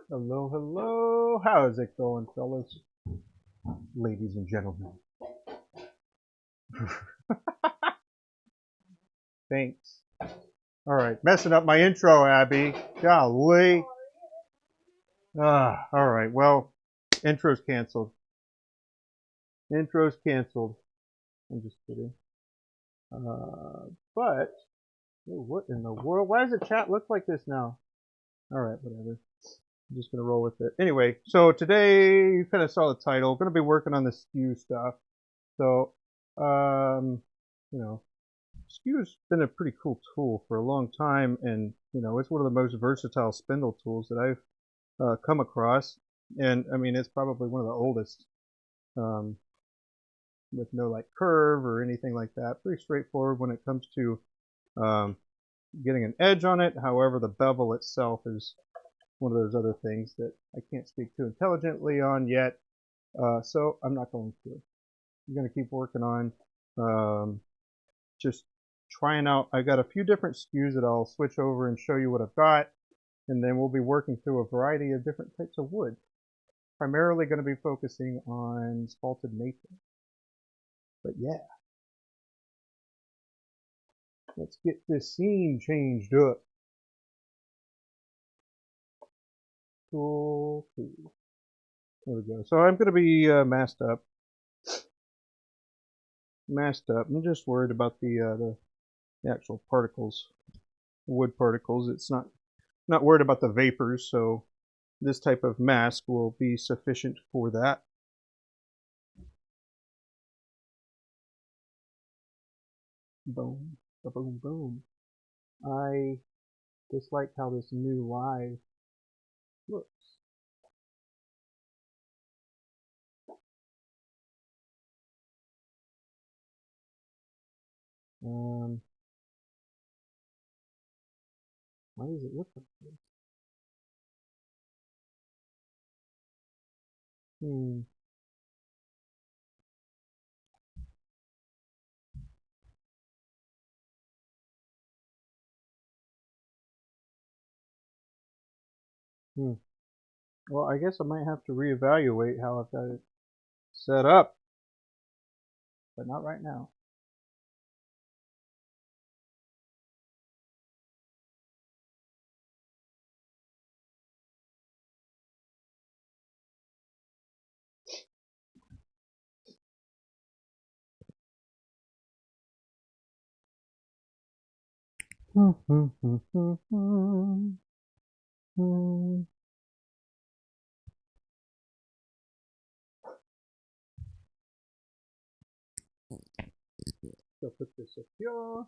Hello, hello. How's it going, fellas? Ladies and gentlemen. Thanks. All right, messing up my intro, Abby. Golly. All right. Well, intro's canceled. Intro's canceled. I'm just kidding. But what in the world? Why does the chat look like this now? All right, whatever. I'm just gonna roll with it. Anyway, so today you kind of saw the title. Going to be working on the Skew stuff. So, you know, Skew's been a pretty cool tool for a long time, and it's one of the most versatile spindle tools that I've come across. And I mean, it's probably one of the oldest, um, with no like curve or anything like that. Pretty straightforward when it comes to um, getting an edge on it. However, the bevel itself is one of those other things that I can't speak too intelligently on yet. So I'm not going to. I'm going to keep working on just trying out. I got a few different SKUs that I'll switch over and show you what I've got, and then we'll be working through a variety of different types of wood. Primarily going to be focusing on spalted maple. But yeah, let's get this scene changed up. Cool. There we go. So I'm going to be masked up. I'm just worried about the actual particles, wood particles. It's not worried about the vapors, so this type of mask will be sufficient for that. Boom, boom, boom. I dislike how this new lathe looks. Why does it look like this? Hmm. Hmm. Well, I guess I might have to reevaluate how I've got it set up, but not right now. So put this up here.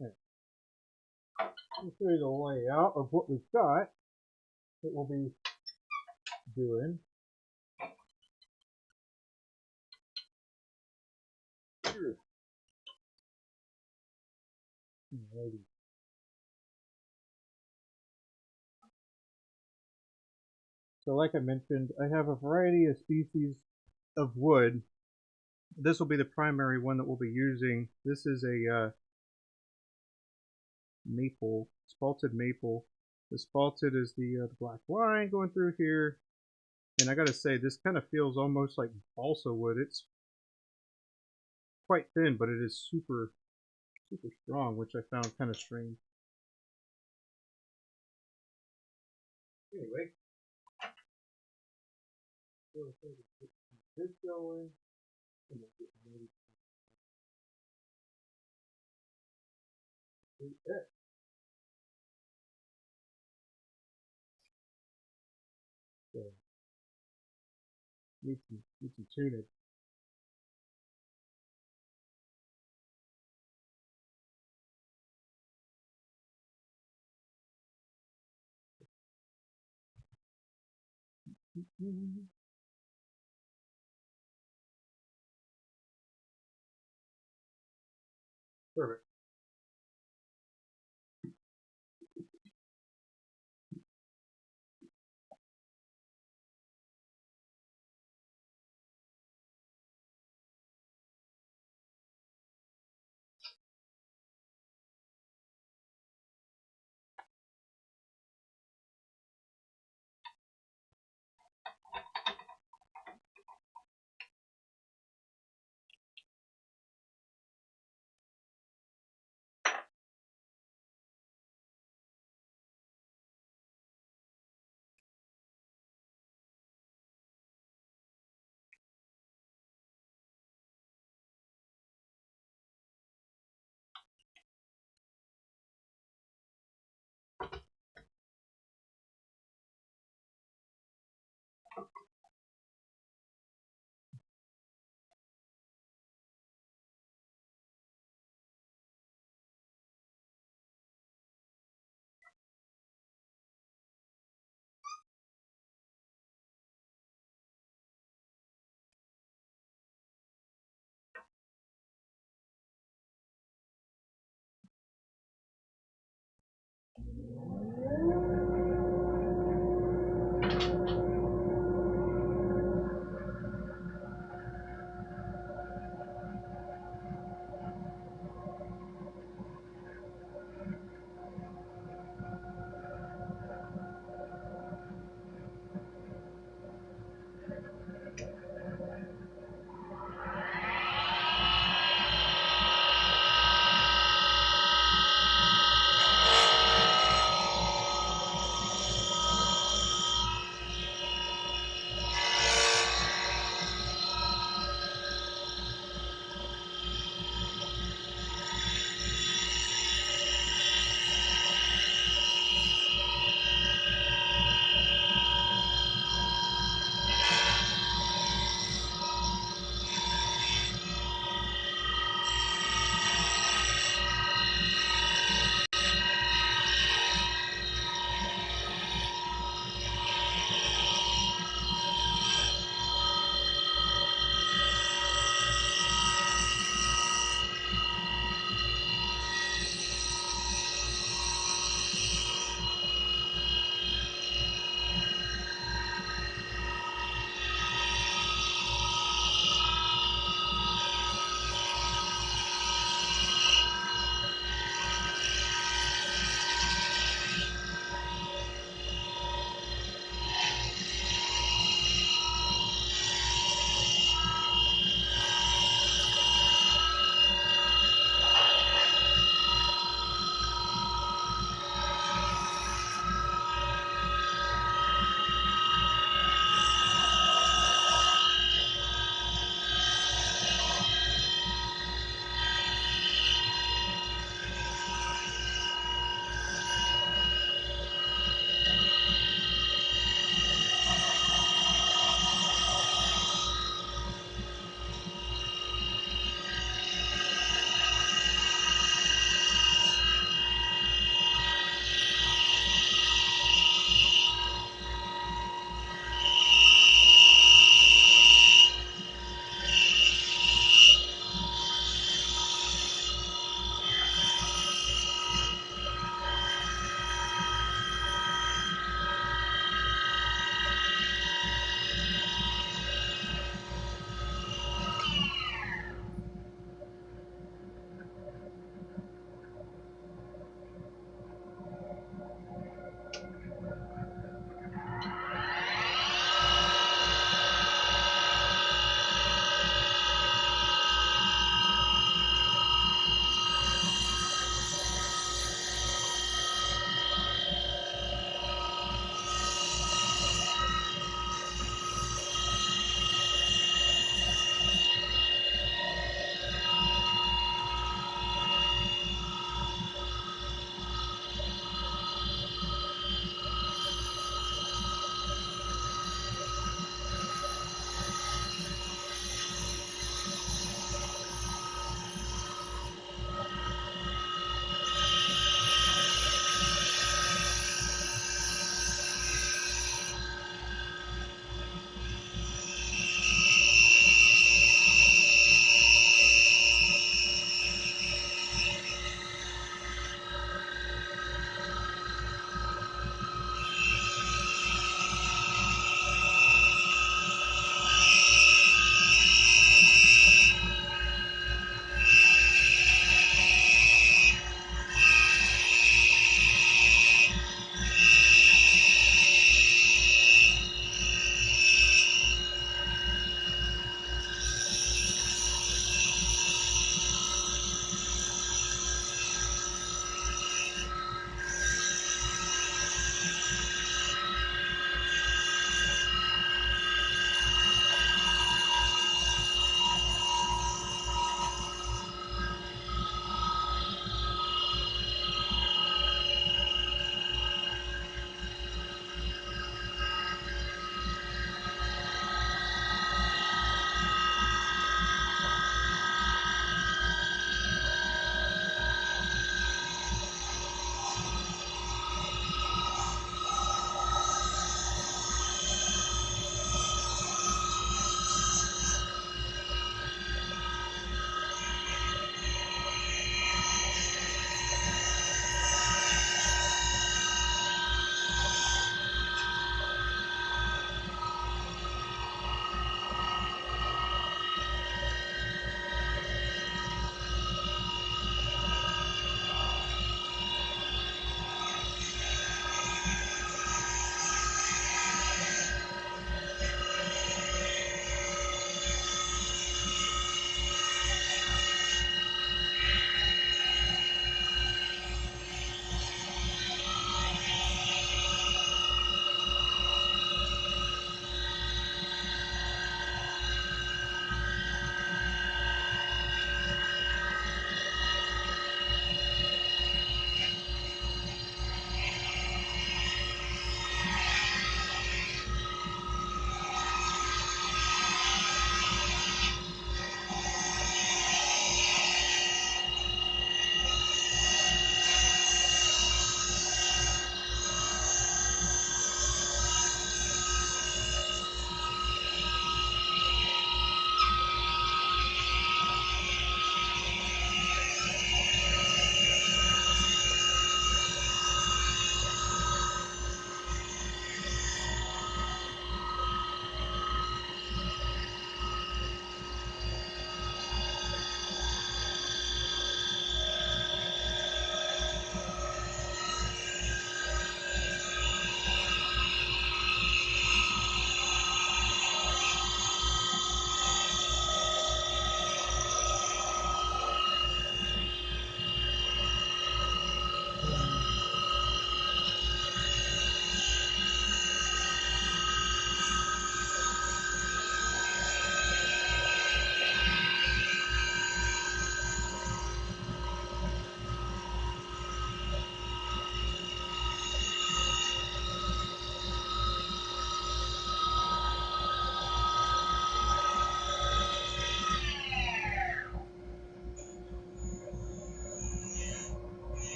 Okay. I'll show you the layout of what we've got that we'll be doing. Alrighty. So like I mentioned, I have a variety of species of wood. This will be the primary one that we'll be using. This is a maple, spalted maple. The spalted is the black line going through here. And I gotta say, this kind of feels almost like balsa wood. It's quite thin, but it is super, super strong, which I found kind of strange. Anyway, so get this going, and we'll get ready to do it. So, need some tuning. Perfect.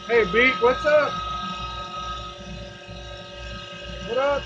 Hey, Beat, what's up? What up?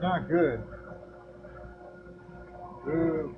not good. Ooh.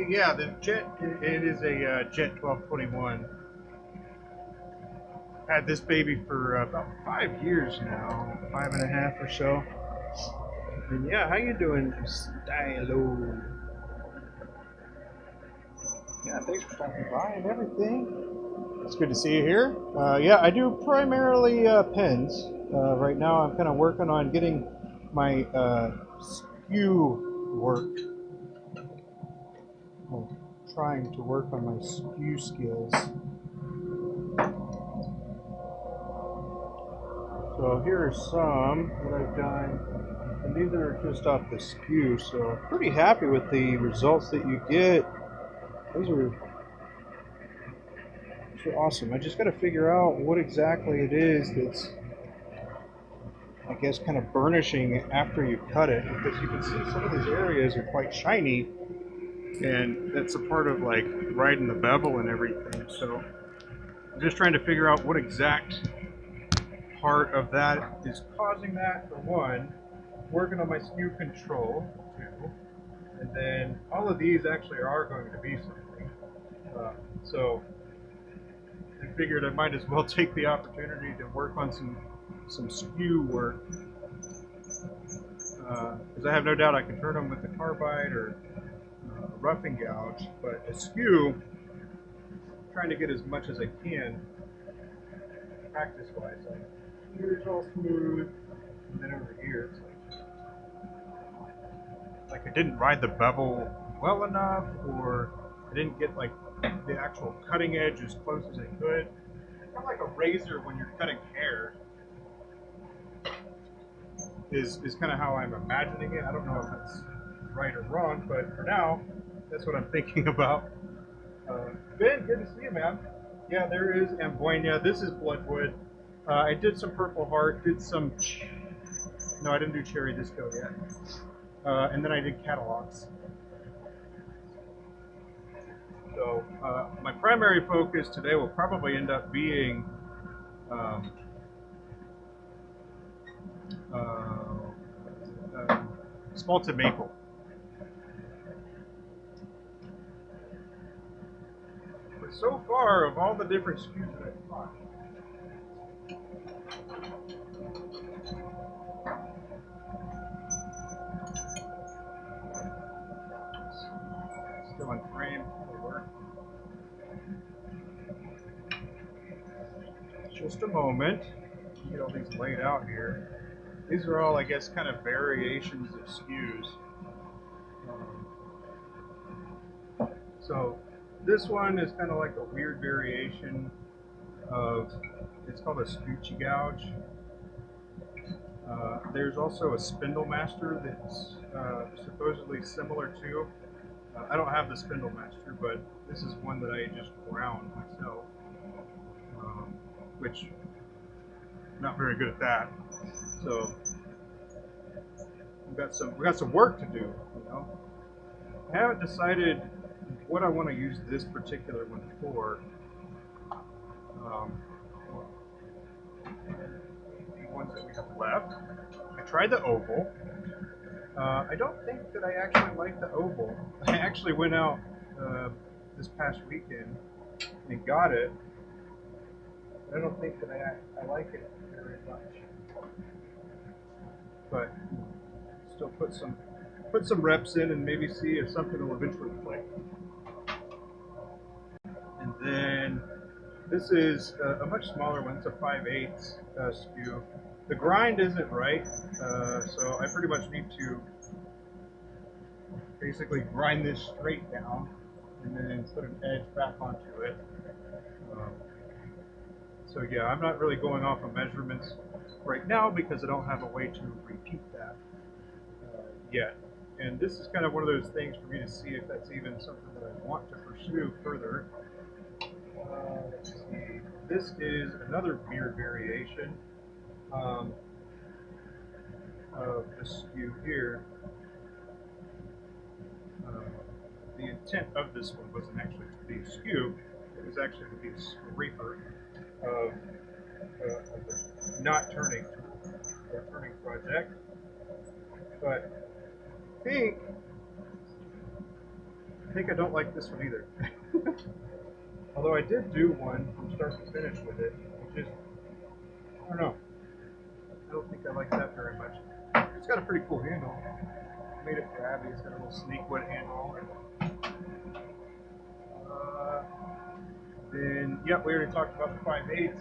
yeah, the Jet, it is a Jet 1221. Had this baby for about 5 years now, 5.5 or so. And yeah, how you doing, Stylo? Yeah, thanks for stopping by and everything. It's good to see you here. Yeah, I do primarily pens. Right now I'm kind of working on getting my skew work. I'm trying to work on my skew skills. So here are some that I've done, and these are just off the Skew, so I'm pretty happy with the results that you get. Those are awesome. I just got to figure out what exactly it is that's, I guess, kind of burnishing after you cut it, because you can see some of these areas are quite shiny, and that's a part of like riding the bevel and everything. So I'm just trying to figure out what exact part of that is causing that, for one. Working on my skew control, too. And then all of these actually are going to be something. So I figured I might as well take the opportunity to work on some skew work. Because I have no doubt I can turn them with the carbide or roughing gouge. But a skew, I'm trying to get as much as I can practice-wise. Like, here's all smooth, and then over here it's like I didn't ride the bevel well enough, or I didn't get like the actual cutting edge as close as I could. Kind of like a razor when you're cutting hair is kind of how I'm imagining it. I don't know if that's right or wrong, but for now, that's what I'm thinking about. Ben, good to see you, man. Yeah, there is Amboina. This is Bloodwood. I did some Purple Heart, did some... No, I didn't do Cherry Disco yet. And then I did catalogs. So my primary focus today will probably end up being spalted maple. But so far, of all the different SKUs that I've taught, still in frame. Just a moment. Get all these laid out here. These are all, I guess, kind of variations of SKUs. So this one is kind of like a weird variation of, it's called a Scoochie gouge. There's also a Spindle Master that's supposedly similar to. I don't have the Spindle Master, but this is one that I just ground myself, which I'm not very good at that. So we got some work to do. You know, I haven't decided what I want to use this particular one for. The ones that we have left. I tried the oval. I don't think that I actually like the oval. I actually went out this past weekend and got it. I don't think that I like it very much. But still put some reps in and maybe see if something will eventually click. And then this is a much smaller one. It's a 5/8 skew. The grind isn't right, so I pretty much need to basically grind this straight down and then put an edge back onto it. So yeah, I'm not really going off of measurements right now because I don't have a way to repeat that yet. And this is kind of one of those things for me to see if that's even something that I want to pursue further. Let's see. This is another weird variation of the SKU here. The intent of this one wasn't actually to be a SKU, it was actually to be a scraper of the not turning or turning project. But I think I think I don't like this one either. Although I did do one from start to finish with it, which is, I don't know. I don't think I like that very much. It's got a pretty cool handle. I made it for Abby. It's got a little snake wood handle. Then, yep, we already talked about the 5/8.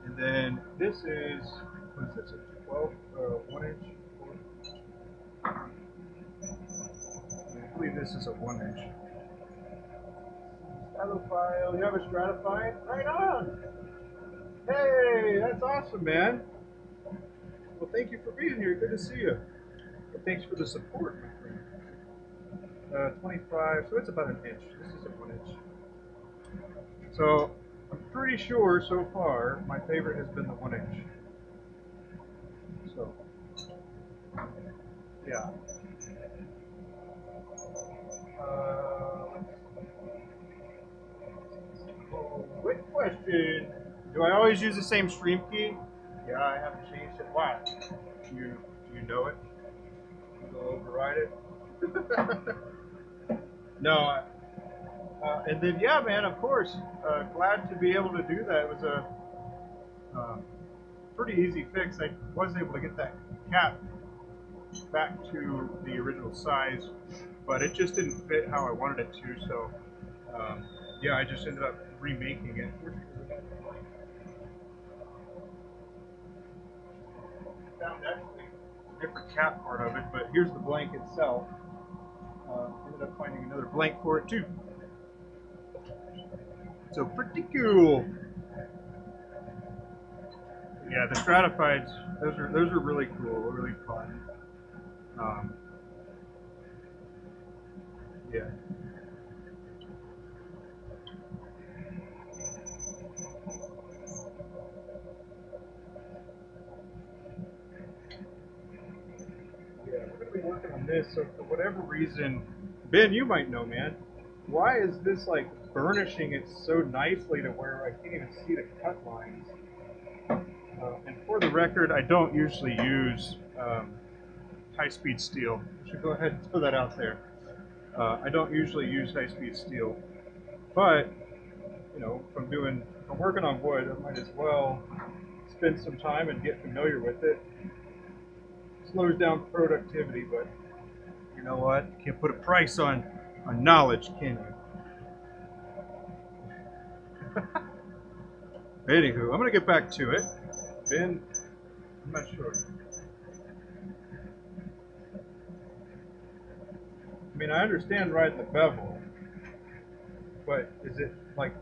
And then this is, what is this, a 12, 1 inch? I believe this is a 1 inch. Stratophile, you have a Stratophile? Right on! Hey, that's awesome, man. Well, thank you for being here. Good to see you. And thanks for the support, my friend. 25, so it's about an inch. This is a 1 inch. So, I'm pretty sure so far my favorite has been the 1 inch. So, yeah. Quick question. Do I always use the same stream key? Yeah, I haven't changed it. Why? Do you know it? You'll override it? No. And then, yeah, man, of course. Glad to be able to do that. It was a pretty easy fix. I was able to get that cap back to the original size, but it just didn't fit how I wanted it to. So, yeah, I just ended up remaking it. Found actually a different cap part of it, but here's the blank itself. Ended up finding another blank for it too. So pretty cool. Yeah, the stratifieds, those are really cool, really fun. Yeah. Yeah, we're gonna be working on this. So for whatever reason, Ben, you might know, man. Why is this like burnishing it so nicely to where I can't even see the cut lines? And for the record, I don't usually use high-speed steel. I should go ahead and throw that out there. I don't usually use high-speed steel, but you know, if I'm working on wood, I might as well spend some time and get familiar with it. Slows down productivity, but you know what? You can't put a price on knowledge, can you? Anywho, I'm gonna get back to it. Ben, I'm not sure. I mean, I understand riding the bevel, but is it like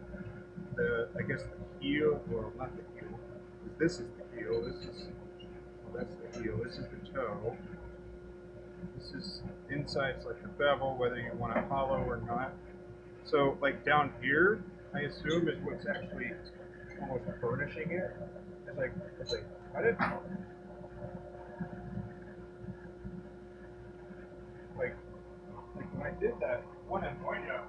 I guess the heel, well, not the heel. This is the heel. That's the heel. This is the toe. This is inside's like the bevel, whether you want it hollow or not. So, like down here, I assume is what's actually almost burnishing it. As I cut it. Like when I did that one in Boya.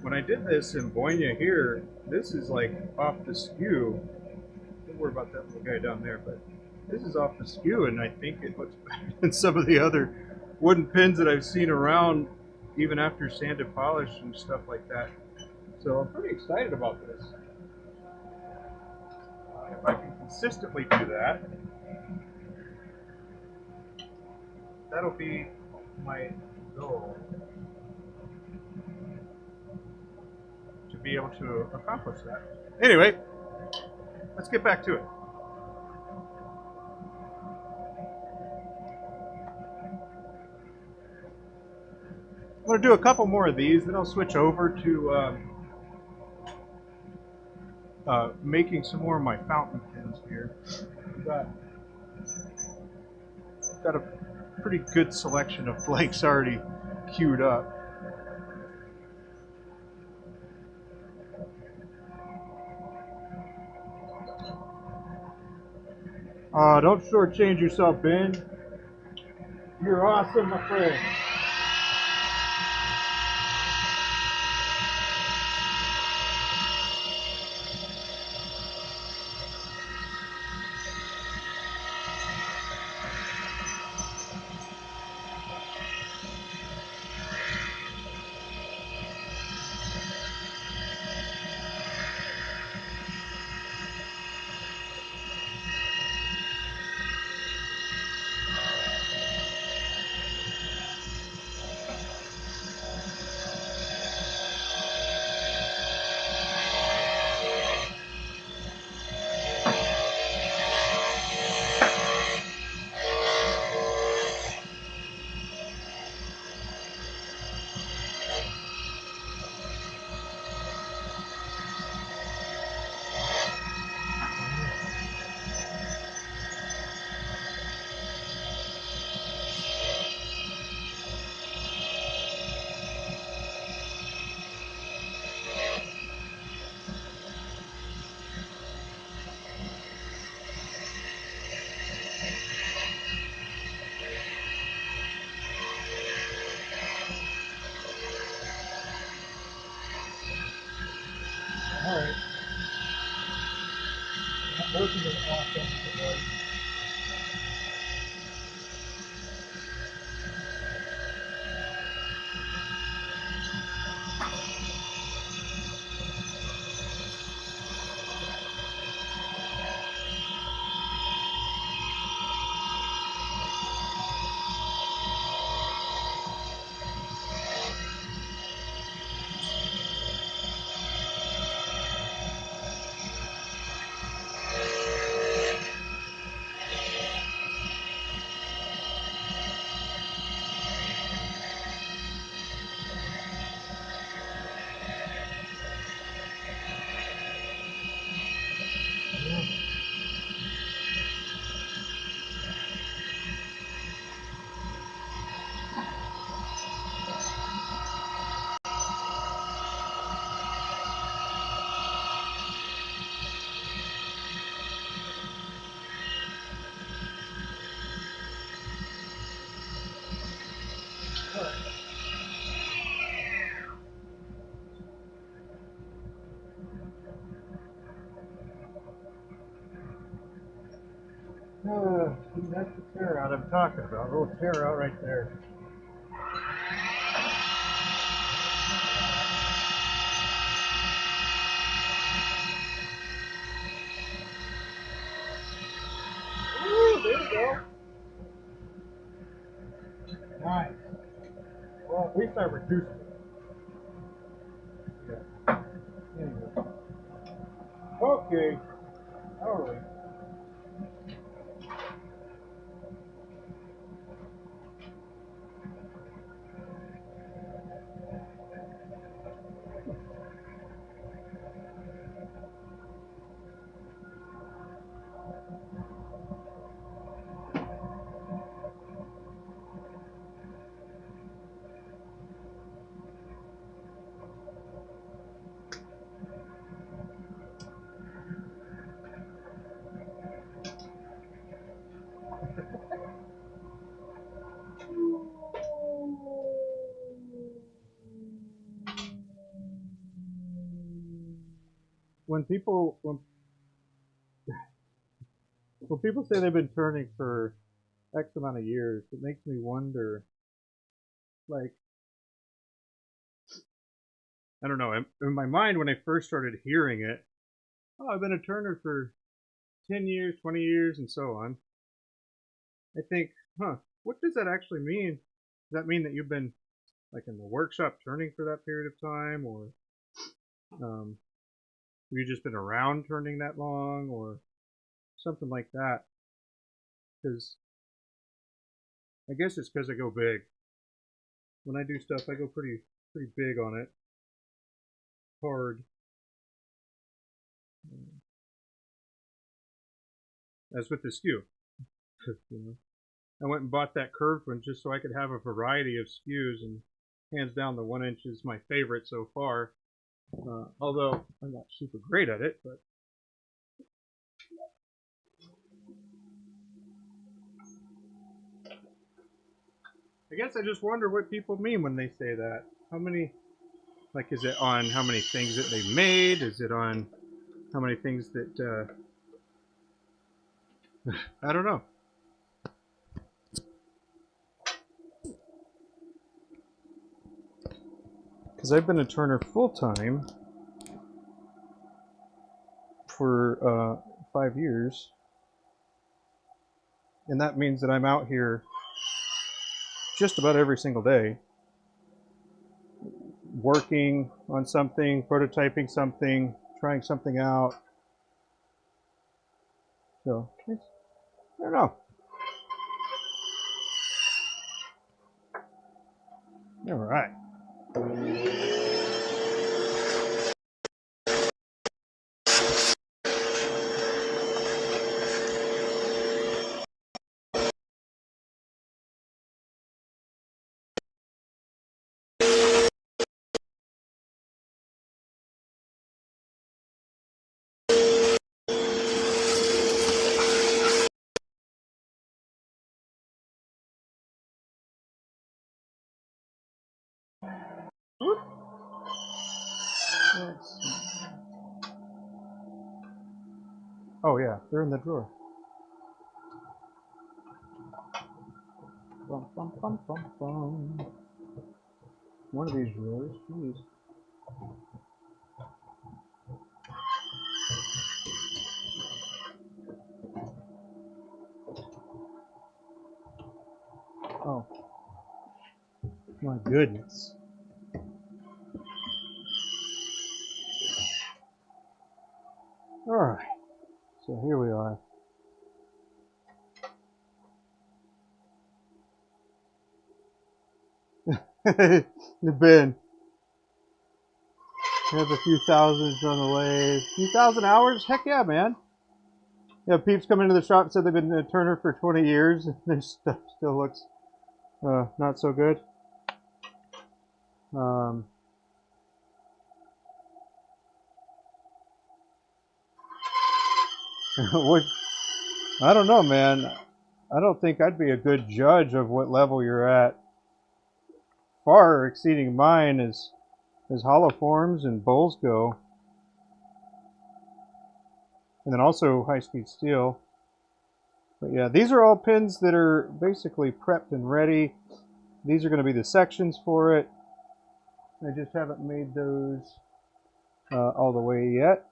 When I did this in Boya here, this is like off the skew. Don't worry about that little guy down there, but this is off the skew, and I think it looks better than some of the other wooden pins that I've seen around, even after sanded polish and stuff like that. So I'm pretty excited about this. If I can consistently do that, that'll be my goal. To be able to accomplish that. Anyway, let's get back to it. I'm going to do a couple more of these, then I'll switch over to making some more of my fountain pins here. Got a pretty good selection of blanks already queued up. Don't shortchange yourself, Ben. You're awesome, my friend. That's the tear out I'm talking about. A little tear out right there. Ooh, there we go. Nice. Well, at least I reduced it. Yeah. Anyway. Okay. All right. When people say they've been turning for X amount of years, it makes me wonder, like, I don't know, in my mind when I first started hearing it, oh, I've been a turner for 10 years, 20 years, and so on. I think, what does that actually mean? Does that mean that you've been, like, in the workshop turning for that period of time, or have you just been around turning that long, or something like that? Because I guess it's because I go big. When I do stuff, I go pretty big on it, hard. As with the skew. You know, I went and bought that curved one just so I could have a variety of skews, and hands down the 1" is my favorite so far. Although I'm not super great at it, but I guess I just wonder what people mean when they say that. How many, like, is it on how many things that they made? Is it on how many things that, I don't know. Because I've been a turner full time for 5 years, and that means that I'm out here just about every single day, working on something, prototyping something, trying something out. So, I don't know. All right. Let's see. Oh yeah, they're in the drawer. Bum, bum, bum, bum, bum. One of these drawers, jeez. Oh, my goodness. Alright, so here we are. The bin. We have a few thousands on the lathe. A few thousand hours? Heck yeah, man. Yeah, peeps come into the shop and said they've been a turner for 20 years. Their stuff still looks not so good. What, I don't know, man. I don't think I'd be a good judge of what level you're at. Far exceeding mine as hollow forms and bowls go. And then also high-speed steel. But yeah, these are all pins that are basically prepped and ready. These are going to be the sections for it. I just haven't made those all the way yet.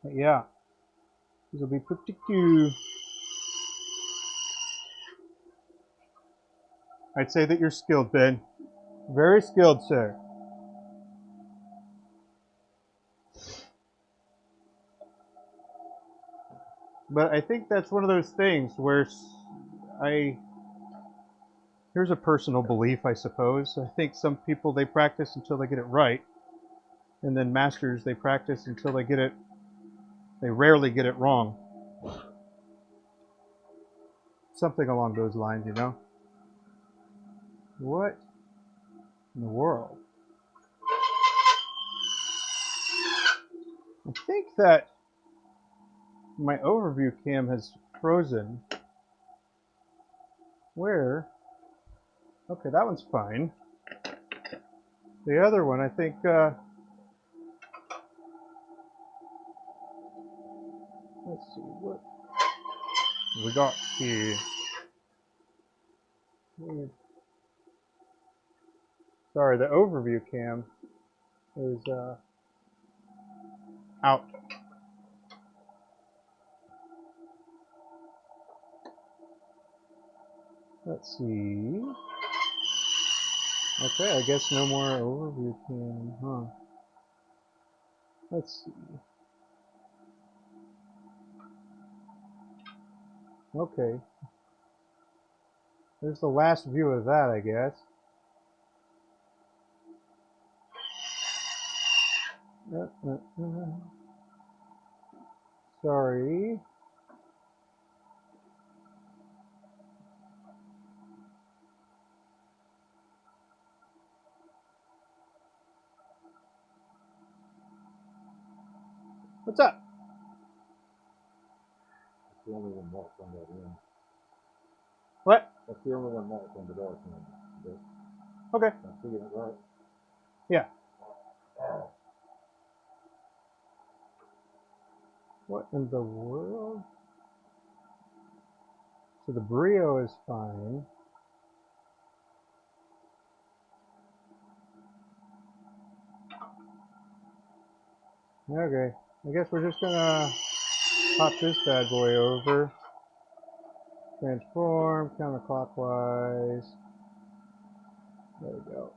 But yeah, these will be pretty cool. I'd say that you're skilled, Ben. Very skilled, sir. But I think that's one of those things where here's a personal belief, I suppose. I think some people, they practice until they get it right. And then masters, they practice until they rarely get it wrong. Something along those lines, you know? What in the world? I think that my overview cam has frozen. Where? Okay, that one's fine. The other one, I think, let's see, what we got here. Sorry, the overview cam is out. Let's see. Okay, I guess no more overview cam, huh? Let's see. Okay. There's the last view of that, I guess. Sorry. What's up? That's the only one marked on that end. What? That's the only one marked on the dark end. Okay. I'm seeing it right. Yeah. What in the world? So the Brio is fine. Okay. I guess we're just gonna pop this bad boy over. Transform counterclockwise. There we go.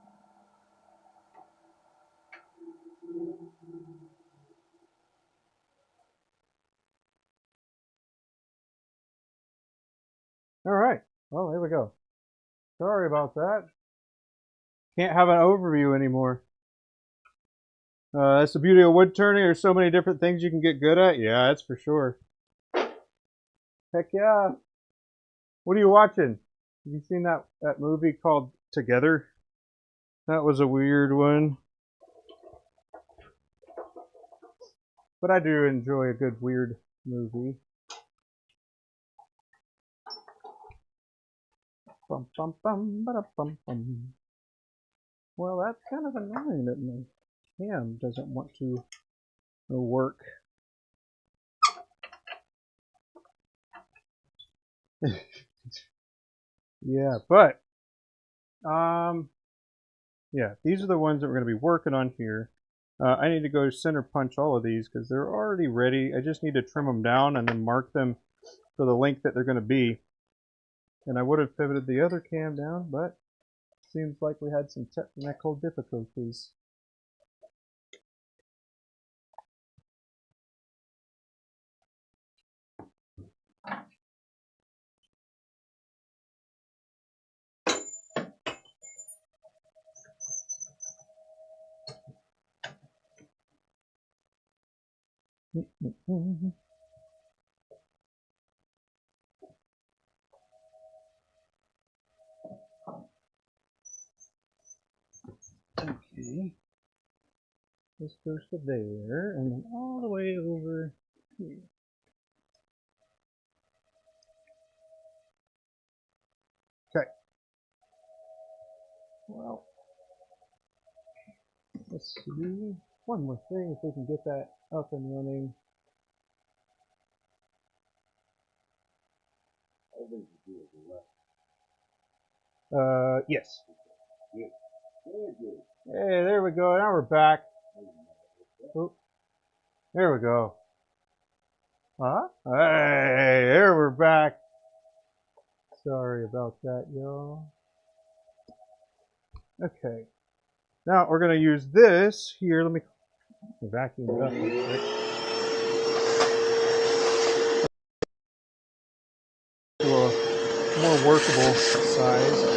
All right. Well, there we go. Sorry about that. Can't have an overview anymore. That's the beauty of wood turning. There's so many different things you can get good at. Yeah, that's for sure. Heck yeah. What are you watching? Have you seen that movie called Together? That was a weird one. But I do enjoy a good weird movie. Bum, bum, bum, bum, bum. Well, that's kind of annoying that my cam doesn't want to work. Yeah, but yeah, these are the ones that we're going to be working on here. I need to go center punch all of these because they're already ready. I just need to trim them down and then mark them for the length that they're going to be. And I would have pivoted the other cam down, but seems like we had some technical difficulties. Okay. This goes to there, and then all the way over here. Okay. Well, let's see. One more thing, if we can get that up and running. Yes. Hey, there we go. Now we're back. Oh, there we go. Huh? Hey, there we're back. Sorry about that, y'all. Okay. Now we're going to use this here. Let me vacuum it up real quick. To a more workable size.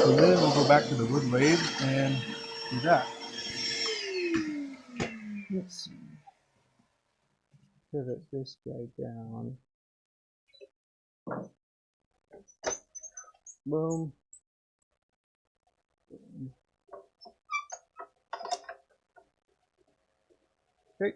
And then we'll go back to the wood lathe and do that. Let's see. Pivot this guy down. Boom. Okay.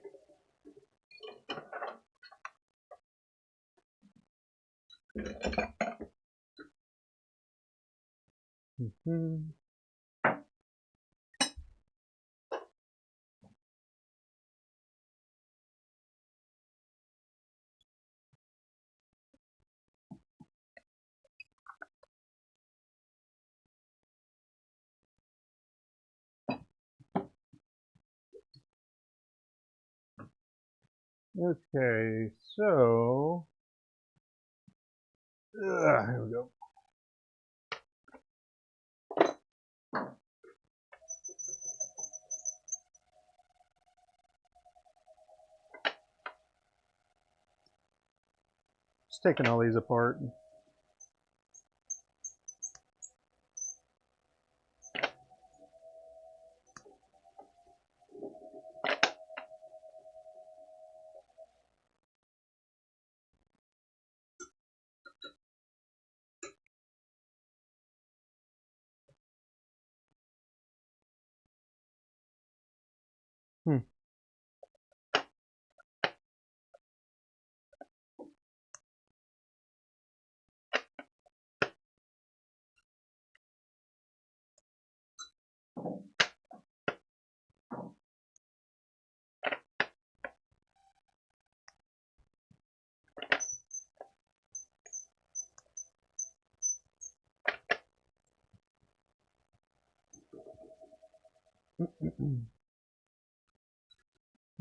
Okay, so here we go. Just taking all these apart.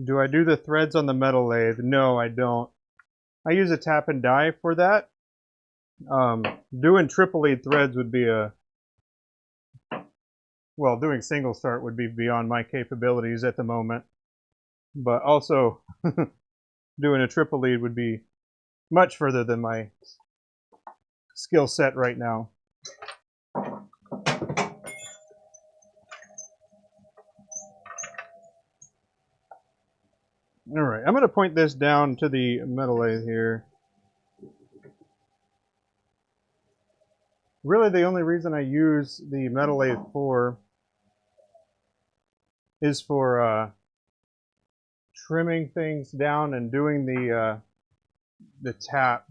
Do I do the threads on the metal lathe? No, I don't. I use a tap and die for that. Doing triple lead threads would be well, doing single start would be beyond my capabilities at the moment. But also, doing a triple lead would be much further than my skill set right now. All right, I'm going to point this down to the metal lathe here. Really, the only reason I use the metal lathe is for trimming things down and doing the tap.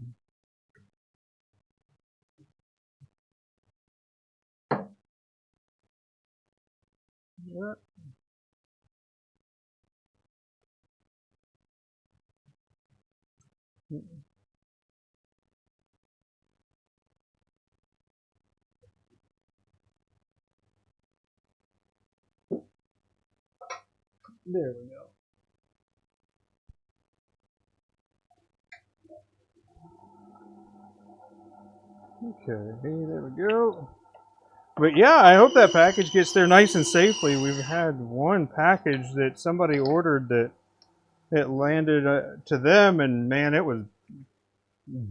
There we go. Okay, there we go. But yeah, I hope that package gets there nice and safely. We've had one package that somebody ordered that it landed to them, and man, it was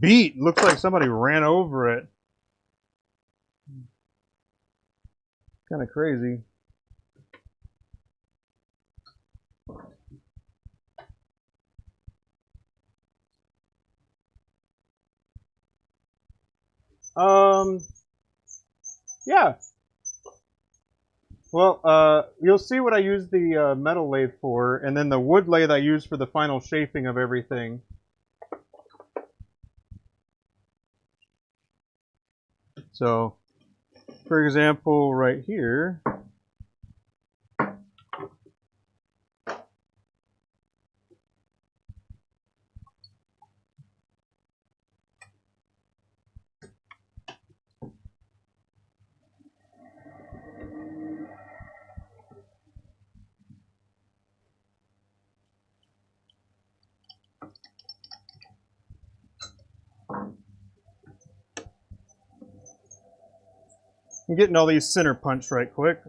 beat. Looks like somebody ran over it. Kind of crazy. Yeah. Well, you'll see what I use the metal lathe for, and then the wood lathe I use for the final shaping of everything. So, for example, right here, I'm getting all these center punched right quick.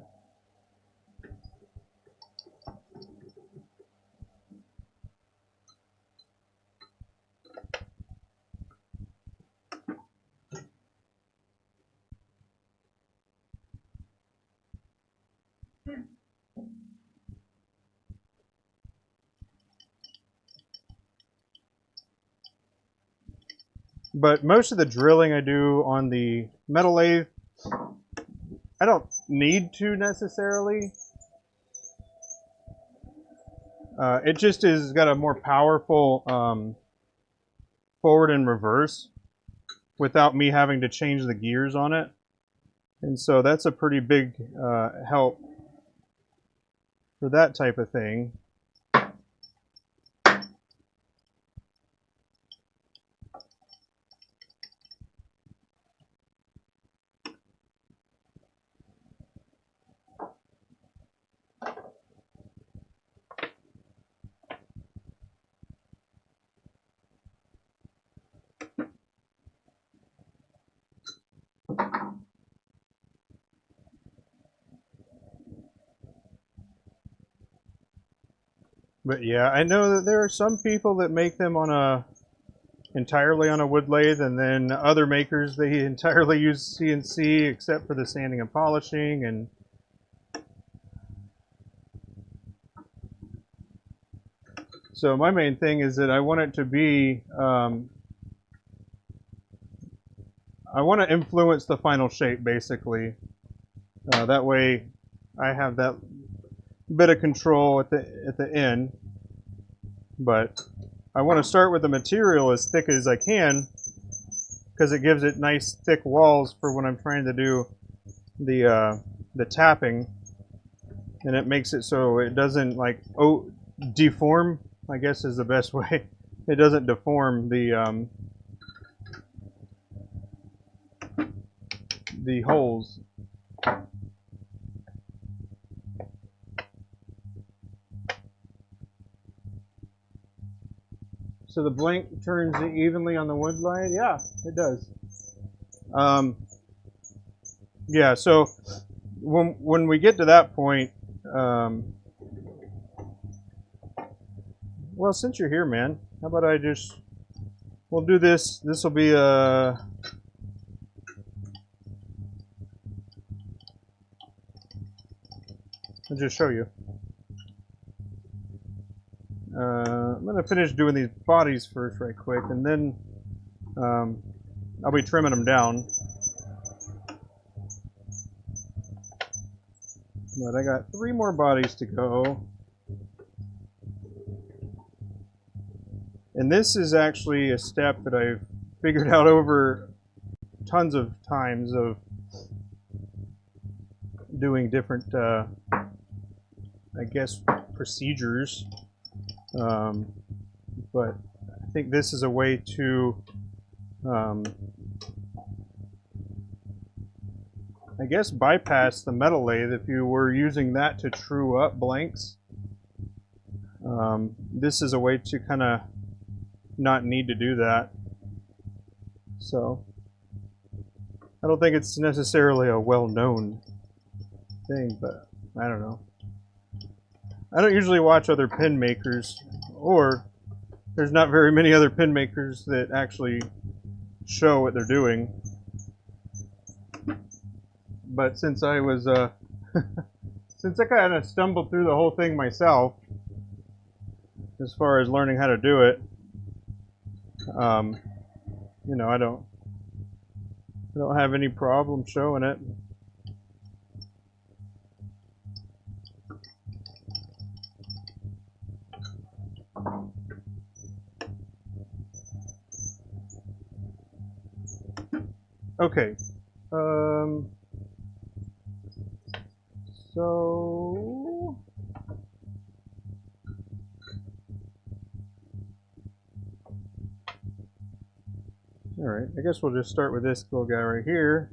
But most of the drilling I do on the metal lathe, I don't need to necessarily. It just is got a more powerful forward and reverse without me having to change the gears on it. And so that's a pretty big help for that type of thing. But yeah, I know that there are some people that make them on entirely on a wood lathe, and then other makers they entirely use CNC except for the sanding and polishing. And so my main thing is that I want it to be I want to influence the final shape basically. That way I have that bit of control at the end. But I want to start with the material as thick as I can because it gives it nice thick walls for when I'm trying to do the tapping, and it makes it so it doesn't like deform, I guess is the best way. It doesn't deform the holes. So the blank turns evenly on the wood lathe? Yeah, it does. Yeah, so when we get to that point, well, since you're here, man, how about we'll do this. This will be I'll just show you. I'm going to finish doing these bodies first right quick, and then I'll be trimming them down. But I got 3 more bodies to go. And this is actually a step that I've figured out over tons of times of doing different, I guess, procedures. But I think this is a way to, I guess, bypass the metal lathe if you were using that to true up blanks. This is a way to kind of not need to do that. So I don't think it's necessarily a well-known thing, but I don't know. I don't usually watch other pin makers, or there's not very many other pin makers that actually show what they're doing. But since I was since I kind of stumbled through the whole thing myself, as far as learning how to do it, you know, I don't have any problem showing it. Okay. So alright, I guess we'll just start with this little guy right here.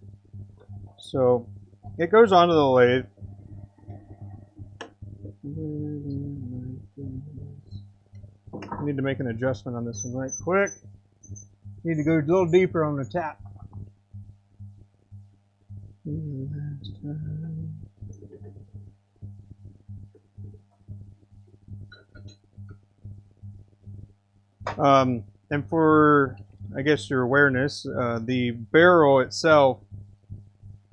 So it goes onto the lathe. I need to make an adjustment on this one right quick. Need to go a little deeper on the tap. And for, I guess, your awareness, the barrel itself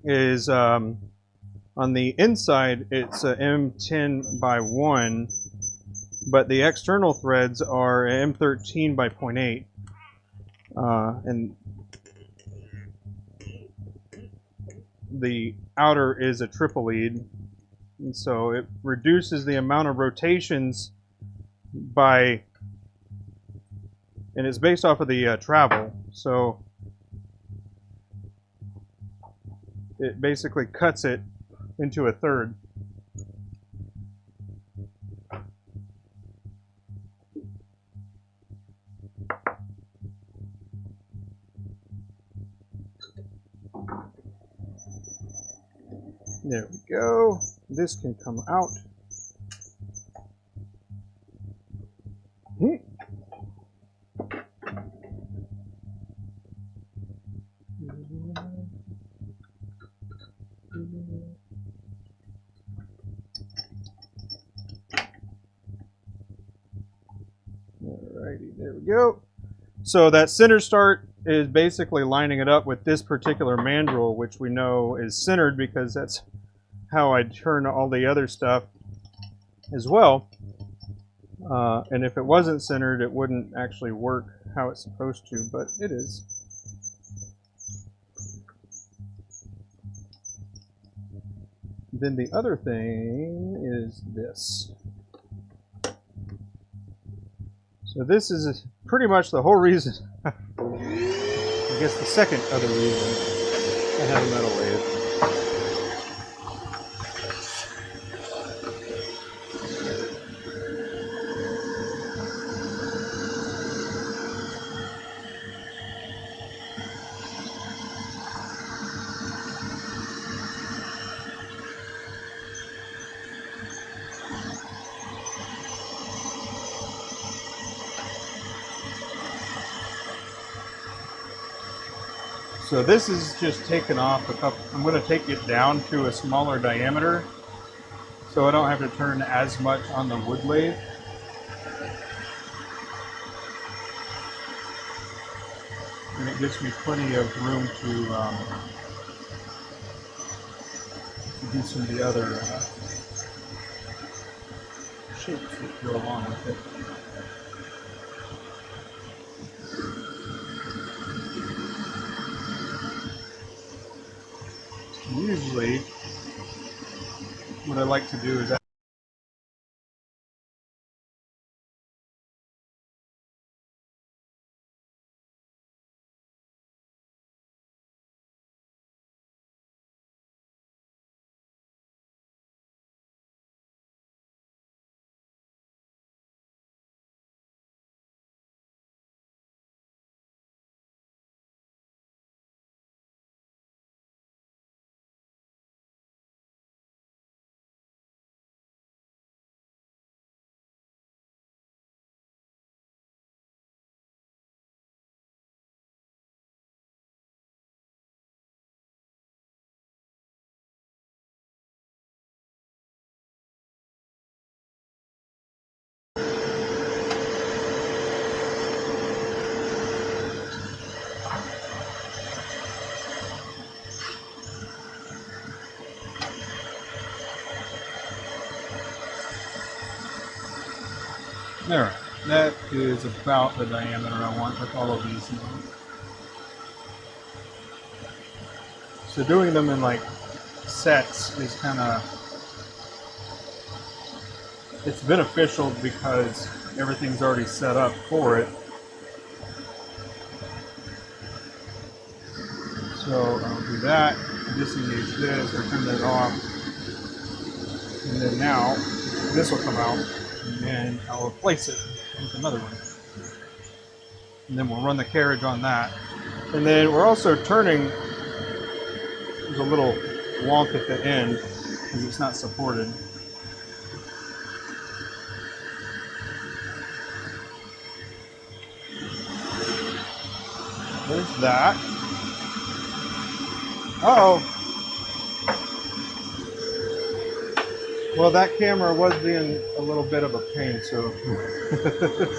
is on the inside, it's a M10 by 1, but the external threads are M13 by 0.8. And the outer is a triple lead, and so it reduces the amount of rotations by, and it's based off of the travel, so it basically cuts it into a third. There we go. This can come out. Alrighty, there we go. So that center start is basically lining it up with this particular mandrel, which we know is centered because that's how I turn all the other stuff as well. And if it wasn't centered, it wouldn't actually work how it's supposed to, but it is. Then the other thing is this. So this is pretty much the whole reason, I guess the second other reason I have a metal lathe. So this is just taken off a couple. I'm going to take it down to a smaller diameter so I don't have to turn as much on the wood lathe. And it gives me plenty of room to do some of the other shapes that go along with it. Usually, what I like to do is Alright, that is about the diameter I want with all of these now. So doing them in like sets is kind of, it's beneficial because everything's already set up for it. So I'll do that, disengage this, or turn that off, and then now this will come out, and then I'll replace it with another one. And then we'll run the carriage on that. And then we're also turning, there's a little wonk at the end because it's not supported. There's that. Uh-oh. Well, that camera was being a little bit of a pain, so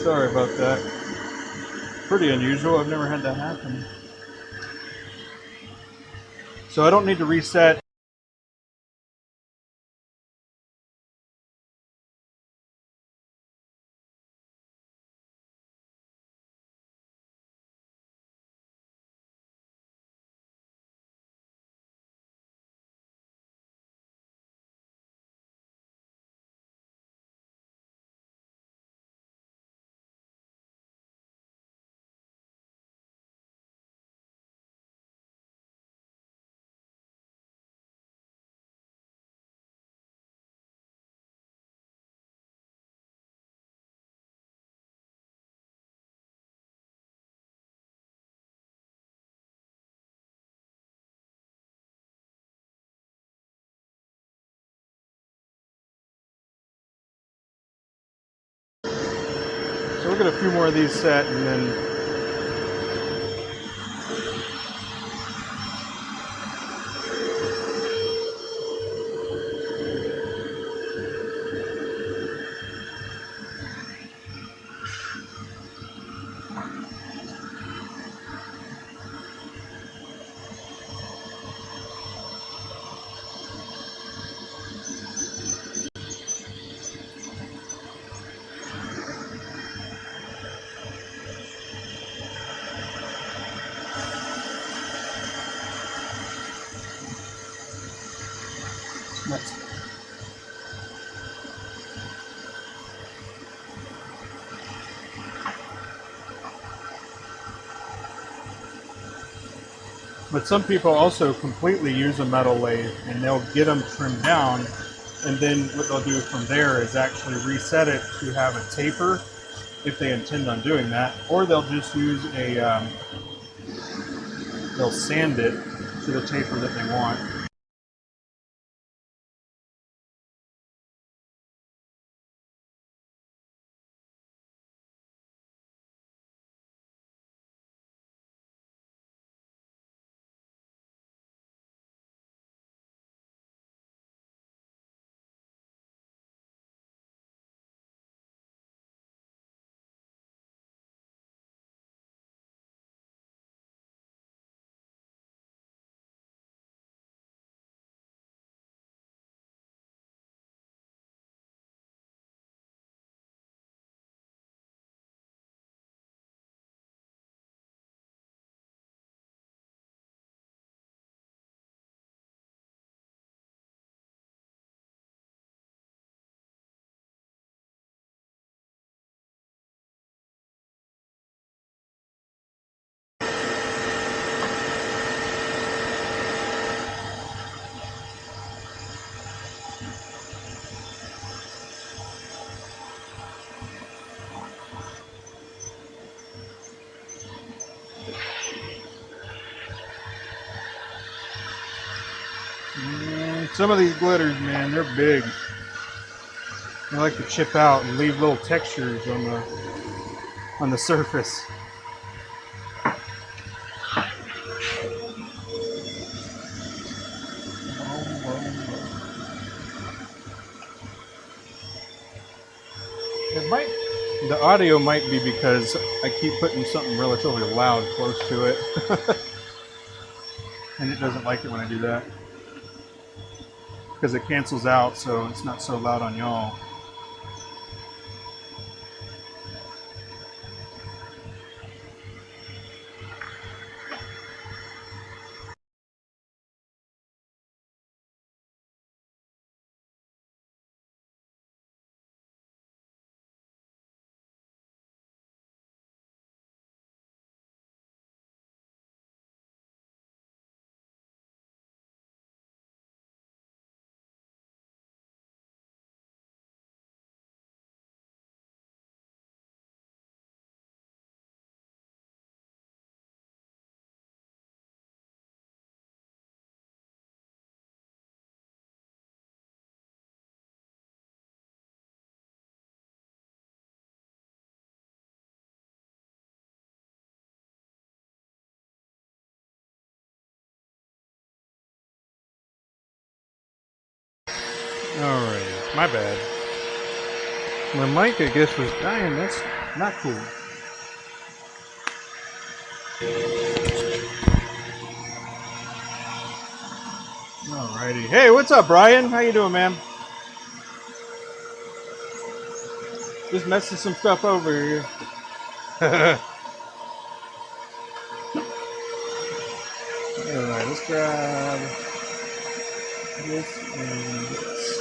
sorry about that. Pretty unusual. I've never had that happen. So I don't need to reset. So we'll get a few more of these set, and then next. But some people also completely use a metal lathe, and they'll get them trimmed down, and then what they'll do from there is actually reset it to have a taper if they intend on doing that, or they'll just use a, they'll sand it to the taper that they want. Some of these glitters, man, they're big. They like to chip out and leave little textures on the surface. The audio might be because I keep putting something relatively loud close to it. And it doesn't like it when I do that. Because it cancels out, so it's not so loud on y'all. My bad. My mic, I guess, was dying. That's not cool. Alrighty. Hey, what's up, Brian? How you doing, man? Just messing some stuff over here. Alright, let's grab this and this.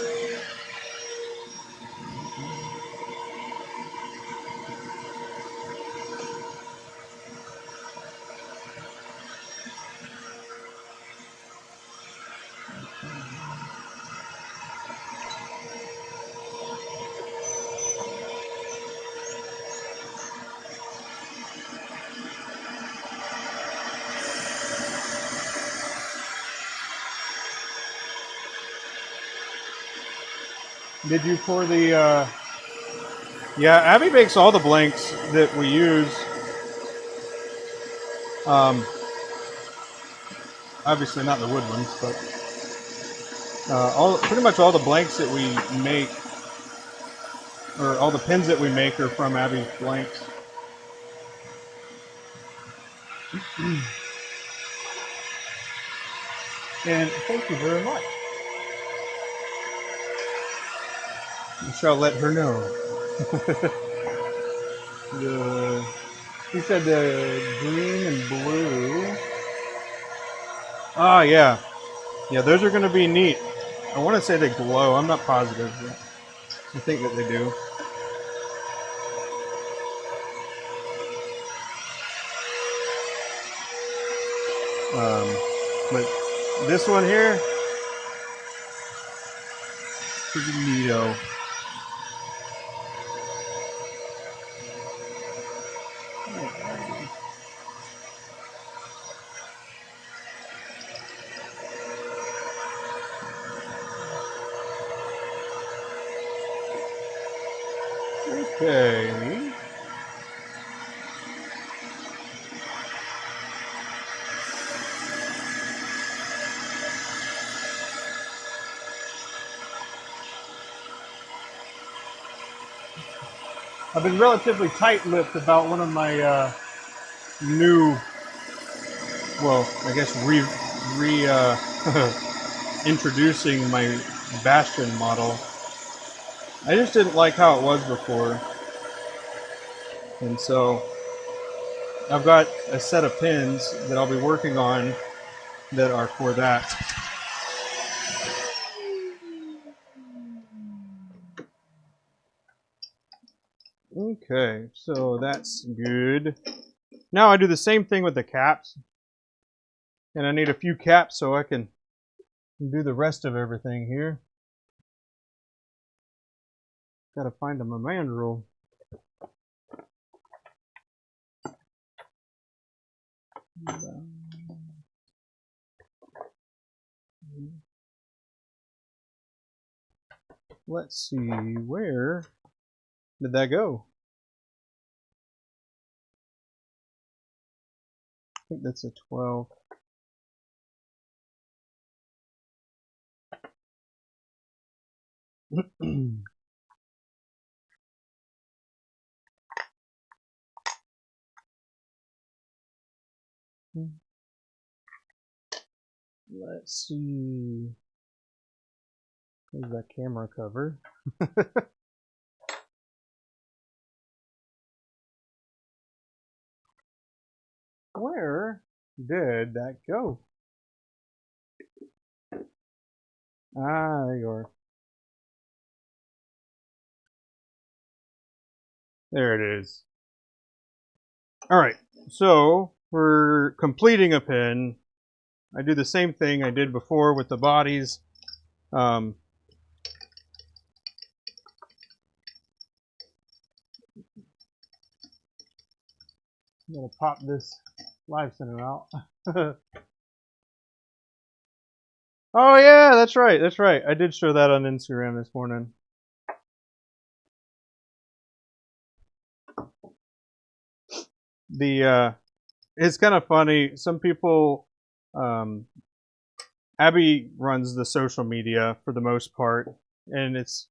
Did you pour the, yeah, Abby makes all the blanks that we use. Obviously not the wood ones, but pretty much all the blanks that we make, or all the pins that we make, are from Abby's blanks. And thank you very much. I shall let her know. He said the green and blue. Ah, yeah. Yeah, those are going to be neat. I want to say they glow. I'm not positive, but I think that they do. But this one here, pretty neato. Okay. I've been relatively tight-lipped about one of my new, well, I guess introducing my Bastion model. I just didn't like how it was before. And so I've got a set of pins that I'll be working on that are for that. Okay, so that's good. Now I do the same thing with the caps. And I need a few caps so I can do the rest of everything here. Gotta find a mandrel. Let's see, where did that go? I think that's a 12. Let's see. There's that camera cover. Where did that go? Ah, there you are. There it is. All right, so for completing a pin, I do the same thing I did before with the bodies. I'm gonna pop this live center out. Oh yeah, that's right, that's right. I did show that on Instagram this morning. It's kind of funny. Some people, Abby runs the social media for the most part, and it's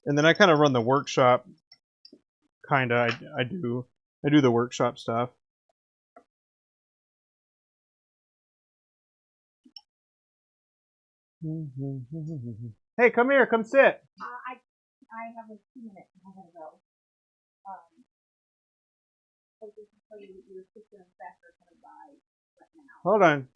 And then I kind of run the workshop. Kinda, I do the workshop stuff. Hey, come here, come sit. I have like 2 minutes and I gotta go. I was just tell you that your sister and Beth are coming by right now. Hold on.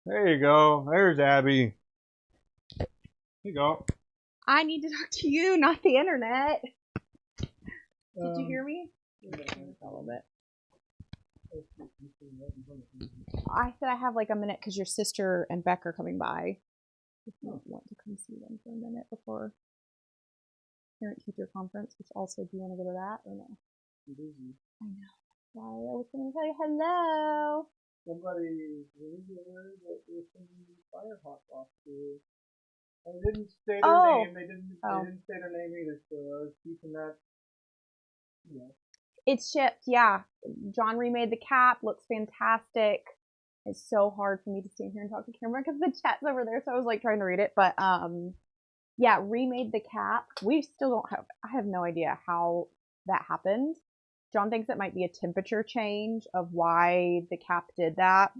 There you go. There's Abby. Here you go. I need to talk to you, not the internet. Did you hear me? A little bit. I said I have like a minute because your sister and Beck are coming by. If you want to come see them for a minute before parent-teacher conference, which also, do you want to go to that or no? I'm busy. I know. Sorry, I was going to tell you hello. Somebody that there's some Firehawk off too. They didn't say their name. They didn't say their name either. So I was keeping that. Yeah. It's shipped. Yeah, John remade the cap. Looks fantastic. It's so hard for me to stand here and talk to camera because the chat's over there. So I was like trying to read it, but yeah, remade the cap. We still don't have. I have no idea how that happened. John thinks it might be a temperature change of why the cap did that.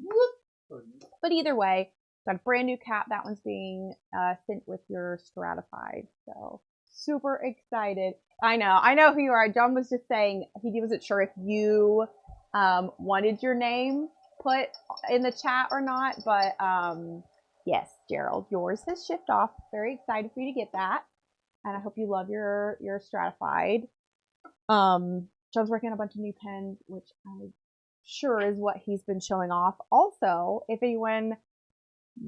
But either way, got a brand new cap. That one's being sent with your stratified. So super excited. I know who you are. John was just saying he wasn't sure if you wanted your name put in the chat or not, but yes, Gerald, yours has shipped off. Very excited for you to get that, and I hope you love your stratified. John's working on a bunch of new pens, which I'm sure is what he's been showing off. Also, if anyone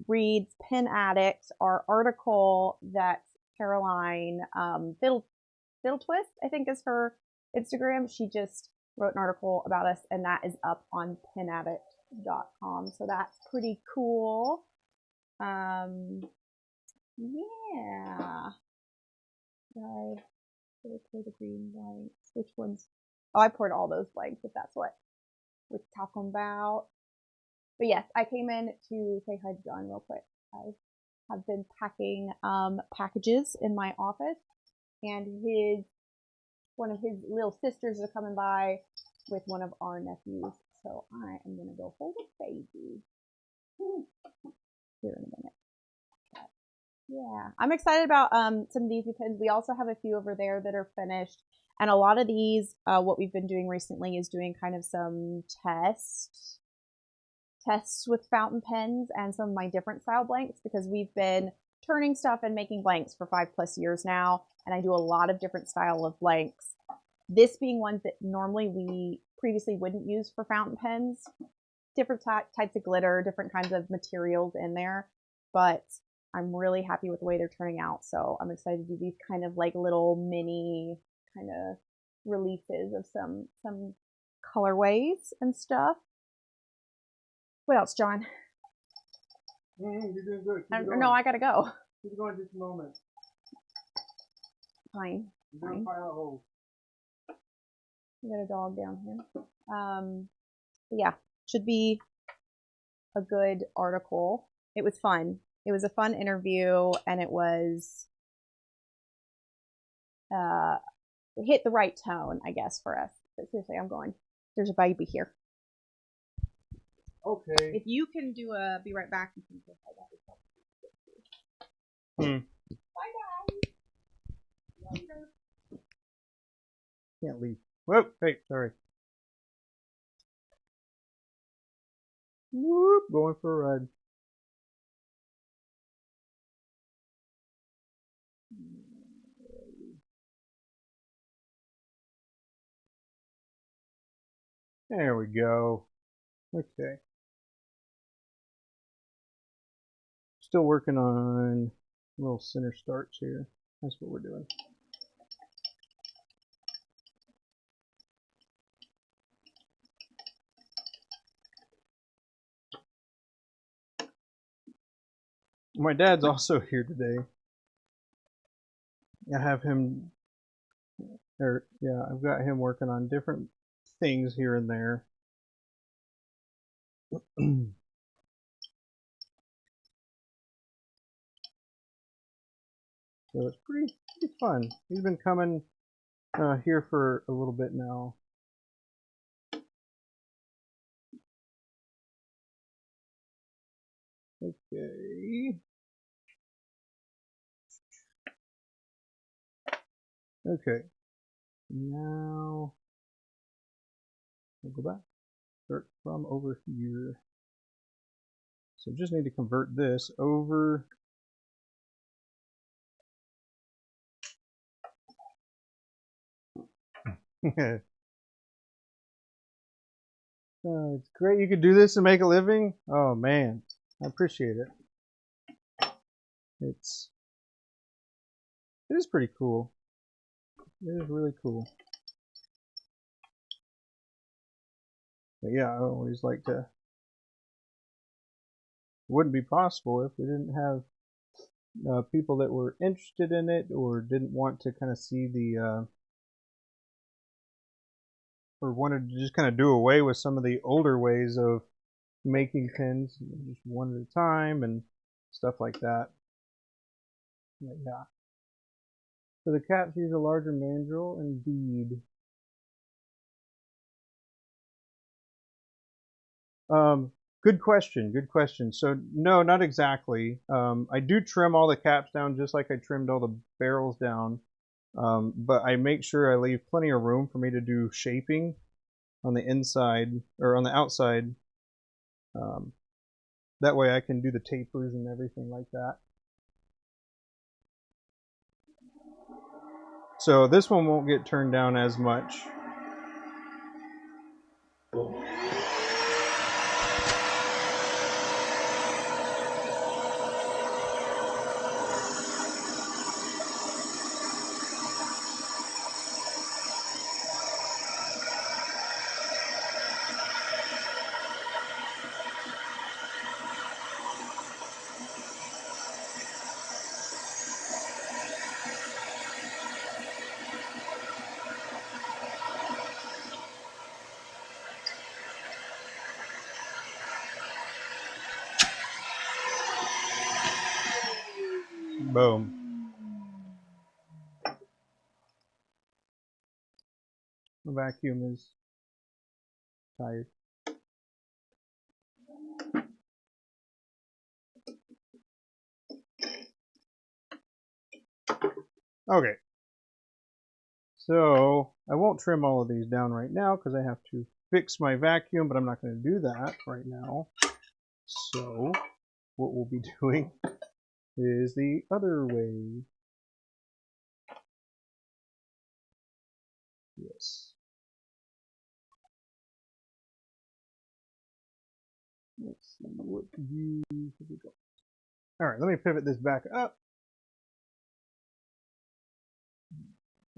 reads Pen Addict, our article that Caroline Fiddle Twist, I think is her Instagram, she just wrote an article about us, and that is up on penaddict.com. So that's pretty cool. Yeah. Did I pour the green blanks? Which ones? Oh, I poured all those blanks, if that's what we're talking about. But yes, I came in to say hi to John real quick. I have been packing packages in my office, and one of his little sisters are coming by with one of our nephews. So I am gonna go hold a baby here in a minute. But yeah, I'm excited about some of these new pens. We also have a few over there that are finished, and a lot of these, what we've been doing recently is doing kind of some tests with fountain pens and some of my different style blanks, because we've been turning stuff and making blanks for 5+ years now, and I do a lot of different style of blanks. This being ones that normally we previously wouldn't use for fountain pens. Different types of glitter, different kinds of materials in there, but I'm really happy with the way they're turning out. So I'm excited to do these kind of like little mini kind of releases of some colorways and stuff. What else, John? You're doing good. No, I gotta go. Keep going just a moment. Fine. You're doing fine. We got a dog down here. But yeah, should be a good article. It was fun. It was a fun interview, and it was it hit the right tone, I guess, for us. But seriously, I'm going. There's a baby here. Okay. If you can do a be right back, you can say hi. Bye, guys. Later. Can't leave. Whoop. Hey, sorry. Whoop. Going for a ride. There we go. Okay. Still working on little center starts here. That's what we're doing. My dad's also here today. I have him, I've got him working on different things here and there. So it's pretty fun. He's been coming here for a little bit now. Okay. Okay. Now we'll go back. Start from over here. So just need to convert this over. It's great you could do this and make a living. Oh man, I appreciate it. It is pretty cool. It is really cool. But yeah, I always like to. It wouldn't be possible if we didn't have people that were interested in it or didn't want to kind of see the or wanted to just kind of do away with some of the older ways of making pins, just one at a time and stuff like that. Yeah. So the caps use a larger mandrel, indeed. Good question. Good question. So no, not exactly. I do trim all the caps down just like I trimmed all the barrels down. But I make sure I leave plenty of room for me to do shaping on the inside or on the outside. That way I can do the tapers and everything like that. So this one won't get turned down as much. Boom. The vacuum is tired. Okay. So I won't trim all of these down right now because I have to fix my vacuum, but I'm not going to do that right now. So what we'll be doing is the other way. Yes. Let's see what view should we go. All right, let me pivot this back up.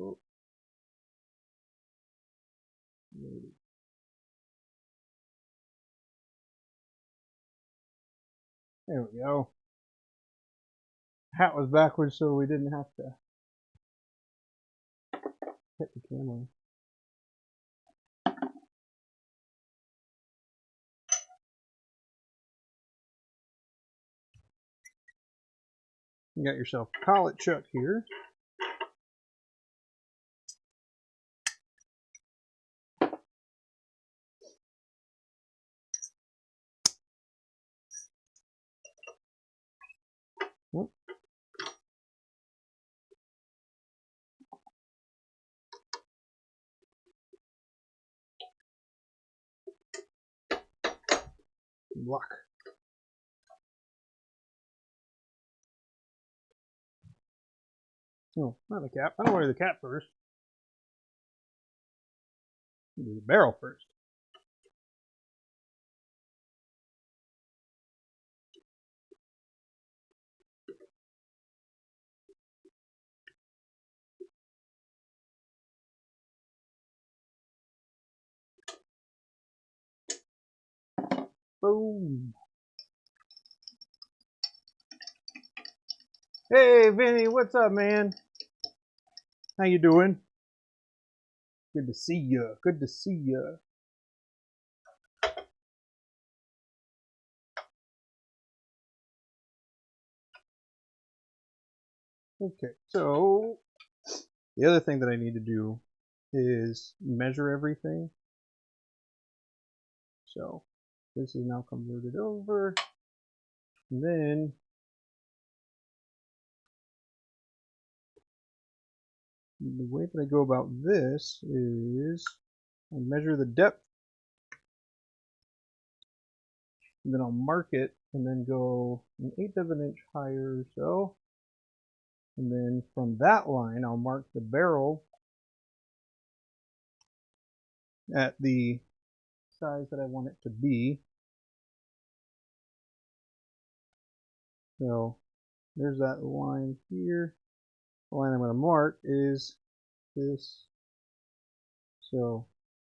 Oh. There we go. Hat was backwards so we didn't have to hit the camera. You got yourself a collet chuck here. Oh. Block. No, not the cap. I don't want to do the cap first. Do the barrel first. Boom. Hey, Vinny, what's up, man? How you doing? Good to see ya. Good to see ya. Okay, so the other thing that I need to do is measure everything. So this is now converted over. And then the way that I go about this is I measure the depth, and then I'll mark it, and then go 1/8 of an inch higher or so. And then from that line, I'll mark the barrel at the size that I want it to be. So there's that line here. The line I'm going to mark is this. So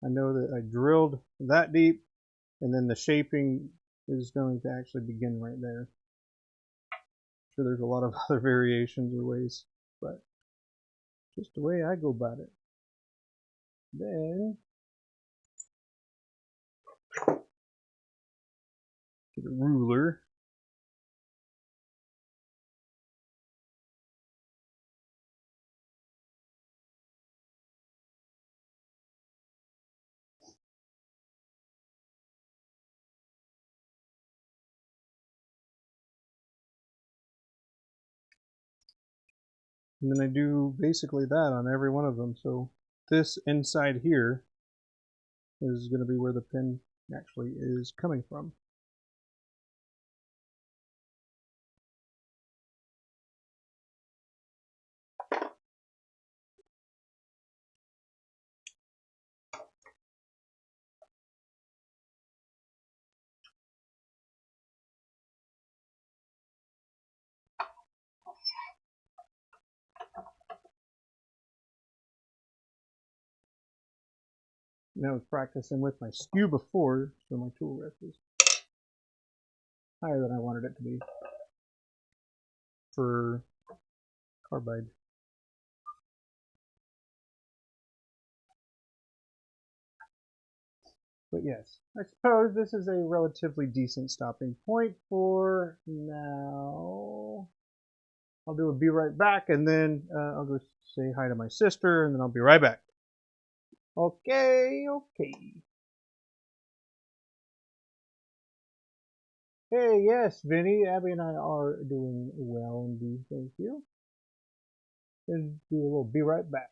I know that I drilled that deep, and then the shaping is going to actually begin right there. I'm sure there's a lot of other variations or ways, but just the way I go about it. Then get a ruler. And then I do basically that on every one of them. So this inside here is going to be where the pin actually is coming from. And I was practicing with my skew before, so my tool rest is higher than I wanted it to be for carbide. But yes, I suppose this is a relatively decent stopping point for now. I'll do a be right back, and then I'll go say hi to my sister, and then I'll be right back. Okay, okay. Hey, yes, Vinny, Abby and I are doing well indeed, thank you. And do a little be right back.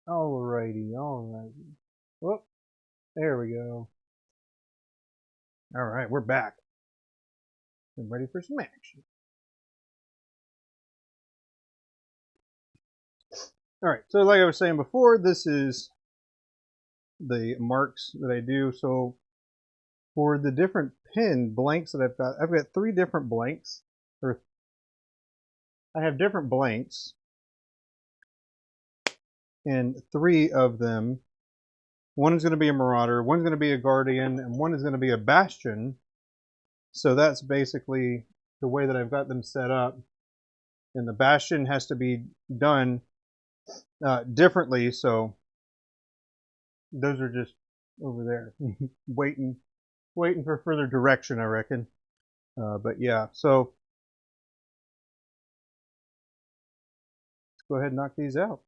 Alrighty. Whoop. There we go. Alright, we're back. I'm ready for some action. Alright, so like I was saying before, this is the marks that I do. So for the different pin blanks that I've got 3 different blanks. Or I have different blanks. And 3 of them. One is going to be a marauder, one's going to be a guardian, and one is going to be a bastion. So that's basically the way that I've got them set up. And the bastion has to be done differently, so those are just over there waiting for further direction, I reckon. But yeah, so let's go ahead and knock these out.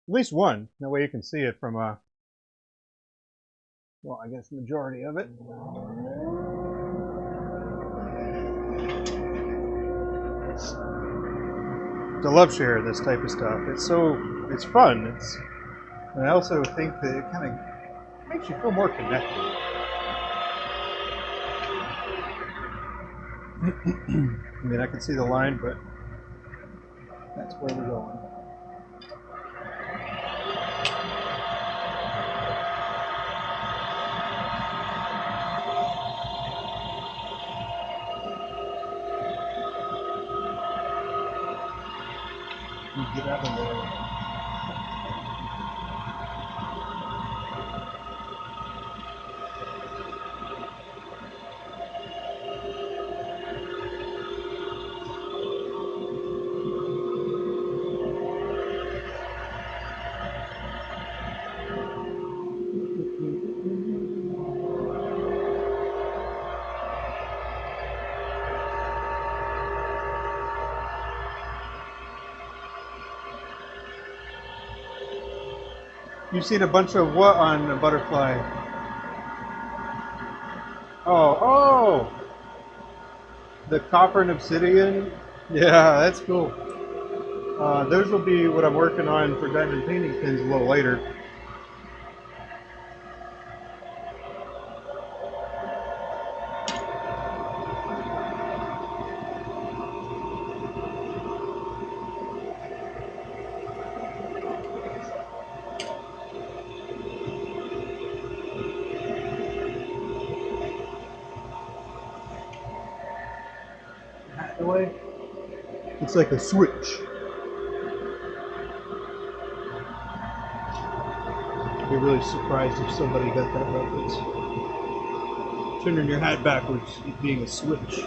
At least one. That way you can see it from well, I guess the majority of it. I love sharing this type of stuff. It's fun. And I also think that it kind of makes you feel more connected. I mean, I can see the line, but that's where we're going. Get out of there. You've seen a bunch of what on a butterfly? Oh, the copper and obsidian. Yeah, that's cool. Those will be what I'm working on for diamond painting pins a little later. Way. It's like a switch. I'd be really surprised if somebody got that reference. Turning your hat backwards being a switch.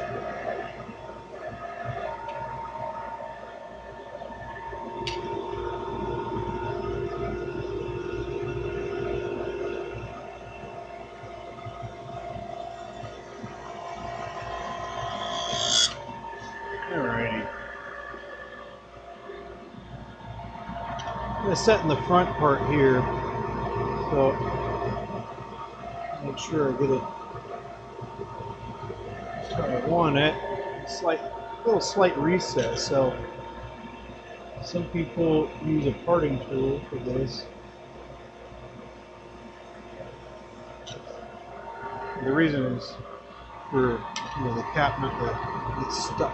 Alrighty. I'm going to set in the front part here, so make sure I get it just how I want it. Little slight recess. So some people use a parting tool for this. The reason is for the cap not to get stuck.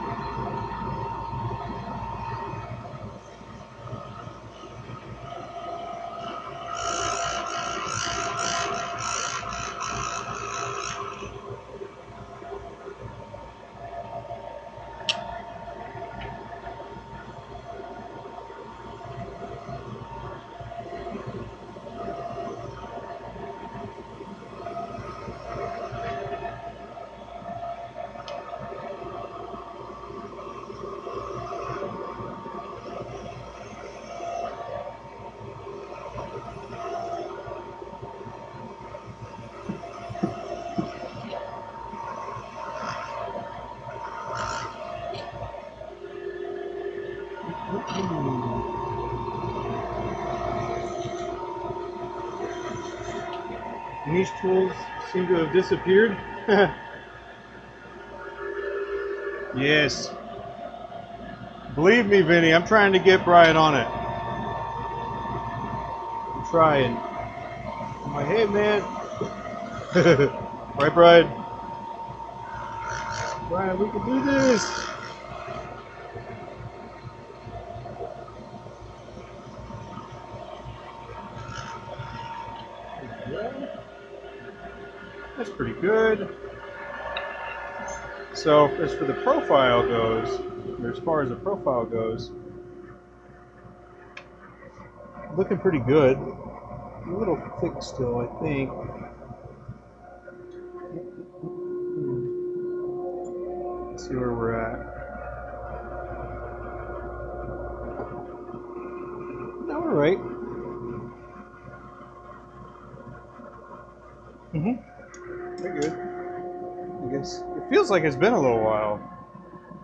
These tools seem to have disappeared. Yes. Believe me, Vinny, I'm trying to get Brian on it. I'm trying. I'm like, hey man. Right, Brian? Brian, we can do this. That's pretty good. So as for the profile goes, or as far as the profile goes, looking pretty good. A little thick still, I think. Let's see where we're at. No, we're right. Pretty good. I guess it feels like it's been a little while.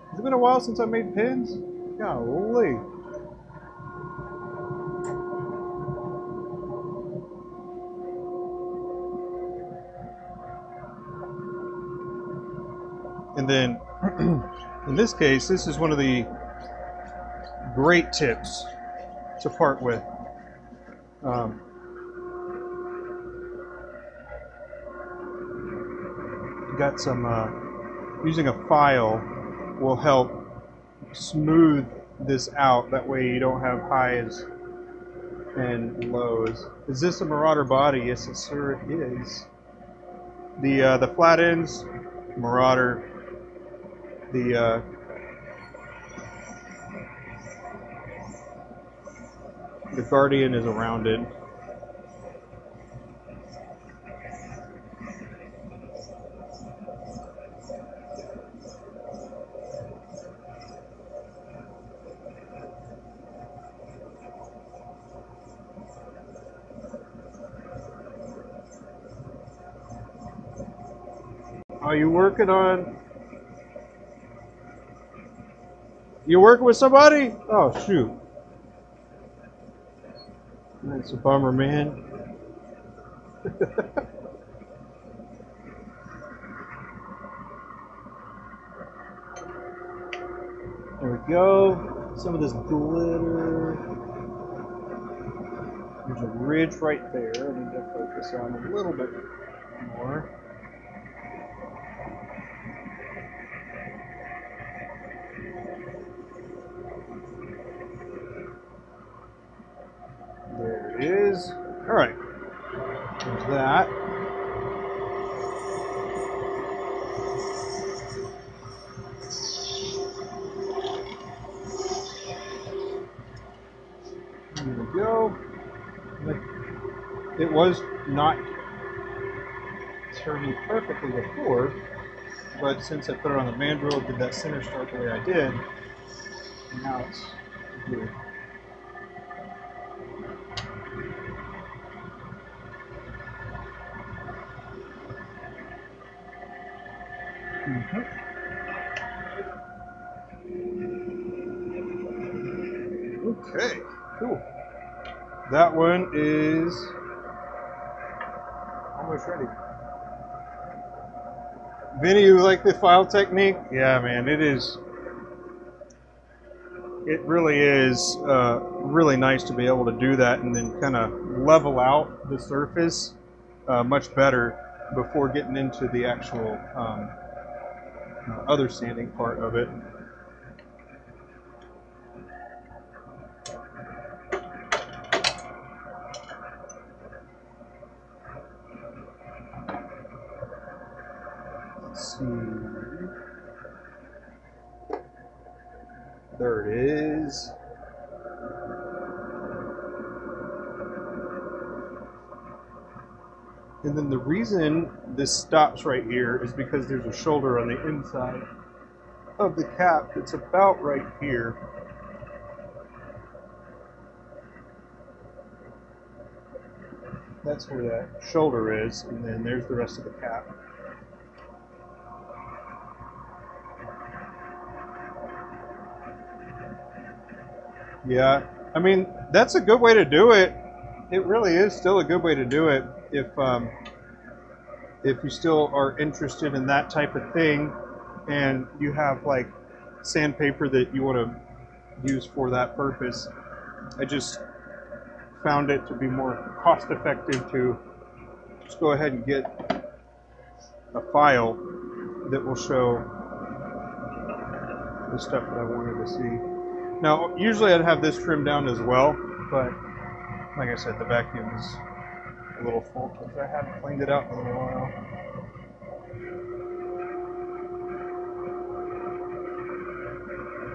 Has it been a while since I made pins? Golly. And then, in this case, this is one of the great tips to part with. Got some, using a file will help smooth this out. That way you don't have highs and lows. Is this a Marauder body? Yes, it sir is. The flat ends, Marauder. The Guardian is a rounded. Are you working on? You working with somebody? Oh shoot. That's a bummer, man. There we go. Some of this glitter. There's a ridge right there. I need to focus on a little bit more. There it is. All right. There's that. There we go. It was not turning perfectly before, but since I put it on the mandrel, did that center start the way I did, now it's good. Okay, cool. That one is almost ready. Vinny, you like the file technique? Yeah, man, it is. It really is really nice to be able to do that and then kind of level out the surface much better before getting into the actual other sanding part of it. Let's see. There it is. And then the reason this stops right here is because there's a shoulder on the inside of the cap that's about right here. That's where that shoulder is, and then there's the rest of the cap. Yeah, I mean, that's a good way to do it. It really is still a good way to do it if you still are interested in that type of thing and you have like sandpaper that you want to use for that purpose. I just found it to be more cost effective to just go ahead and get a file that will show the stuff that I wanted to see. Now, usually I'd have this trimmed down as well, but like I said, the vacuum is a little full because I haven't cleaned it out in a little while.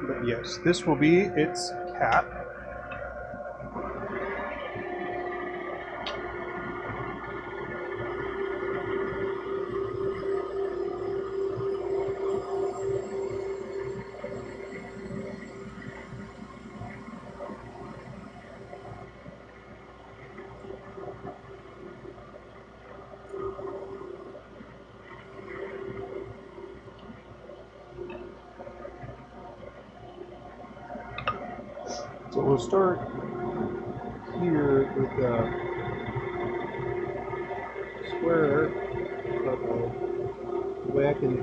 But yes, this will be its cap. So we'll start here with a square, the way I can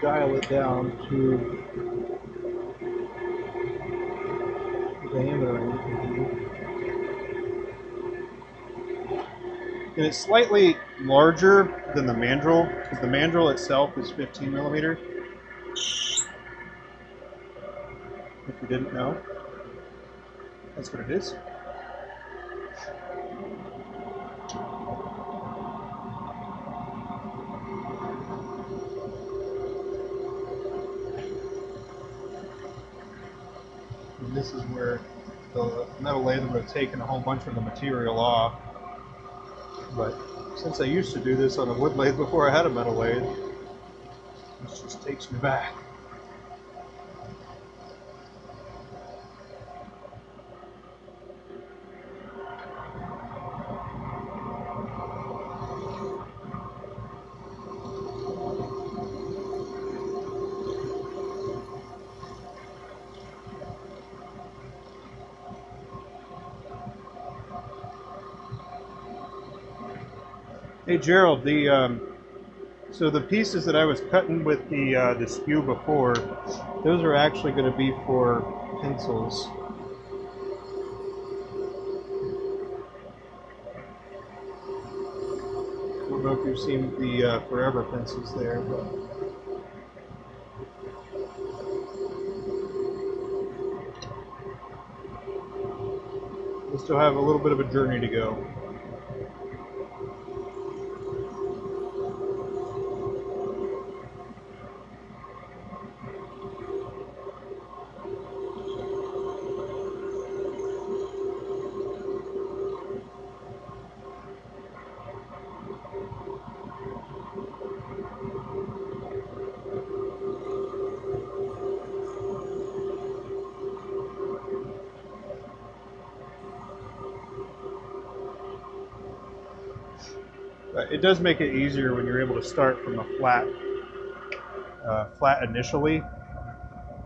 dial it down to the diameter I need to do. And it's slightly larger than the mandrel, because the mandrel itself is 15 millimeter. If you didn't know, that's what it is. And this is where the metal lathe would have taken a whole bunch of the material off. But since I used to do this on a wood lathe before I had a metal lathe, this just takes me back. Hey Gerald, so the pieces that I was cutting with the Skew before, those are actually going to be for pencils. I don't know if you've seen the Forever pencils there, but we still have a little bit of a journey to go. It does make it easier when you're able to start from a flat initially,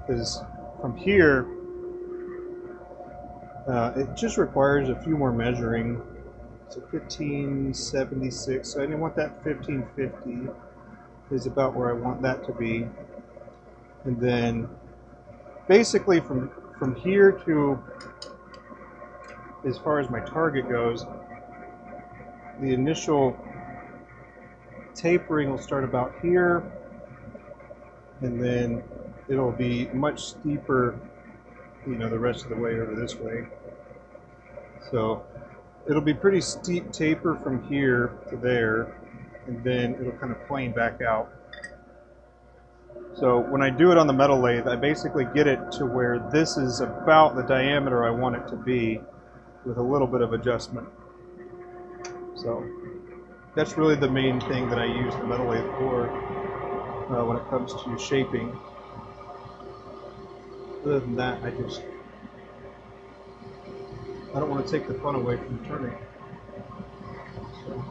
because from here it just requires a few more measuring. So 1576, so I didn't want that 1550 is about where I want that to be. And then basically from here to as far as my target goes, the initial tapering will start about here, and then it'll be much steeper, you know, the rest of the way over this way. So it'll be pretty steep taper from here to there, and then it'll kind of plane back out. So when I do it on the metal lathe, I basically get it to where this is about the diameter I want it to be, with a little bit of adjustment. So that's really the main thing that I use the metal lathe for when it comes to shaping. Other than that, I don't want to take the fun away from turning. So.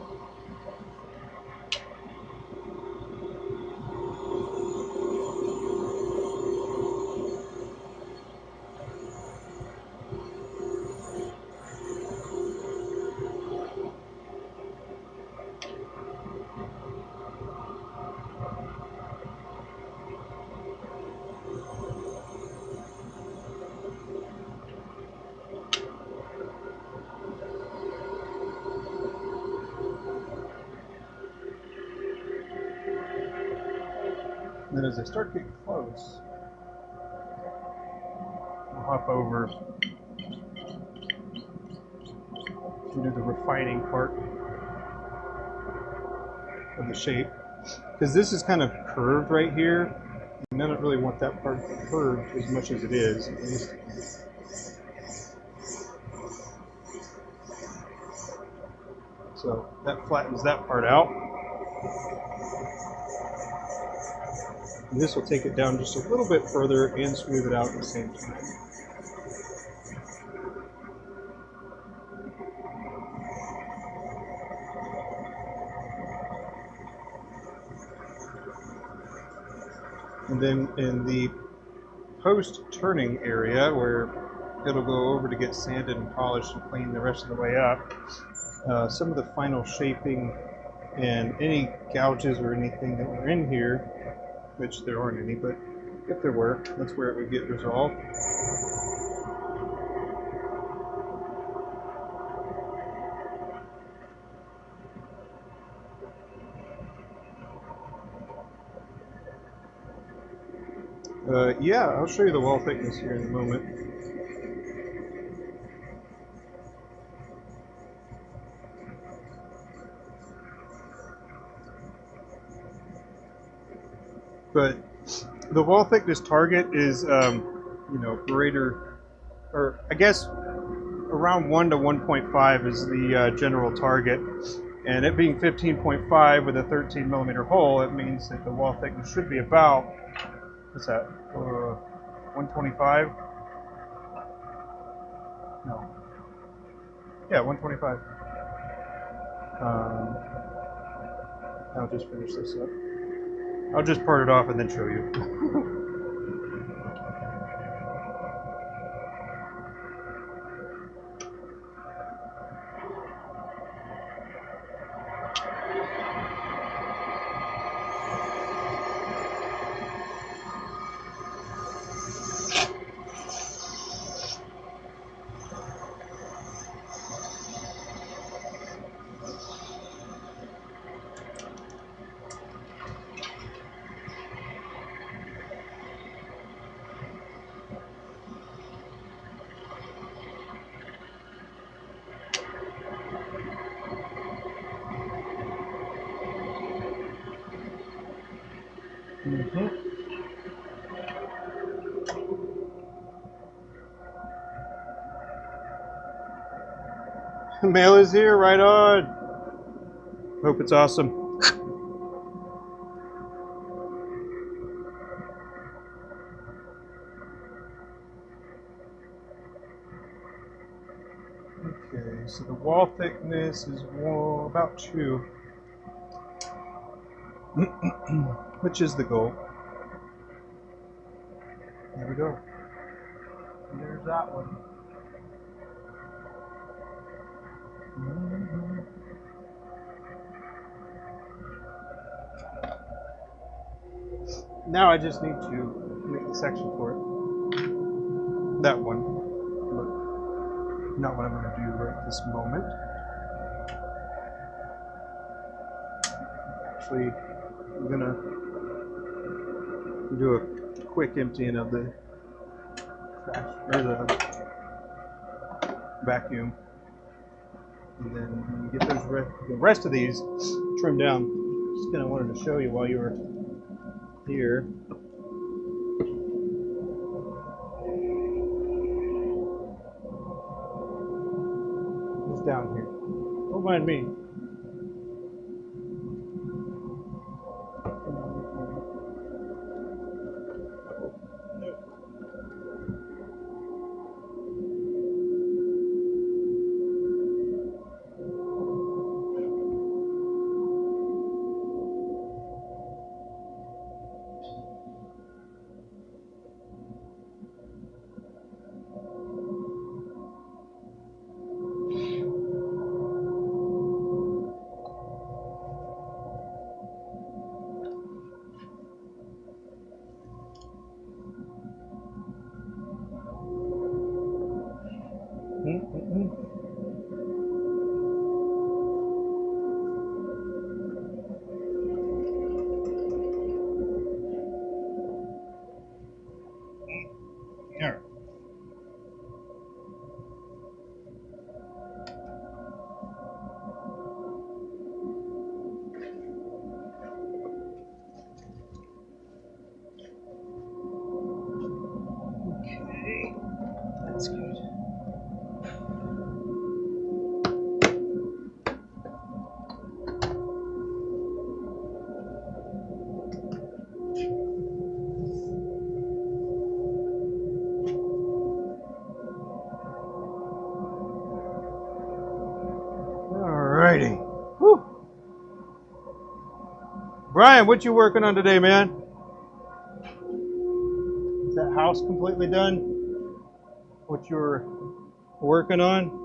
then as I start getting close, I'll hop over to do the refining part of the shape. Because this is kind of curved right here, and I don't really want that part curved as much as it is. At least. So that flattens that part out. And this will take it down just a little bit further and smooth it out at the same time. And then in the post-turning area where it'll go over to get sanded and polished and cleaned the rest of the way up, some of the final shaping and any gouges or anything that were in here, which there aren't any, but if there were, that's where it would get resolved. Yeah, I'll show you the wall thickness here in a moment. But the wall thickness target is, greater, or I guess around 1 to 1.5 is the general target. And it being 15.5 with a 13 millimeter hole, it means that the wall thickness should be about, what's that, 125? No. Yeah, 125. I'll just finish this up. I'll just part it off and then show you. Mail is here, right on. Hope it's awesome. Okay, so the wall thickness is about 2, which is the goal. There we go. And there's that one. Now I just need to make the section for it. That one. But not what I'm going to do right this moment. Actually, I'm going to do a quick emptying of the trash, or the vacuum. And then when you get those the rest of these trimmed down, just kind of wanted to show you while you were here. It's down here. Don't mind me. Brian, what you working on today, man? Is that house completely done? What you're working on?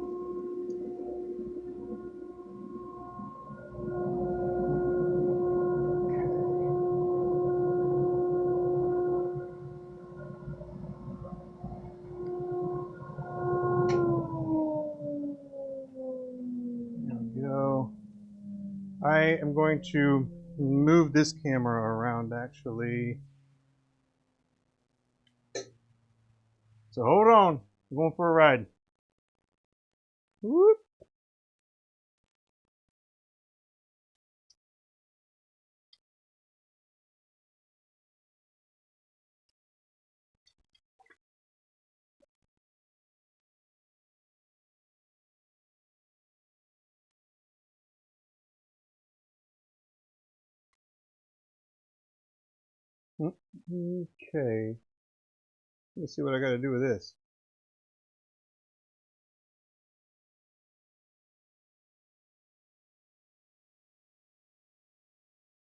There we go. I am going to move this camera around actually. So hold on. I'm going for a ride. Whoop. Okay. Let's see what I got to do with this.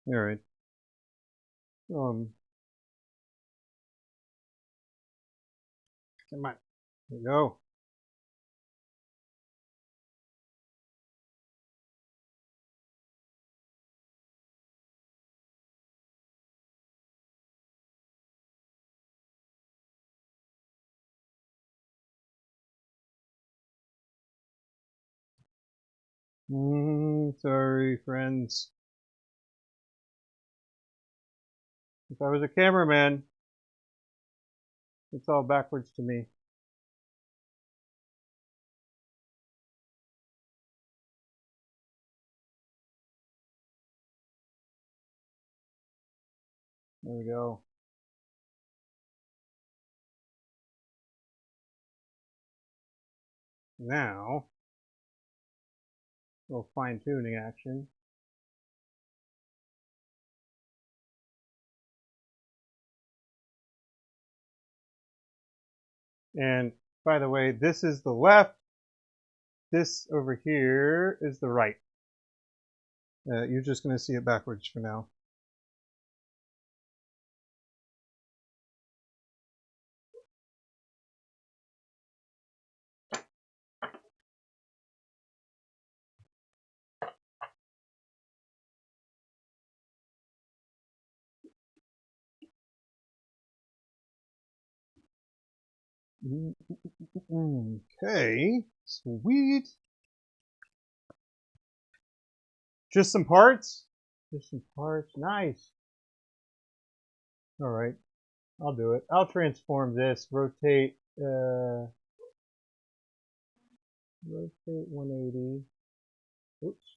All right. Come on. There we go. Sorry, friends. If I was a cameraman, it's all backwards to me. There we go. Now, a little fine-tuning action. And by the way, this is the left. This over here is the right. You're just going to see it backwards for now. Okay, sweet. Just some parts? Just some parts. Nice. All right, I'll do it. I'll transform this. Rotate 180. Oops.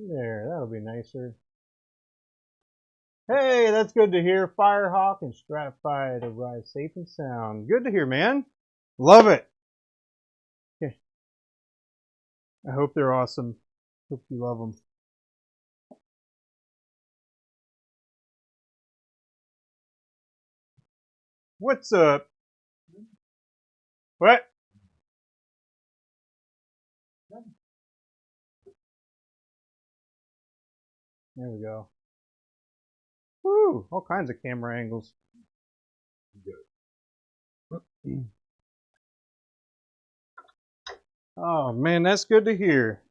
There, that'll be nicer. Hey, that's good to hear. Firehawk and Stratified arrive safe and sound. Good to hear, man. Love it. Okay. I hope they're awesome. Hope you love them. What's up? What? There we go. Woo! All kinds of camera angles. Oh man, that's good to hear.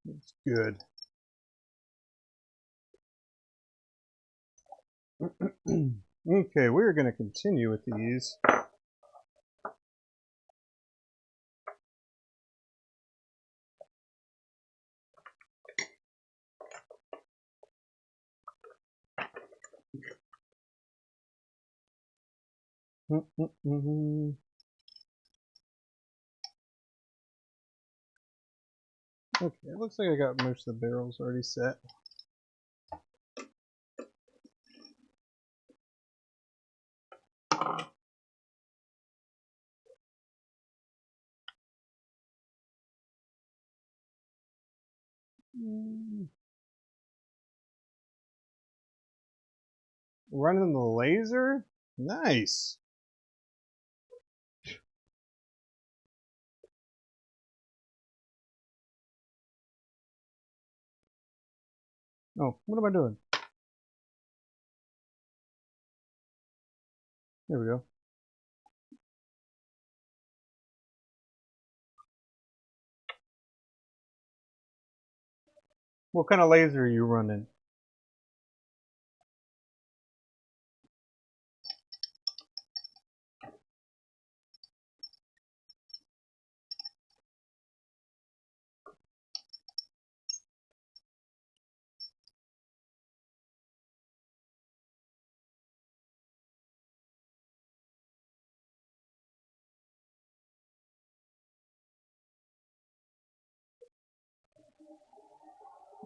That's good. Okay, we're going to continue with these. Okay, it looks like I got most of the barrels already set. Running the laser? Nice. Oh, what am I doing? There we go. What kind of laser are you running?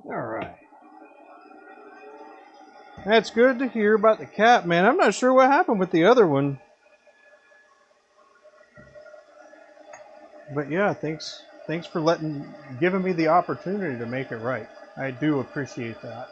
All right. That's good to hear about the cat, man. I'm not sure what happened with the other one. But yeah, thanks for giving me the opportunity to make it right. I do appreciate that.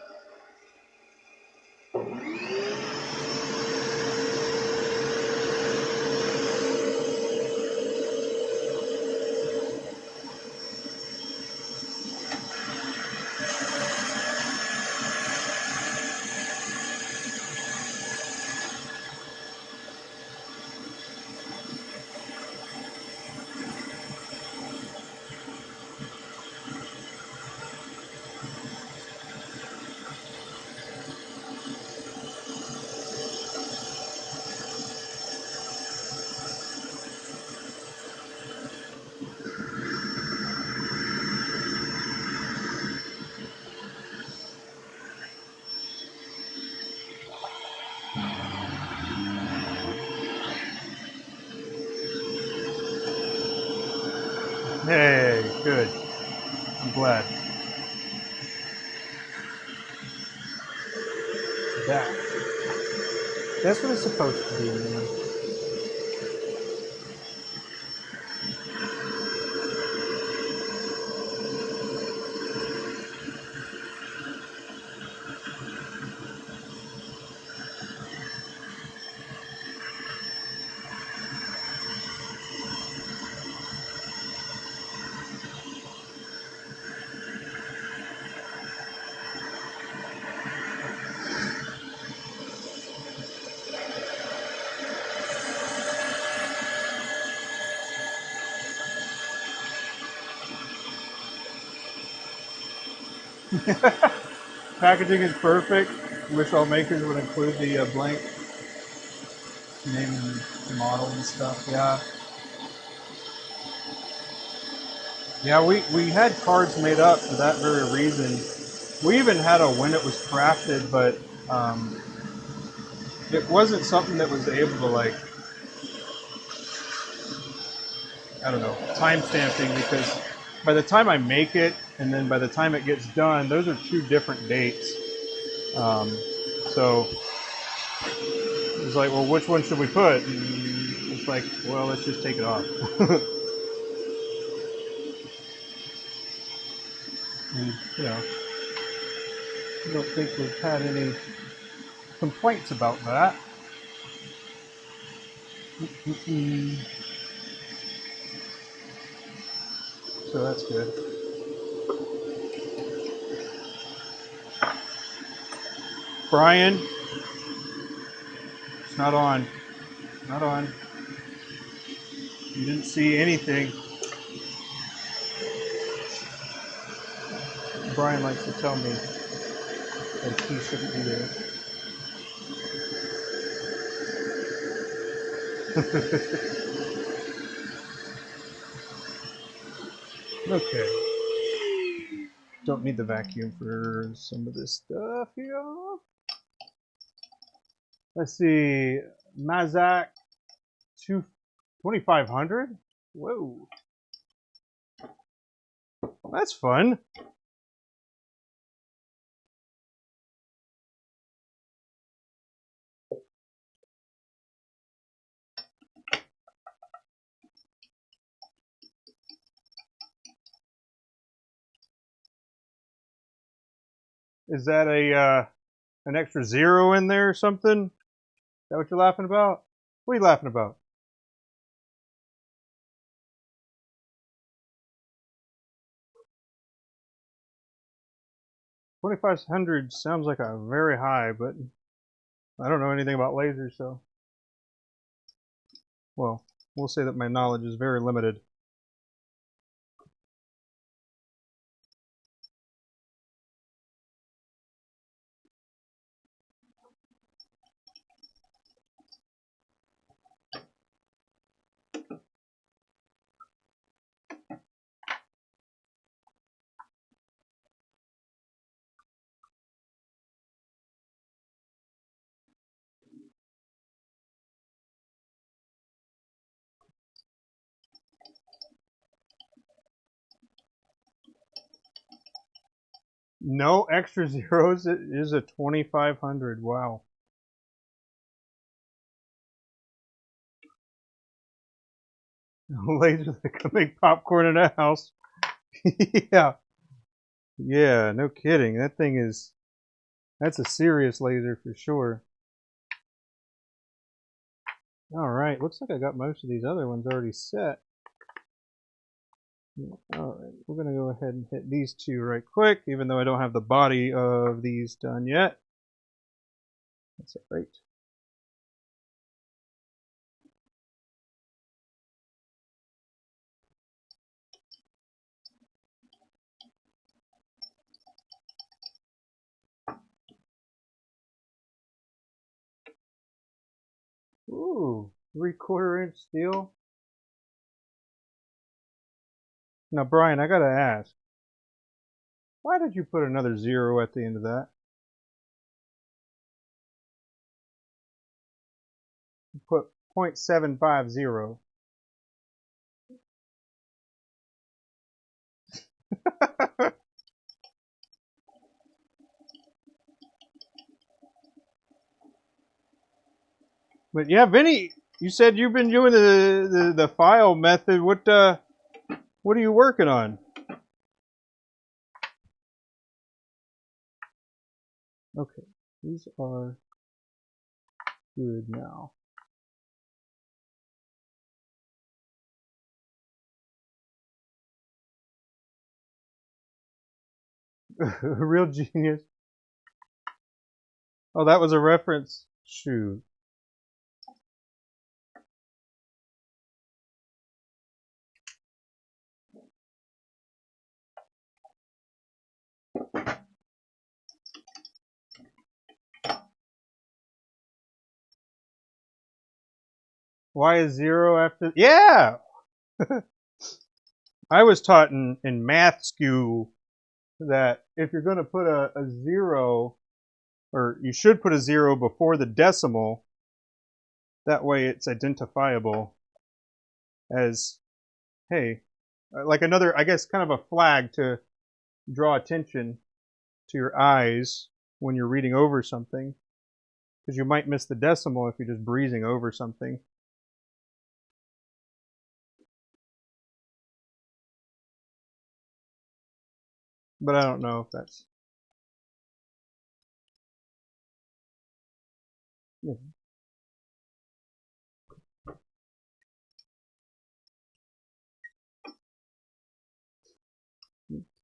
Hey, good. I'm glad. That's what it's supposed to be, man. Packaging is perfect. Wish all makers would include the blank name and model and stuff. Yeah. Yeah, we had cards made up for that very reason. We even had a when it was crafted, but it wasn't something that was able to, like, I don't know, time stamping, because by the time I make it and then by the time it gets done, those are two different dates. So it's like, well, which one should we put? And it's like, well, let's just take it off. And, you know, I don't think we've had any complaints about that. So that's good. Brian, it's not on. Not on. You didn't see anything. Brian likes to tell me that a key shouldn't be there. Okay. Don't need the vacuum for some of this stuff here. Let's see. Mazak 2500. Whoa. That's fun. Is that a an extra zero in there or something? Is that what you're laughing about? What are you laughing about? 2500 sounds like a very high, but I don't know anything about lasers, so well, we'll say that my knowledge is very limited. No extra zeros. It is a 2500. Wow. Lasers that can make popcorn in a house. Yeah. Yeah, no kidding. That thing is, that's a serious laser for sure. All right, looks like I got most of these other ones already set. All right, we're gonna go ahead and hit these two right quick, even though I don't have the body of these done yet. That's all right. Ooh, 3/4 inch steel. Now, Brian, I gotta ask, why did you put another zero at the end of that? You put 0.750. But yeah, Vinny, you said you've been doing the file method. What are you working on? Okay, these are good now. Real genius. Oh, that was a reference. Shoot. Why is zero after? Yeah! I was taught in math Skew that if you're going to put a zero, or you should put a zero before the decimal, that way it's identifiable as, hey, like another, I guess, kind of a flag to draw attention to your eyes when you're reading over something, because you might miss the decimal if you're just breezing over something. But I don't know if that's... Yeah.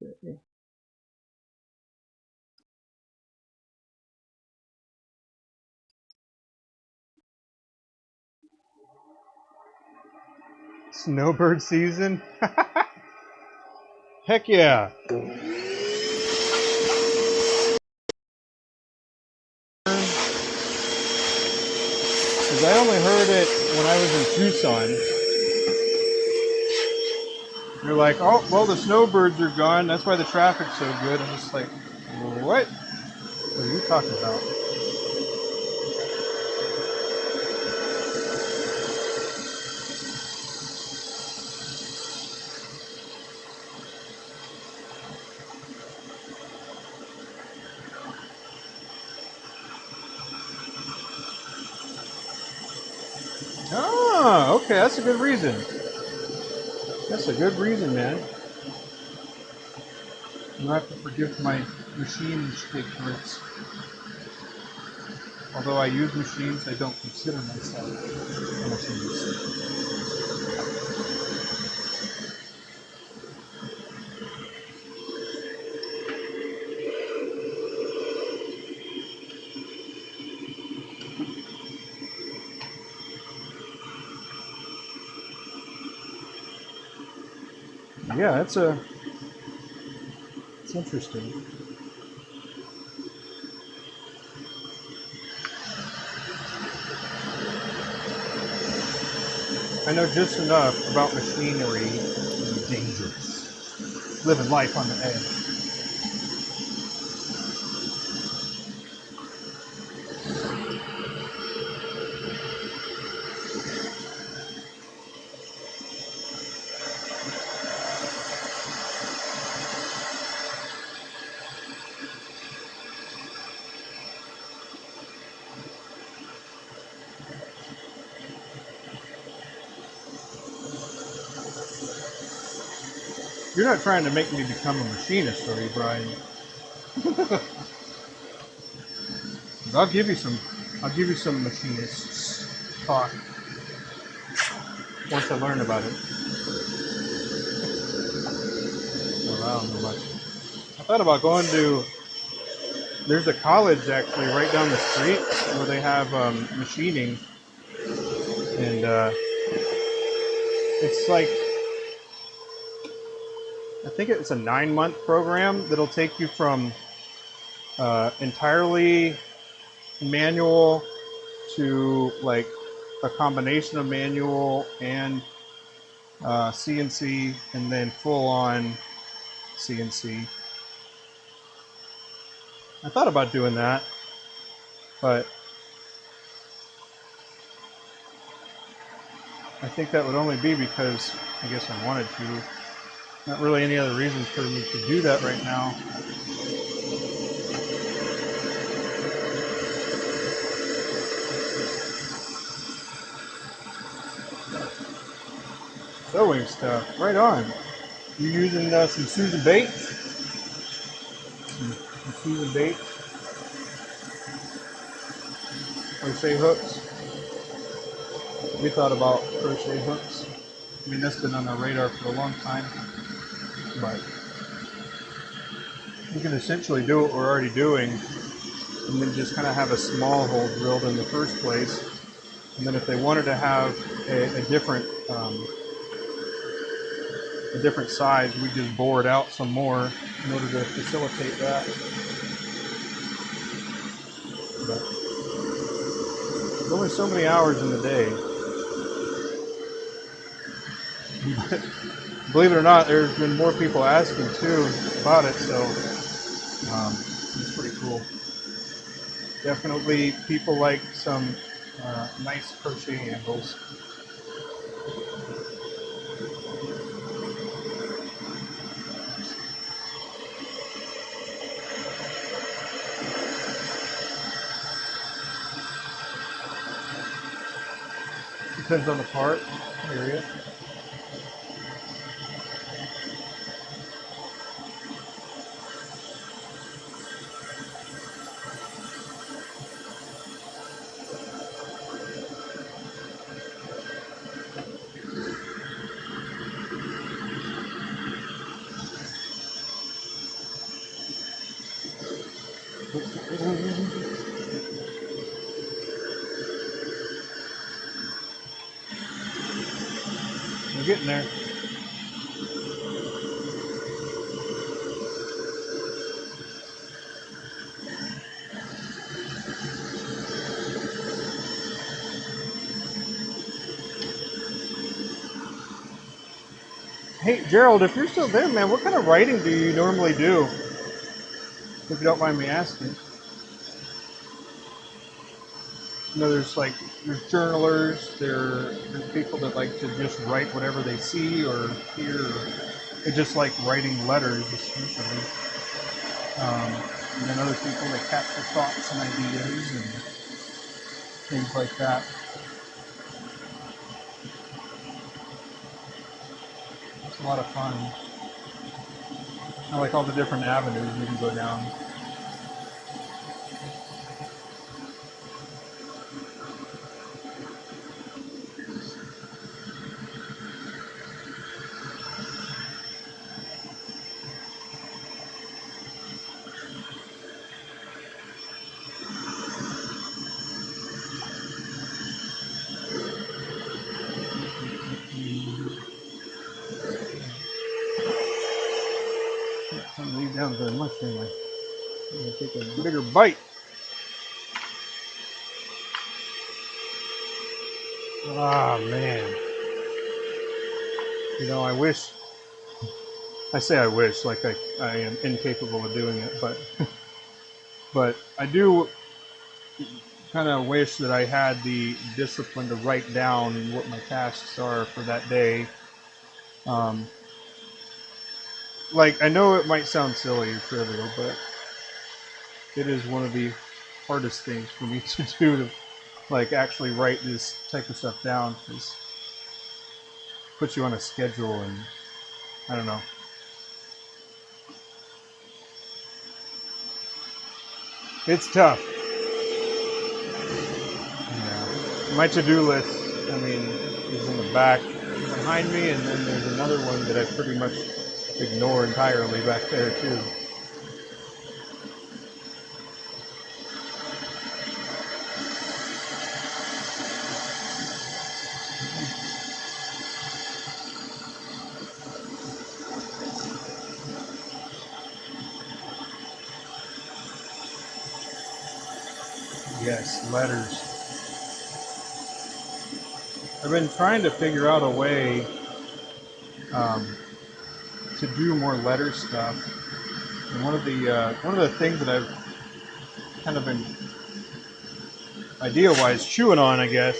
Okay. Snowbird season? Heck yeah. Because I only heard it when I was in Tucson. They're like, oh, well, the snowbirds are gone. That's why the traffic's so good. I'm just like, what? What are you talking about? Ah, okay, that's a good reason. That's a good reason, man. You'll have to forgive my machine ignorance. Although I use machines, I don't consider myself a machinist. Yeah, it's interesting. I know just enough about machinery to be dangerous. Living life on the edge. You're not trying to make me become a machinist, are you, Brian? I'll give you some machinists talk once I learn about it. Well, I don't know much. I thought about going to. There's a college actually right down the street where they have machining, and it's like I think it's a 9-month program that'll take you from entirely manual to like a combination of manual and CNC, and then full on CNC. I thought about doing that, but I think that would only be because I guess I wanted to. Not really any other reasons for me to do that right now. Sewing stuff, right on. You using some Susan baits? Some Susan baits? Crochet hooks? We thought about crochet hooks. I mean, that's been on our radar for a long time, but we can essentially do what we're already doing and then just kind of have a small hole drilled in the first place. And then if they wanted to have a different size, we just bore it out some more in order to facilitate that. But there's only so many hours in the day. Believe it or not, there's been more people asking too about it, so it's pretty cool. Definitely people like some nice crochet handles. Depends on the part, area. We're getting there. Hey, Gerald, if you're still there, man, what kind of writing do you normally do? If you don't mind me asking. You know, there's journalers, there's people that like to just write whatever they see or hear. They just like writing letters, essentially. And then other people that capture thoughts and ideas and things like that. It's a lot of fun. I like all the different avenues you can go down. I don't leave down very much anyway. I'm gonna take a bigger bite. Ah, man. You know, I wish, I say I wish, like I am incapable of doing it, but but I do kind of wish that I had the discipline to write down what my tasks are for that day. Um, like, I know it might sound silly or trivial, but it is one of the hardest things for me to do, to like actually write this type of stuff down, because it puts you on a schedule, and I don't know. It's tough. Yeah. My to-do list, I mean, is in the back behind me, and then there's another one that I pretty much ignore entirely back there too. Yes, letters. I've been trying to figure out a way to do more letter stuff. And one of the things that I've kind of been idea-wise chewing on, I guess,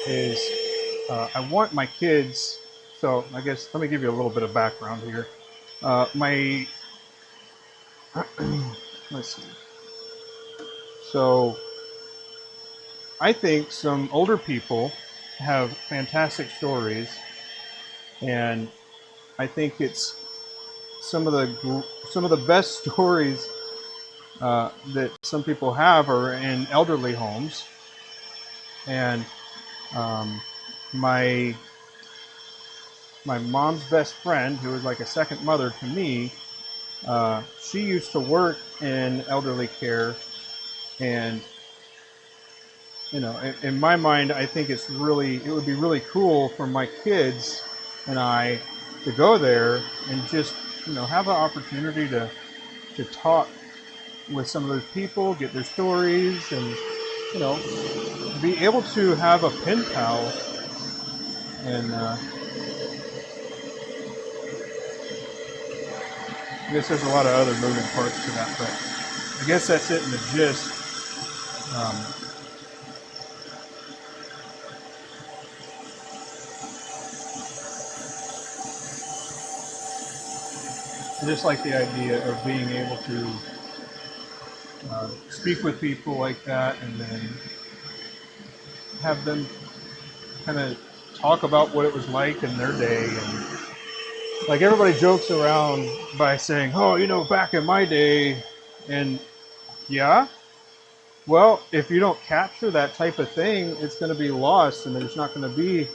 is I want my kids. So I guess let me give you a little bit of background here. My let's see. So I think some older people have fantastic stories, and I think it's some of the best stories that some people have are in elderly homes. And um, my mom's best friend, who was like a second mother to me, she used to work in elderly care, and you know, in my mind, I think it would be really cool for my kids and I to go there and just, you know, have an opportunity to talk with some of those people, get their stories, and, you know, be able to have a pen pal. And I guess there's a lot of other moving parts to that, but I guess that's it in the gist. I just like the idea of being able to speak with people like that, and then have them kind of talk about what it was like in their day. And like, everybody jokes around by saying, oh, you know, back in my day. And yeah, well, if you don't capture that type of thing, it's going to be lost, and there's not going to be,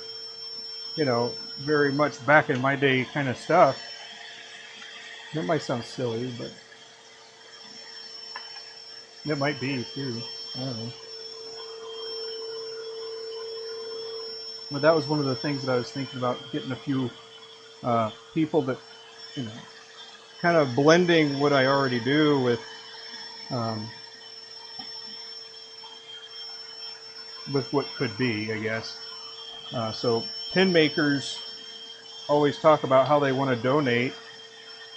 you know, very much back in my day kind of stuff. That might sound silly, but it might be too. I don't know. But that was one of the things that I was thinking about, getting a few people that, you know, kind of blending what I already do with what could be, I guess. So pin makers always talk about how they want to donate.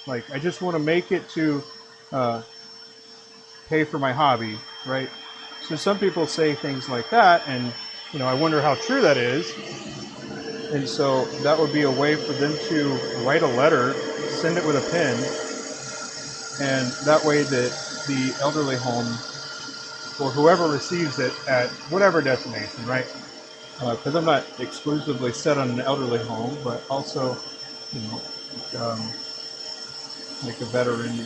Like, I just want to make it to pay for my hobby, right? So some people say things like that, and, you know, I wonder how true that is. And so that would be a way for them to write a letter, send it with a pen, and that way that the elderly home, or whoever receives it at whatever destination, right? Because I'm not exclusively set on an elderly home, but also, you know, like a veteran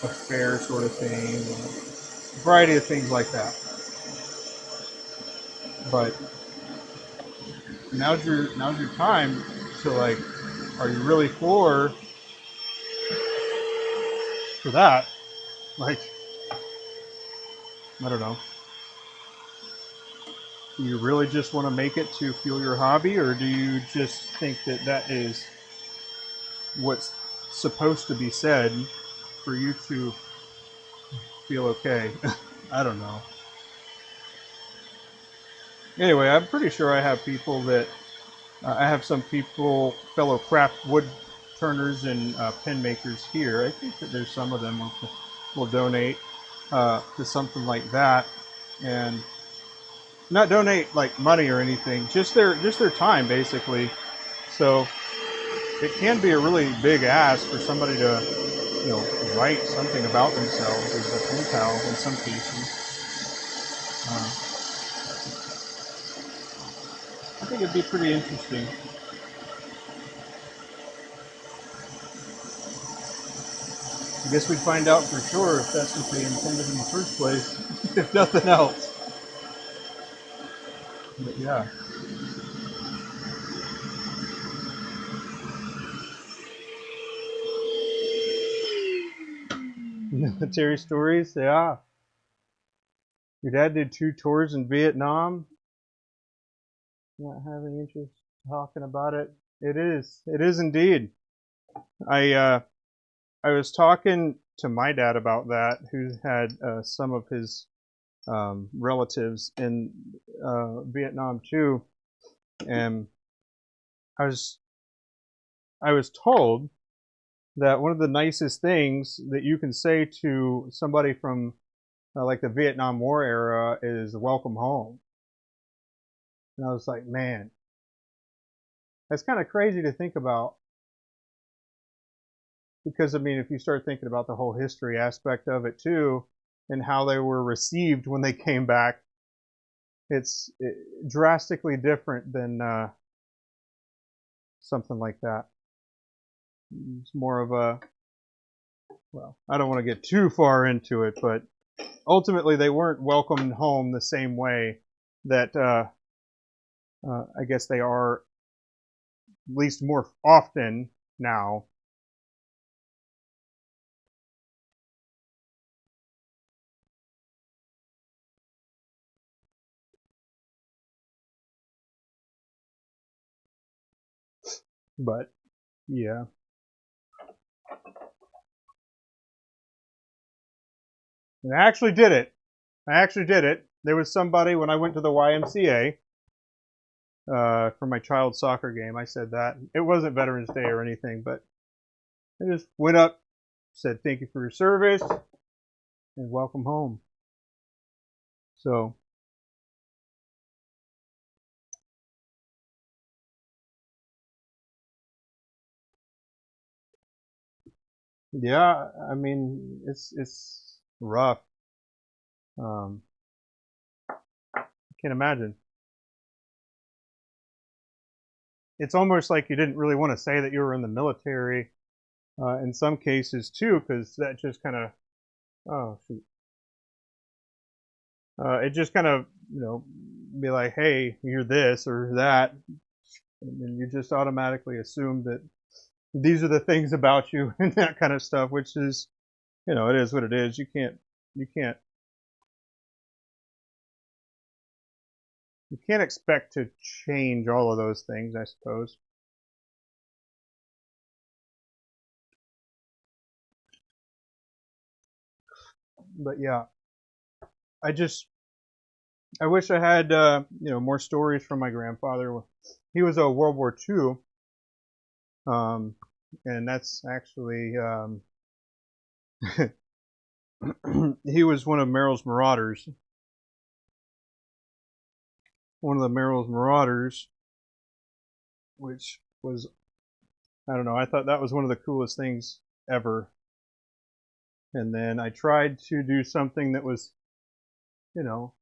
affair sort of thing, a variety of things like that. But now's your time to, like, are you really for that? Like, I don't know. Do you really just want to make it to fuel your hobby, or do you just think that that is what's supposed to be said for you to feel okay? I don't know. Anyway, I'm pretty sure I have people that I have some people, fellow craft wood turners and pen makers here. I think that there's some of them will donate to something like that, and not donate like money or anything, just their time basically. So it can be a really big ask for somebody to, you know, write something about themselves as a pen pal in some cases. I think it'd be pretty interesting. I guess we'd find out for sure if that's what they intended in the first place, if nothing else. But yeah. Military stories, yeah. Your dad did 2 tours in Vietnam. Not have any interest talking about it. It is indeed. I was talking to my dad about that, who had some of his relatives in Vietnam too, and I was told that one of the nicest things that you can say to somebody from like the Vietnam War era is welcome home. And I was like, man, that's kind of crazy to think about. Because, I mean, if you start thinking about the whole history aspect of it too, and how they were received when they came back, it's drastically different than something like that. It's more of a, well, I don't want to get too far into it, but ultimately they weren't welcomed home the same way that I guess they are, at least more often now. But yeah. And I actually did it. There was somebody when I went to the YMCA for my child's soccer game. I said that. It wasn't Veterans Day or anything, but I just went up, said thank you for your service, and welcome home. So, yeah, I mean, it's rough. I can't imagine. It's almost like you didn't really want to say that you were in the military in some cases too, because that just kind of, oh shoot, it just kind of, you know, be like, hey, you're this or that, and you just automatically assume that these are the things about you and that kind of stuff, which is, you know, it is what it is. You can't expect to change all of those things, I suppose. But yeah, I wish I had you know, more stories from my grandfather. He was a World War II, and that's actually he was one of Merrill's Marauders. One of the Merrill's Marauders, which was, I don't know, I thought that was one of the coolest things ever. And then I tried to do something that was, you know,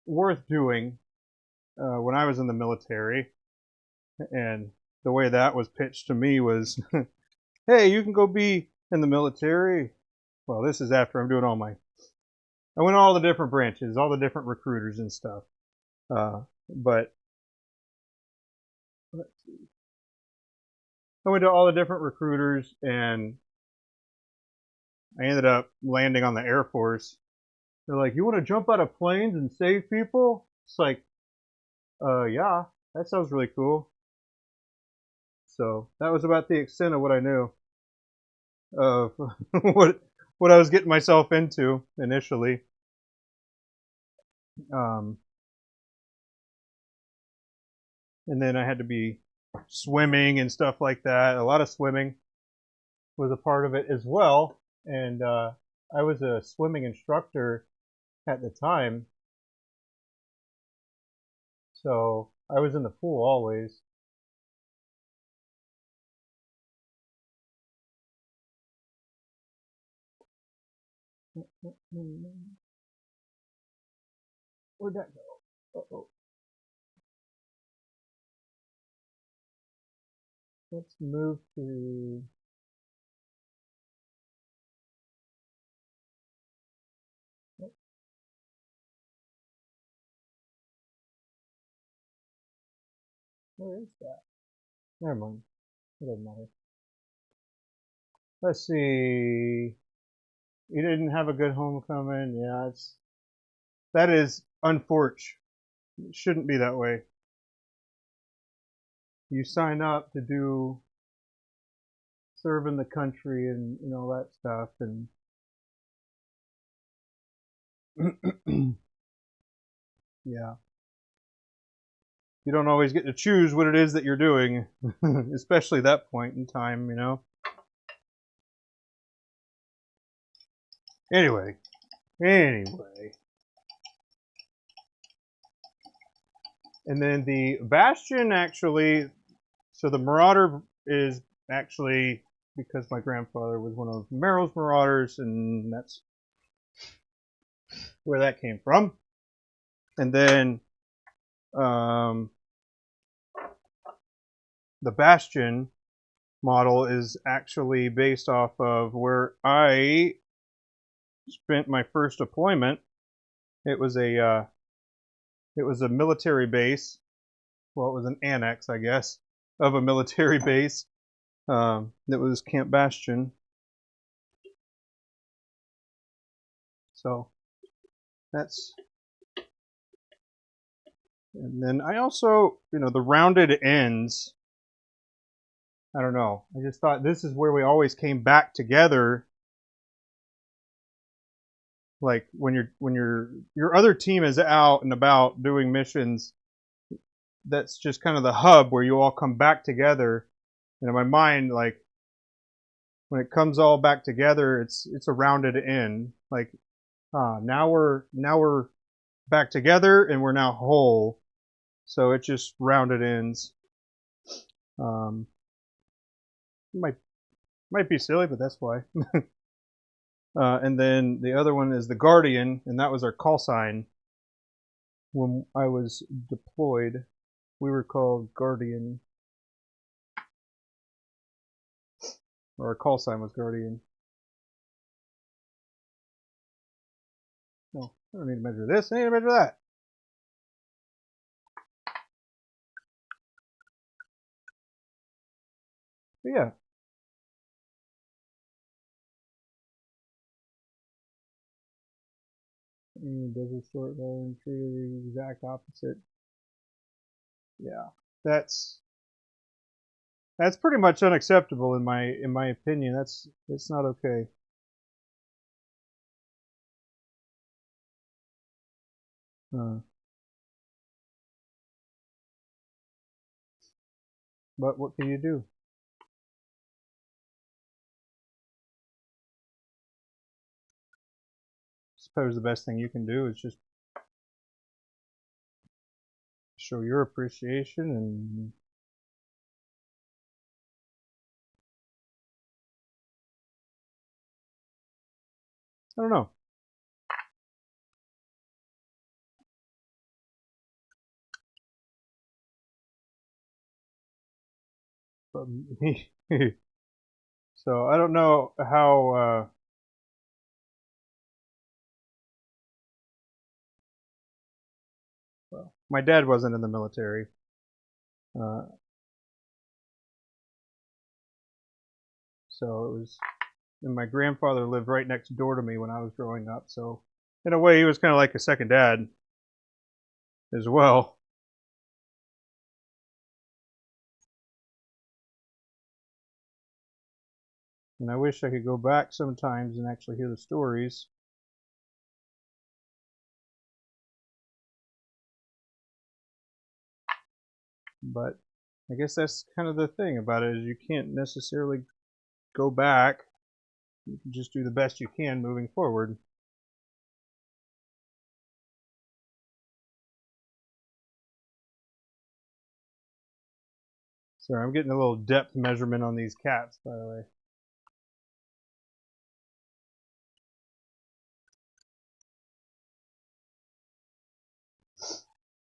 worth doing when I was in the military. And the way that was pitched to me was, hey, you can go be in the military. Well, this is after I'm doing all my. I went to all the different branches, all the different recruiters and stuff. But let's see. I went to all the different recruiters, and I ended up landing on the Air Force. They're like, "You want to jump out of planes and save people?" It's like, yeah, that sounds really cool. So that was about the extent of what I knew of what I was getting myself into initially. And then I had to be swimming and stuff like that. A lot of swimming was a part of it as well. And I was a swimming instructor at the time, so I was in the pool always. Where'd that go? Uh-oh. Let's move to. Where is that? Never mind. It doesn't matter. Let's see. You didn't have a good homecoming. Yeah, that is unfortunate. It shouldn't be that way. You sign up to do serving the country and all that stuff, and yeah, you don't always get to choose what it is that you're doing, especially that point in time, Anyway, and then the Bastion actually, so the Marauder is actually because my grandfather was one of Merrill's Marauders, and that's where that came from. And then the Bastion model is actually based off of where I spent my first deployment. It was a military base. Well, it was an annex, I guess, of a military base. That was Camp Bastion. So that's. And then I also, the rounded ends. I don't know. I just thought this is where we always came back together. Like when your other team is out and about doing missions, that's just kind of the hub where you all come back together. And in my mind, like when it comes all back together, it's a rounded end. Like now we're back together and we're now whole. So it just rounded ends. Might be silly, but that's why. And then the other one is the Guardian, and that was our call sign. When I was deployed, we were called Guardian. Or our call sign was Guardian. No, I don't need to measure this. I need to measure that. But yeah. Desert short bow and tree the exact opposite. Yeah, that's pretty much unacceptable in my opinion. That's not okay. But what can you do? I suppose the best thing you can do is just show your appreciation and I don't know. But So I don't know how. Well, my dad wasn't in the military. Uh, so it was, and my grandfather lived right next door to me when I was growing up. So in a way, he was kind of like a second dad as well. And I wish I could go back sometimes and actually hear the stories. But I guess that's kind of the thing about it, is you can't necessarily go back. You can just do the best you can moving forward. Sorry, I'm getting a little depth measurement on these cats, by the way.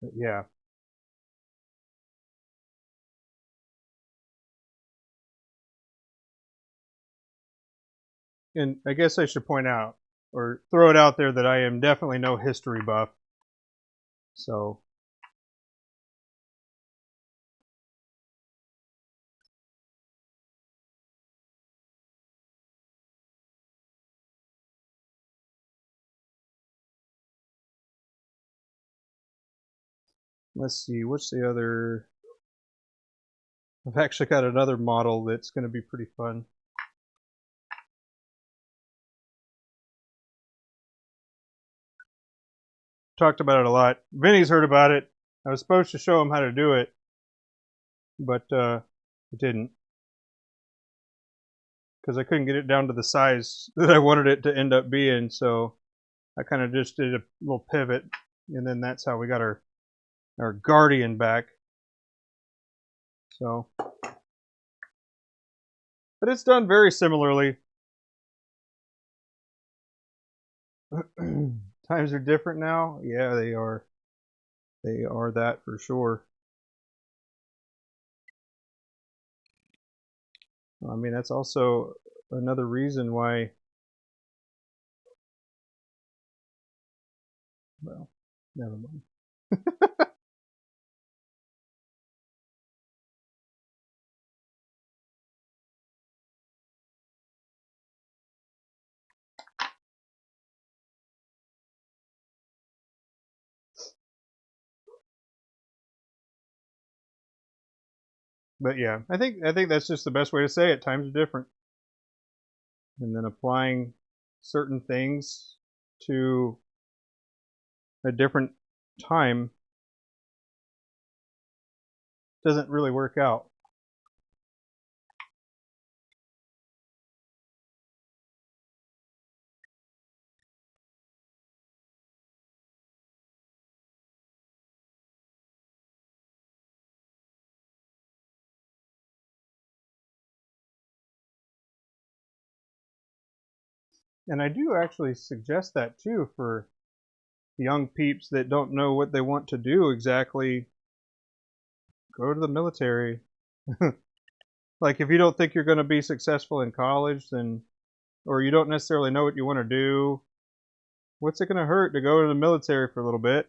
But yeah. And I guess I should point out, or throw it out there, that I am definitely no history buff. So let's see, what's the other? I've actually got another model that's going to be pretty fun. Talked about it a lot. Vinny's heard about it. I was supposed to show him how to do it, but I didn't, because I couldn't get it down to the size that I wanted it to end up being. So I kind of just did a little pivot, and then that's how we got our Guardian back. So, but it's done very similarly. Times are different now. Yeah, they are. They are that for sure. I mean, that's also another reason why. Well, never mind. But yeah, I think that's just the best way to say it. Times are different, and then applying certain things to a different time doesn't really work out. And I do actually suggest that too for young peeps that don't know what they want to do exactly. Go to the military. Like, if you don't think you're going to be successful in college, then, or you don't necessarily know what you want to do, what's it going to hurt to go to the military for a little bit?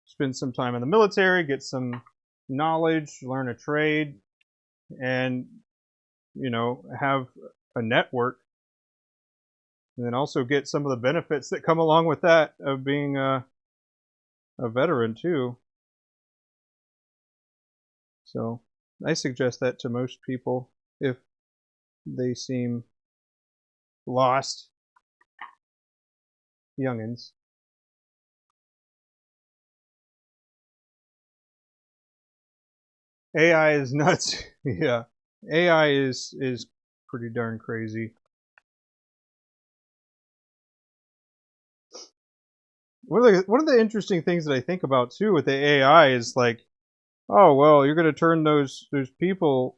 Spend some time in the military, get some knowledge, learn a trade, and, you know, have a network. And then also get some of the benefits that come along with that of being a veteran too. So I suggest that to most people if they seem lost, youngins. AI is nuts. Yeah, AI is pretty darn crazy. One of the interesting things that I think about too with the AI is like, oh well, you're going to turn those people.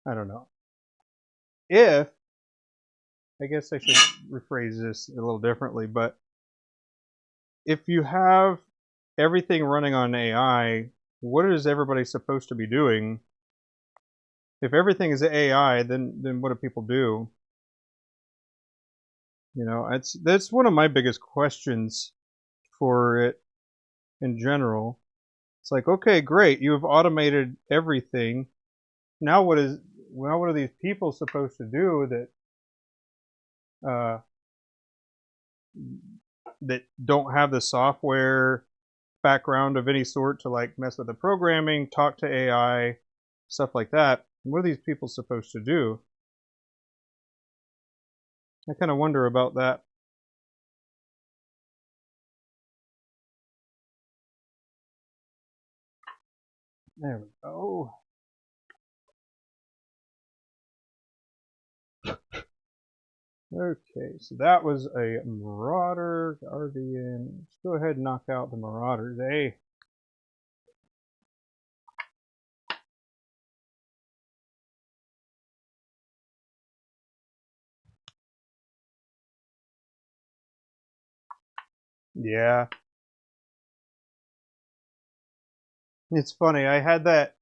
I don't know. If, I guess I should rephrase this a little differently, but if you have everything running on AI, what is everybody supposed to be doing? If everything is AI, then what do people do? You know, that's one of my biggest questions for it in general. It's like, okay, great, you have automated everything. Now what are these people supposed to do that don't have the software background of any sort to like mess with the programming, talk to AI, stuff like that? What are these people supposed to do? I kind of wonder about that. There we go. Okay, so that was a Marauder Guardian. Let's go ahead and knock out the Marauders. Hey. Yeah. It's funny, I had that.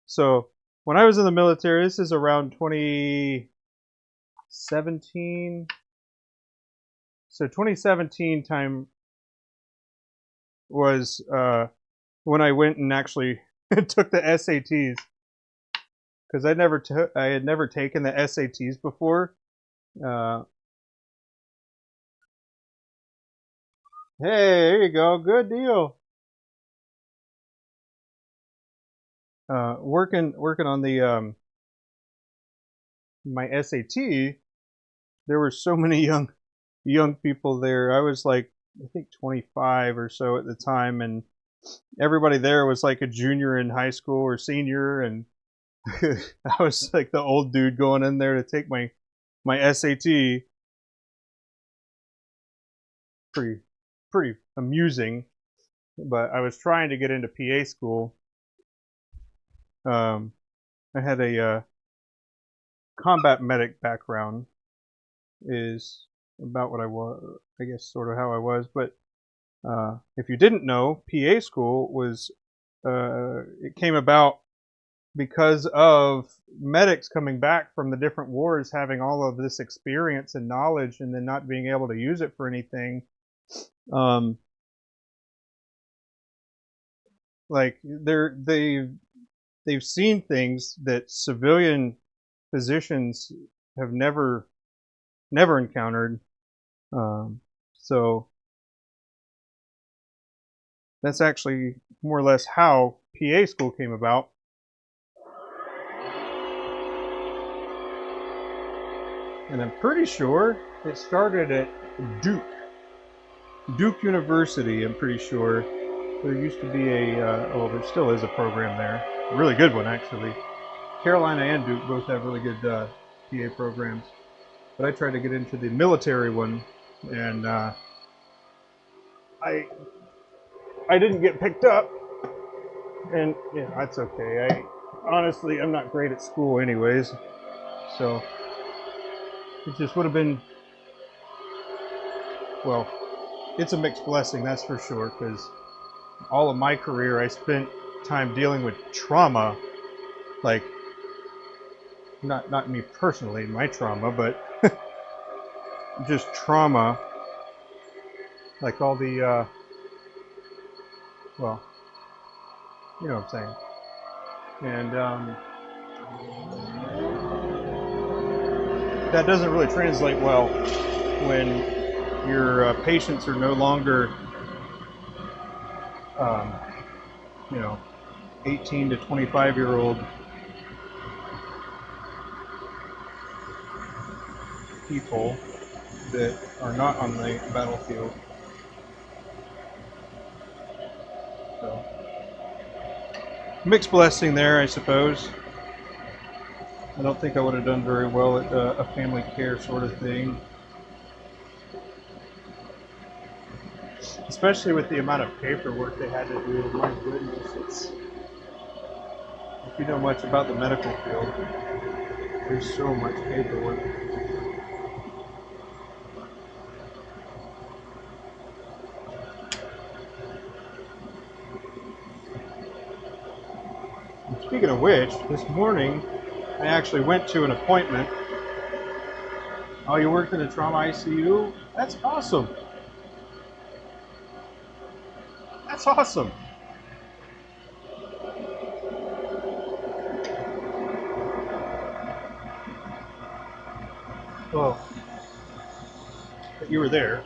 So, when I was in the military, this is around 2017. So 2017 time was when I went and actually took the SATs, because I had never taken the SATs before. Hey, there you go, good deal. Working on the my SAT, there were so many young people there. I was like, I think 25 or so at the time, and everybody there was like a junior in high school or senior, and I was like the old dude going in there to take my SAT. Pretty amusing, but I was trying to get into PA school. I had a combat medic background, is about what I was, I guess, sort of how I was. But if you didn't know, PA school was it came about because of medics coming back from the different wars, having all of this experience and knowledge, and then not being able to use it for anything. Like they've seen things that civilian physicians have never encountered. So that's actually more or less how PA school came about. And I'm pretty sure it started at Duke University. I'm pretty sure there used to be there still is a program there, a really good one actually. Carolina and Duke both have really good PA programs, but I tried to get into the military one, and I didn't get picked up, and yeah, that's okay. Honestly, I'm not great at school anyways, so it just would have been, well, it's a mixed blessing, that's for sure, because all of my career I spent time dealing with trauma, like not me personally, my trauma, but just trauma, like all the well, you know what I'm saying. And that doesn't really translate well when your patients are no longer, you know, 18 to 25-year-old people that are not on the battlefield. So, mixed blessing there, I suppose. I don't think I would have done very well at a family care sort of thing. Especially with the amount of paperwork they had to do. My goodness, if you know much about the medical field, there's so much paperwork. Speaking of which, this morning I actually went to an appointment. Oh, you worked in a trauma ICU? That's awesome. That's awesome. Well, that you were there.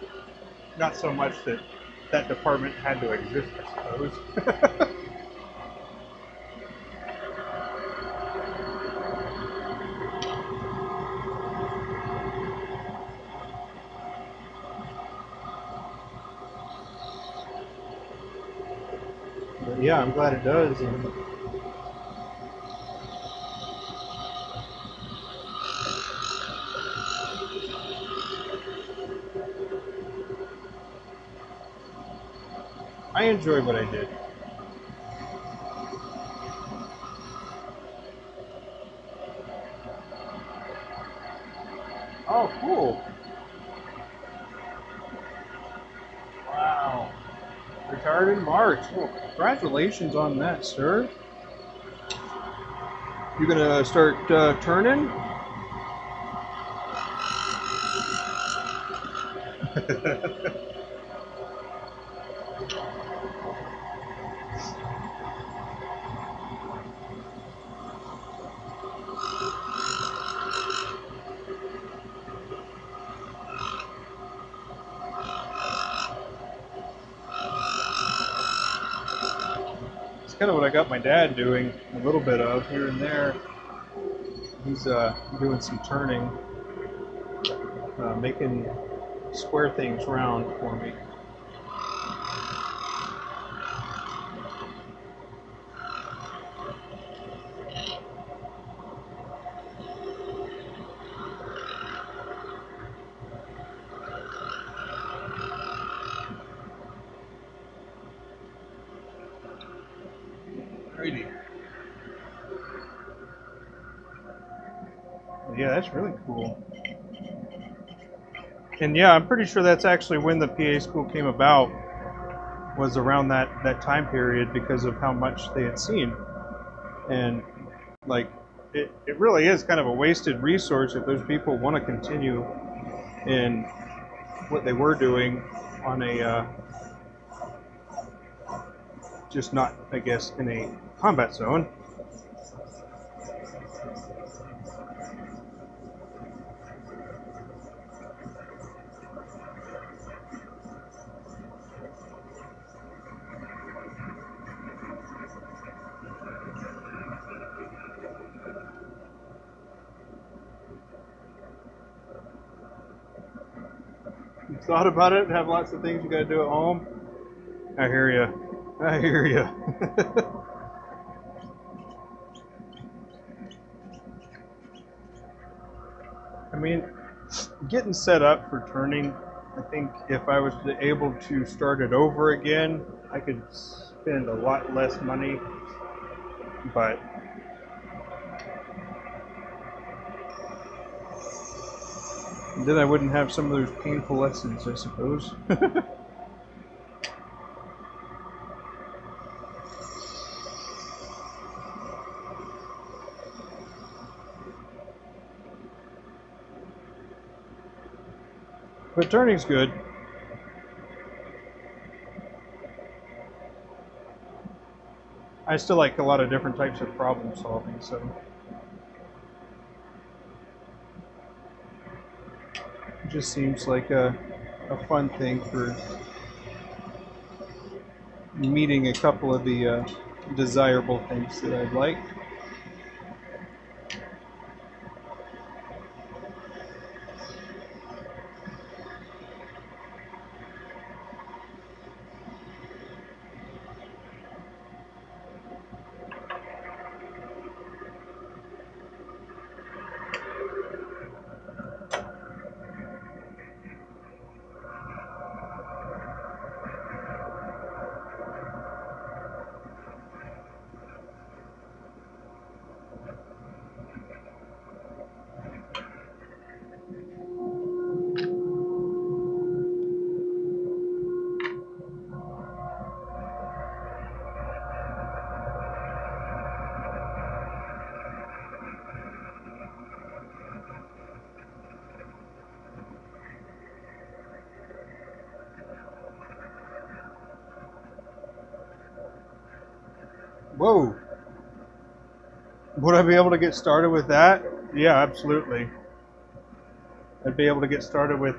Not so much that that department had to exist, I suppose. But yeah, I'm glad it does. And I enjoy what I did. Oh, cool. Wow. Retired in March. Well, congratulations on that, sir. You gonna start turning? It's kind of what I got my dad doing a little bit of here and there. He's doing some turning, making square things round for me. Alrighty. Yeah, that's really cool. And yeah, I'm pretty sure that's actually when the PA school came about, was around that time period because of how much they had seen. And like, it really is kind of a wasted resource if those people want to continue in what they were doing on a, just not, I guess, in a combat zone. You thought about it? Have lots of things you got to do at home? I hear you. I hear you. I mean, getting set up for turning, I think if I was able to start it over again, I could spend a lot less money, but then I wouldn't have some of those painful lessons, I suppose. But turning's good. I still like a lot of different types of problem solving, so it just seems like a fun thing for meeting a couple of the desirable things that I'd like. Whoa. Would I be able to get started with that? Yeah, absolutely. I'd be able to get started with,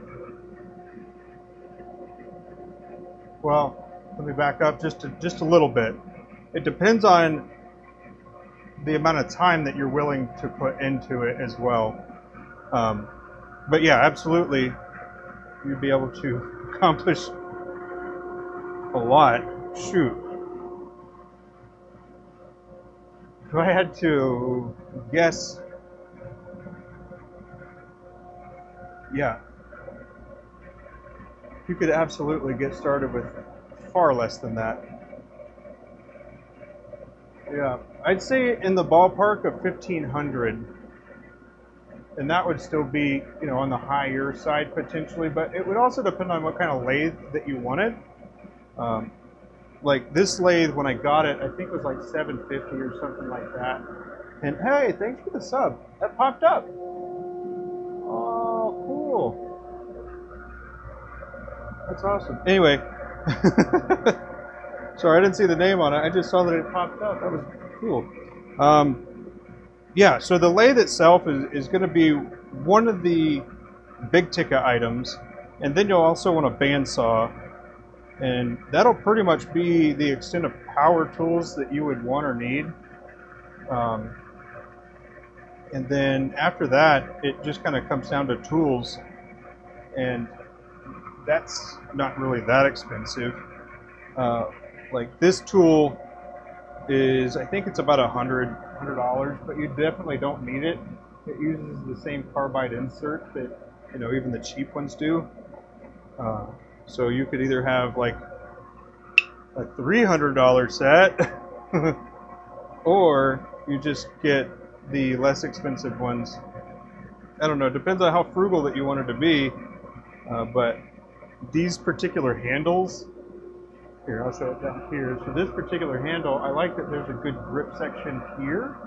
well, let me back up just a little bit. It depends on the amount of time that you're willing to put into it as well. But yeah, absolutely, you'd be able to accomplish a lot. Shoot. If I had to guess, yeah, you could absolutely get started with far less than that. Yeah, I'd say in the ballpark of 1,500, and that would still be, you know, on the higher side potentially, but it would also depend on what kind of lathe that you wanted. Like this lathe, when I got it, I think it was like $750 or something like that. And hey, thanks for the sub. That popped up. Oh, cool. That's awesome. Anyway, sorry, I didn't see the name on it. I just saw that it popped up. That was cool. Yeah, so the lathe itself is going to be one of the big ticket items, and then you'll also want a bandsaw. And that'll pretty much be the extent of power tools that you would want or need. And then after that, it just kind of comes down to tools. And that's not really that expensive. Like this tool is, I think it's about $100, but you definitely don't need it. It uses the same carbide insert that, you know, even the cheap ones do. So you could either have like a $300 set, or you just get the less expensive ones. I don't know, it depends on how frugal that you want it to be, but these particular handles, here, I'll show it down here. So this particular handle, I like that there's a good grip section here,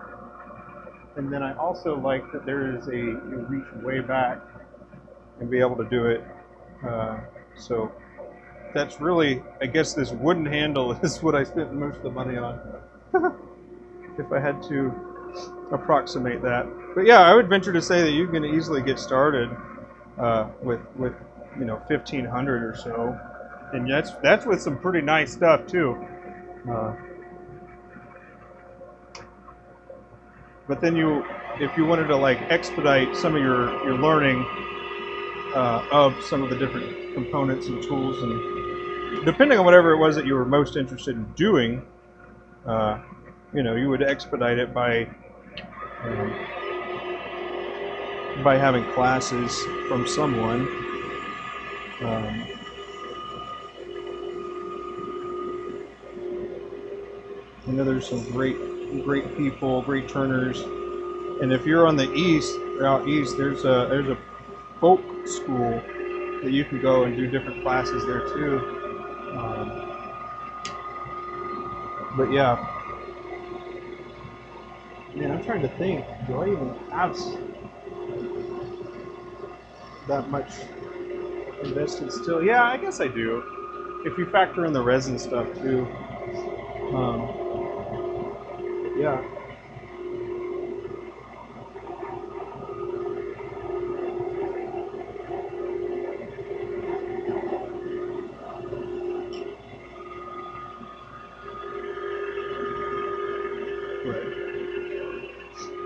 and then I also like that there is you reach way back and be able to do it. So that's really, I guess this wooden handle is what I spent most of the money on. If I had to approximate that. But yeah, I would venture to say that you can easily get started with you know, 1,500 or so. And that's with some pretty nice stuff too. But then if you wanted to like expedite some of your learning of some of the different components and tools, and depending on whatever it was that you were most interested in doing, you know, you would expedite it by having classes from someone. I know there's some great people, great turners, and if you're on the east or out east, there's a folk school that you can go and do different classes there too. But yeah, man, I'm trying to think, do I even have that much invested still? Yeah, I guess I do, if you factor in the resin stuff too. Yeah.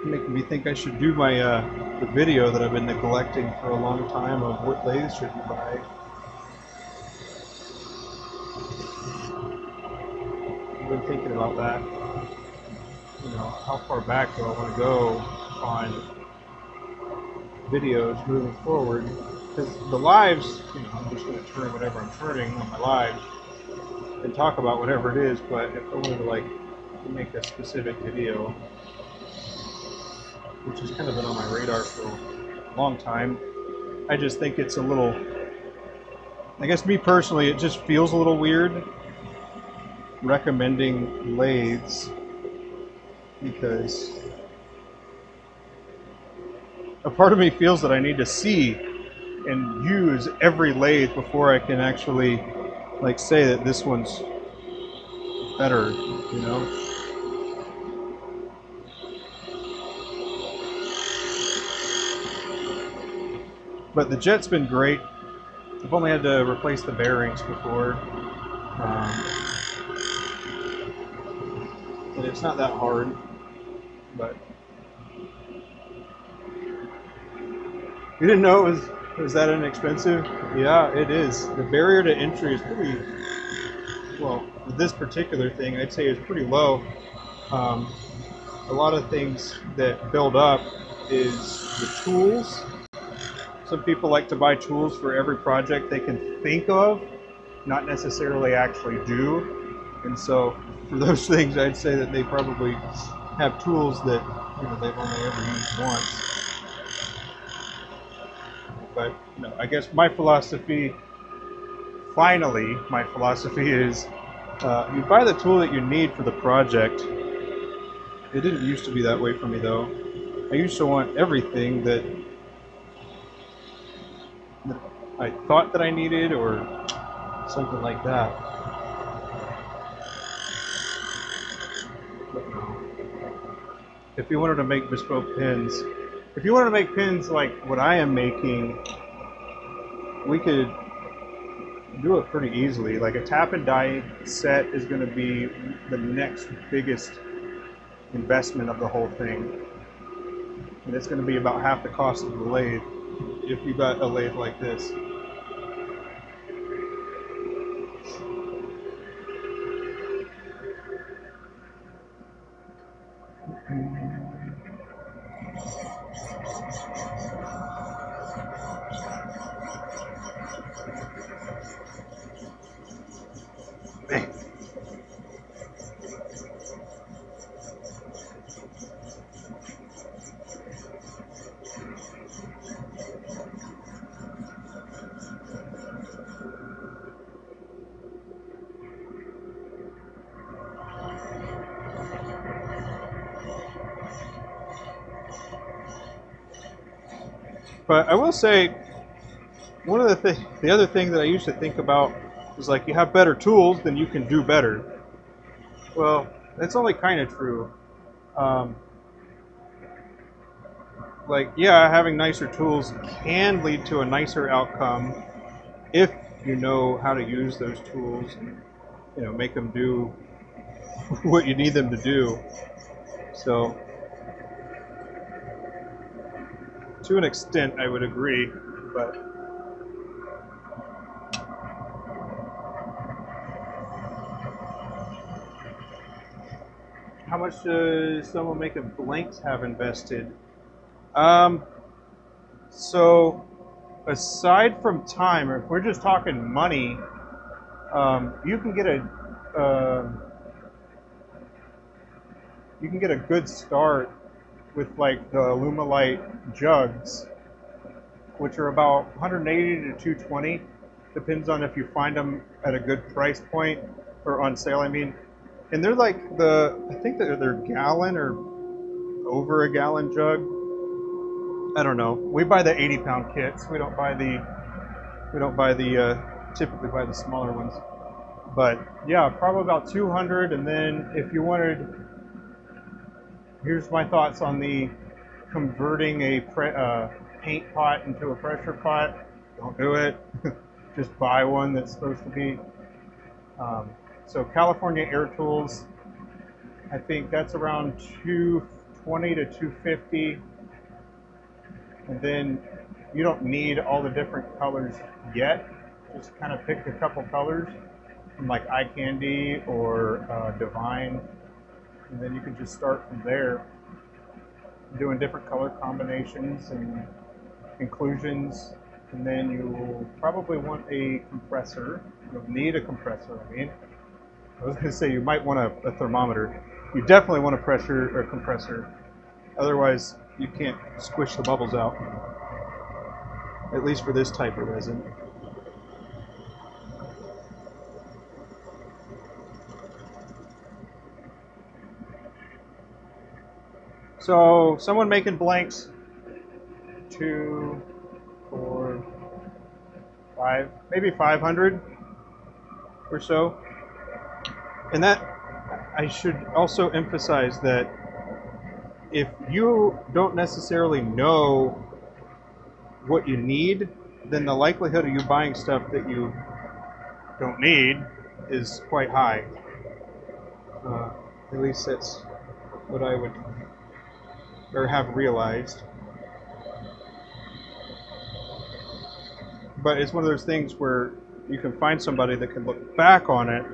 Making me think I should do my the video that I've been neglecting for a long time of what lathes should you buy. I've been thinking about that. You know, how far back do I want to go on videos moving forward? Because the lives, you know, I'm just going to turn whatever I'm turning on my lives and talk about whatever it is. But if I wanted to like make a specific video, which has kind of been on my radar for a long time, I just think it's a little, I guess me personally, it just feels a little weird recommending lathes, because a part of me feels that I need to see and use every lathe before I can actually like say that this one's better, you know? But the jet's been great. I've only had to replace the bearings before. And it's not that hard, but you didn't know it was that inexpensive? Yeah, it is. The barrier to entry is pretty, well, with this particular thing, I'd say is pretty low. A lot of things that build up is the tools. Some people like to buy tools for every project they can think of, not necessarily actually do. And so for those things, I'd say that they probably have tools that they've only ever used once. But I guess my philosophy is you buy the tool that you need for the project. It didn't used to be that way for me though. I used to want everything that I thought that I needed or something like that. If you wanted to make bespoke pins, if you wanted to make pins like what I am making, we could do it pretty easily. Like a tap and die set is going to be the next biggest investment of the whole thing. And it's going to be about half the cost of the lathe if you got a lathe like this. But I will say, one of the other thing that I used to think about is like, you have better tools, then you can do better. Well, that's only kind of true. Like, yeah, having nicer tools can lead to a nicer outcome if you know how to use those tools and make them do what you need them to do. So to an extent, I would agree, but how much does someone making blanks have invested? So aside from time, or if we're just talking money, you can get a good start with like the Alumilite jugs, which are about 180 to 220. Depends on if you find them at a good price point or on sale. I mean, and they're like I think they're gallon or over a gallon jug. I don't know. We buy the 80-pound kits. We don't typically buy the smaller ones. But yeah, probably about 200. And then if you wanted, here's my thoughts on the converting a paint pot into a pressure pot. Don't do it. Just buy one that's supposed to be. So California Air Tools, I think that's around 220 to 250. And then you don't need all the different colors yet. Just kind of pick a couple colors from like Eye Candy or Divine. And then you can just start from there, doing different color combinations and inclusions. And then you'll probably want a compressor. You'll need a compressor, I mean. I was going to say you might want a thermometer. You definitely want a pressure or compressor. Otherwise, you can't squish the bubbles out. At least for this type of resin. So, someone making blanks, 2, 4, 5, maybe 500 or so. And that, I should also emphasize that if you don't necessarily know what you need, then the likelihood of you buying stuff that you don't need is quite high. At least that's what I would or have realized. But it's one of those things where you can find somebody that can look back on it,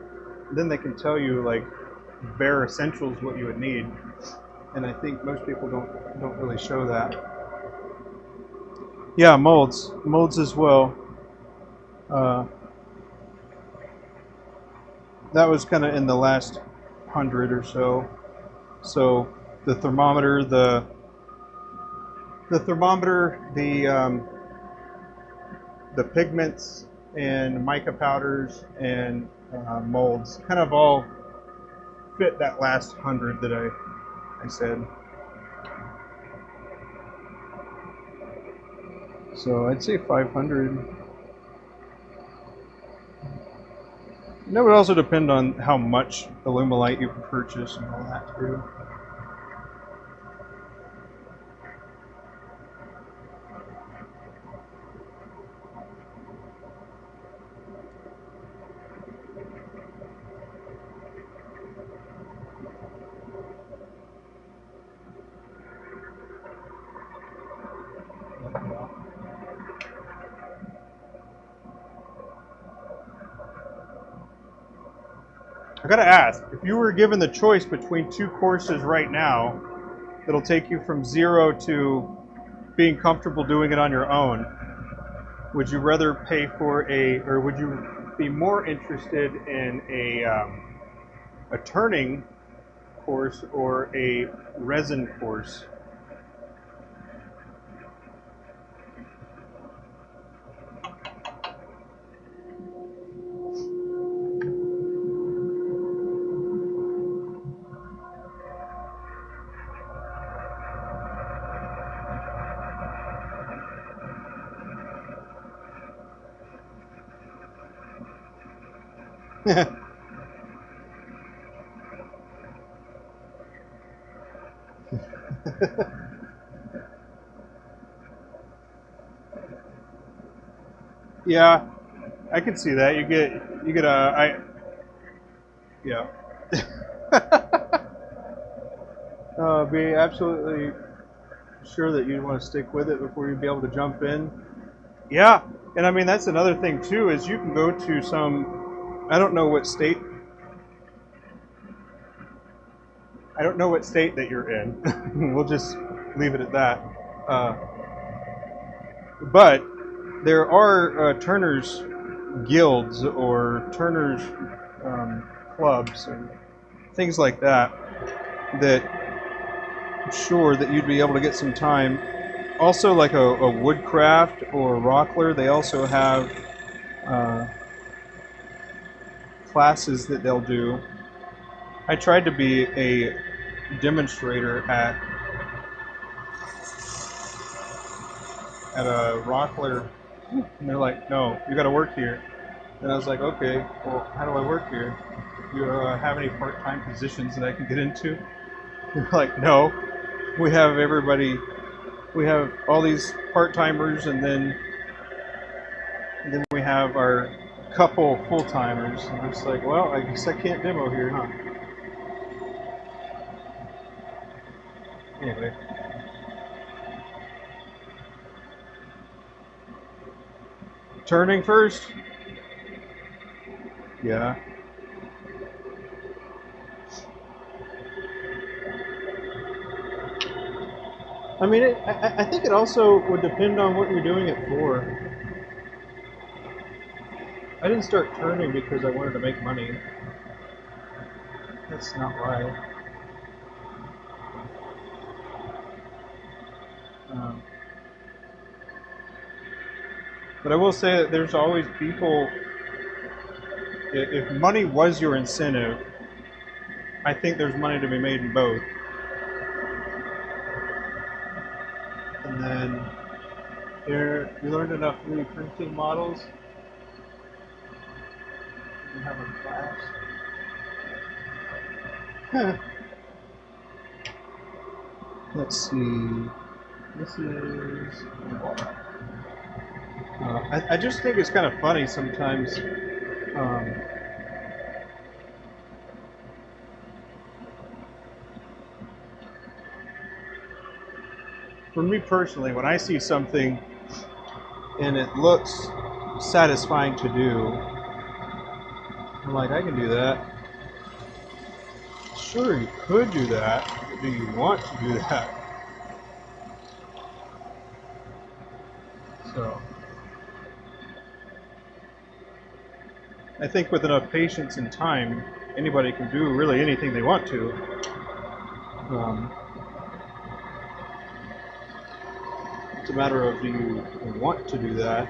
then they can tell you like bare essentials what you would need. And I think most people don't really show that. Yeah, molds as well. That was kind of in the last 100 or so. So the thermometer, the pigments and mica powders and molds kind of all fit that last 100 that I said. So I'd say 500. And that would also depend on how much Alumilite you purchase and all that too. I gotta ask, if you were given the choice between two courses right now that'll take you from 0 to being comfortable doing it on your own, would you rather pay for or would you be more interested in a turning course or a resin course? Yeah, I can see that. You get yeah. Be absolutely sure that you want to stick with it before you be able to jump in. Yeah, and I mean that's another thing too is you can go to some, I don't know what state that you're in. We'll just leave it at that. But there are turners guilds or turners clubs and things like that I'm sure that you'd be able to get some time. Also, like a woodcraft or rockler, they also have classes that they'll do. I tried to be a demonstrator at a rockler, and they're like, "No, you got to work here." And I was like, "Okay, well, how do I work here? Do you have any part-time positions that I can get into?" They're like, "No, we have everybody. We have all these part-timers, and then we have our couple full-timers." And I was like, "Well, I guess I can't demo here, huh?" Anyway. Turning first? Yeah. I mean, I think it also would depend on what you're doing it for. I didn't start turning because I wanted to make money. That's not why. But I will say that there's always people, if money was your incentive, I think there's money to be made in both. And then here, you learned enough 3D printing models. You have a class. Let's see. This is. I just think it's kind of funny sometimes. For me personally, when I see something and it looks satisfying to do, I'm like, I can do that. Sure, you could do that, but do you want to do that? So, I think with enough patience and time, anybody can do really anything they want to. It's a matter of, do you want to do that?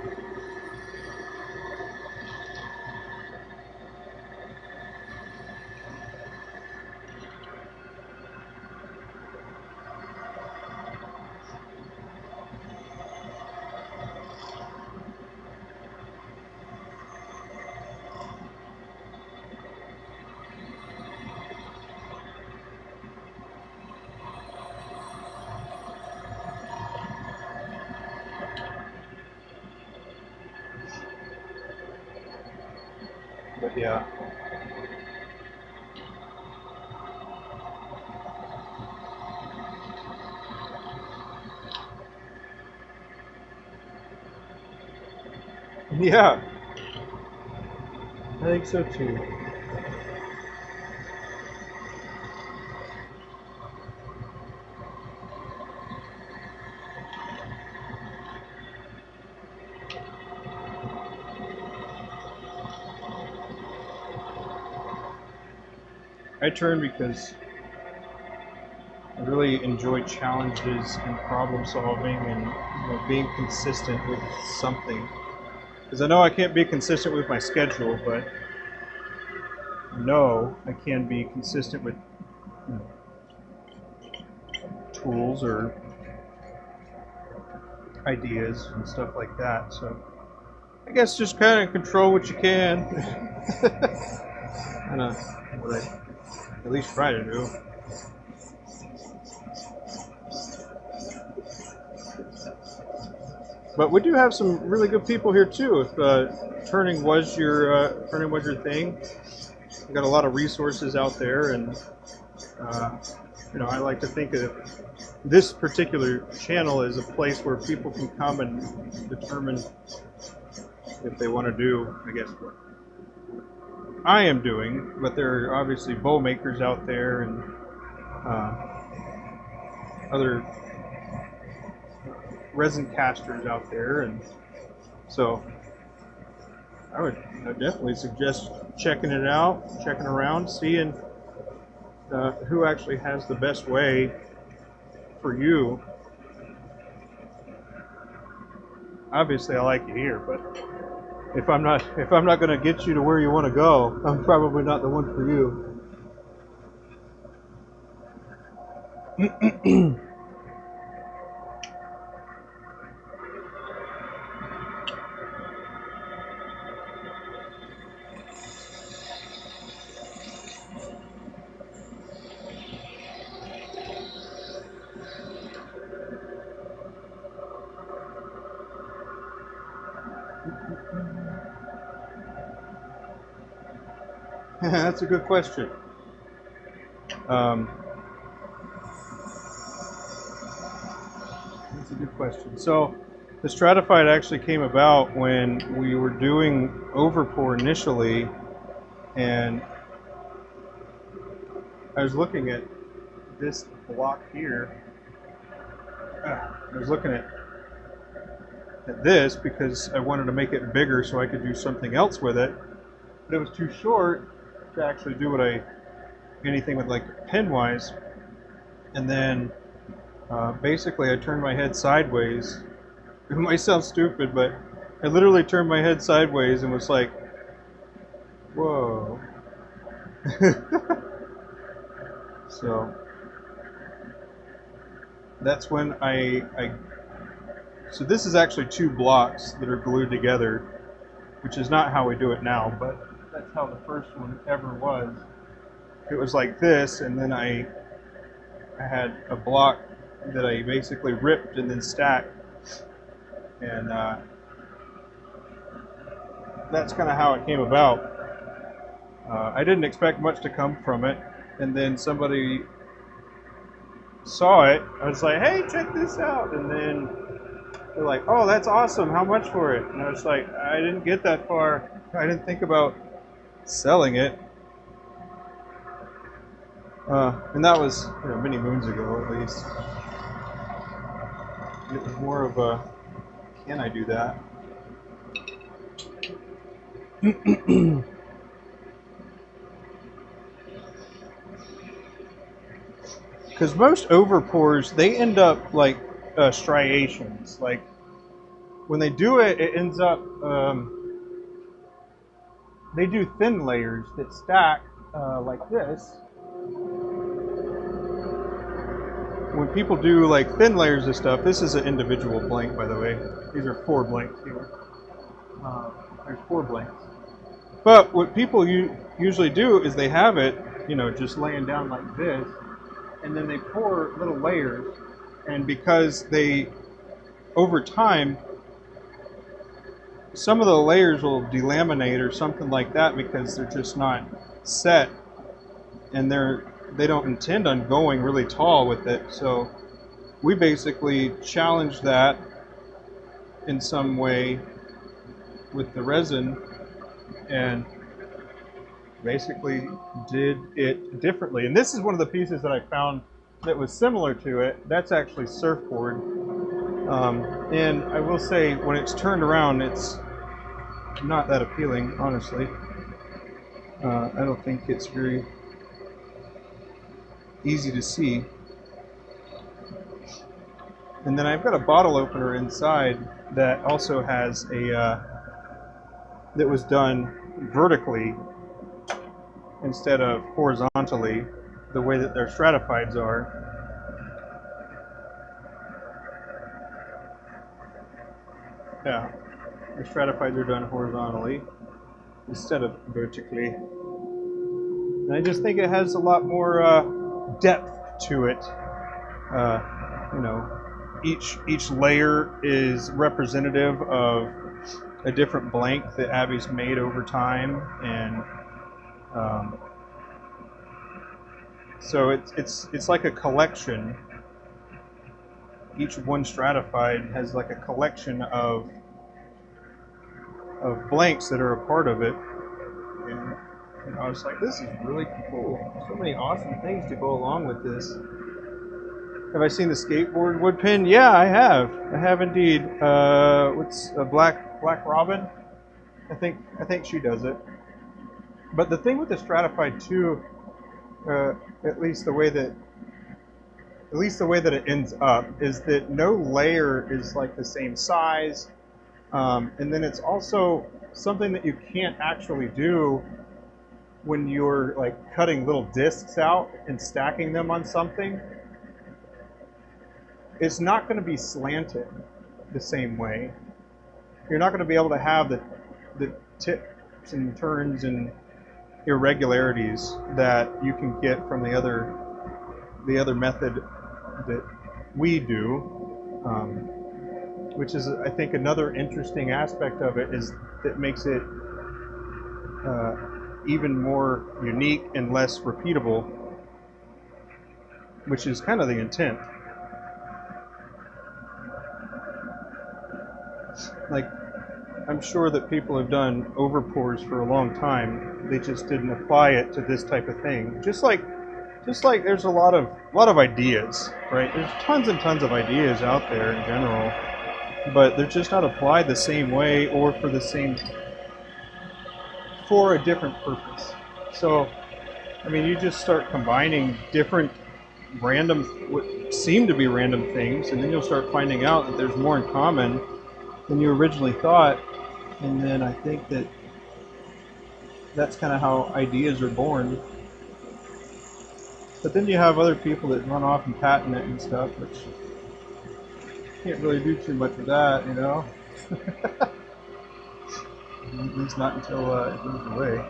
But yeah. Yeah, I think so too. I turn because I really enjoy challenges and problem solving and being consistent with something. Because I know I can't be consistent with my schedule, but I know I can be consistent with tools or ideas and stuff like that. So I guess just kind of control what you can. Kind of what I at least try to do. But we do have some really good people here too. If turning was your thing, we got a lot of resources out there, and I like to think of this particular channel as a place where people can come and determine if they want to do, I guess, what I am doing. But there are obviously bow makers out there and other resin casters out there, and so I would definitely suggest checking it out, checking around, seeing who actually has the best way for you. Obviously, I like you here, but if I'm not going to get you to where you want to go, I'm probably not the one for you. That's a good question. That's a good question. So the stratified actually came about when we were doing overpour initially, and I was looking at this block here. I was looking at this because I wanted to make it bigger so I could do something else with it, but it was too short to actually do anything with like pen wise. And then basically I turned my head sideways. It might sound stupid, but I literally turned my head sideways and was like, whoa. So that's when so this is actually two blocks that are glued together, which is not how we do it now, but that's how the first one ever was. It was like this, and then I had a block that I basically ripped and then stacked, and that's kind of how it came about. I didn't expect much to come from it, and then somebody saw it. I was like, "Hey, check this out!" And then they're like, "Oh, that's awesome! How much for it?" And I was like, "I didn't get that far. I didn't think about selling it." And that was, many moons ago, at least. It was more of a, can I do that? Because most overpours, they end up like striations. Like when they do it, it ends up, they do thin layers that stack like this. When people do like thin layers of stuff, this is an individual blank, by the way. These are 4 blanks here. There's 4 blanks. But what people usually do is they have it, just laying down like this, and then they pour little layers, and because over time, some of the layers will delaminate or something like that because they're just not set, and they don't intend on going really tall with it. So we basically challenged that in some way with the resin and basically did it differently. And this is one of the pieces that I found that was similar to it. That's actually surfboard. And I will say, when it's turned around, it's not that appealing, honestly. I don't think it's very easy to see. And then I've got a bottle opener inside that also has that was done vertically instead of horizontally, the way that their stratifieds are. Yeah, the stratifieds are done horizontally instead of vertically. And I just think it has a lot more depth to it. Each layer is representative of a different blank that Abby's made over time, and so it's like a collection. Each one stratified has like a collection of blanks that are a part of it, and I was like, this is really cool. So many awesome things to go along with this. Have I seen the skateboard wood pin? Yeah, I have. I have indeed. What's a Black Robin? I think she does it. But the thing with the stratified too, at least the way that it ends up, is that no layer is like the same size, and then it's also something that you can't actually do when you're like cutting little discs out and stacking them on something. It's not going to be slanted the same way. You're not going to be able to have the tips and turns and irregularities that you can get from the other method that we do, which is, I think, another interesting aspect of it, is that makes it even more unique and less repeatable, which is kind of the intent. Like, I'm sure that people have done overpours for a long time. They just didn't apply it to this type of thing. Just like there's a lot of ideas, right? There's tons and tons of ideas out there in general, but they're just not applied the same way or for a different purpose. So, I mean, you just start combining different what seem to be random things, and then you'll start finding out that there's more in common than you originally thought, and then I think that's kind of how ideas are born. But then you have other people that run off and patent it and stuff, which can't really do too much with that, you know? At least not until it goes away.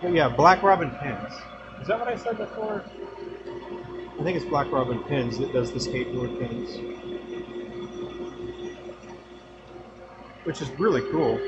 Yeah, Black Robin pins. Is that what I said before? I think it's Black Robin pins that does the skateboard pins, which is really cool.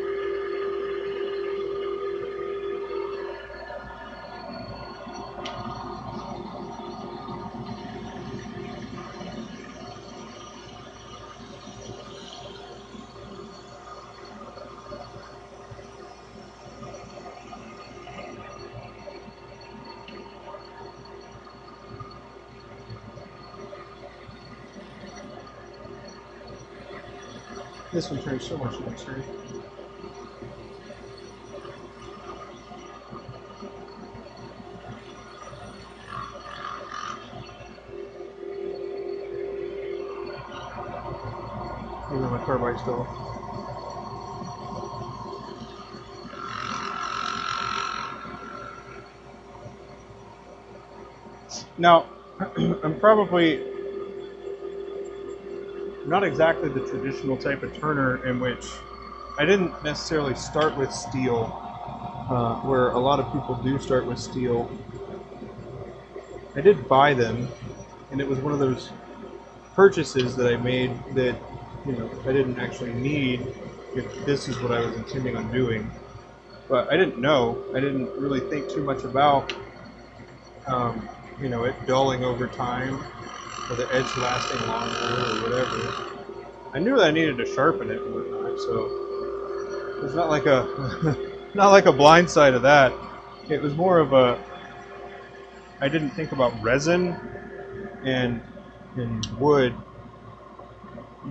This one turns so much nicer. Even my carbide still. Now, I'm probably not exactly the traditional type of turner in which I didn't necessarily start with steel, where a lot of people do start with steel. I did buy them, and it was one of those purchases that I made that, you know, I didn't actually need if this is what I was intending on doing. But I didn't know. I didn't really think too much about, you know, it dulling over time or the edge lasting longer or whatever. I knew that I needed to sharpen it and whatnot, so it's not like a not like a blind side of that. It was more of a, I didn't think about resin and wood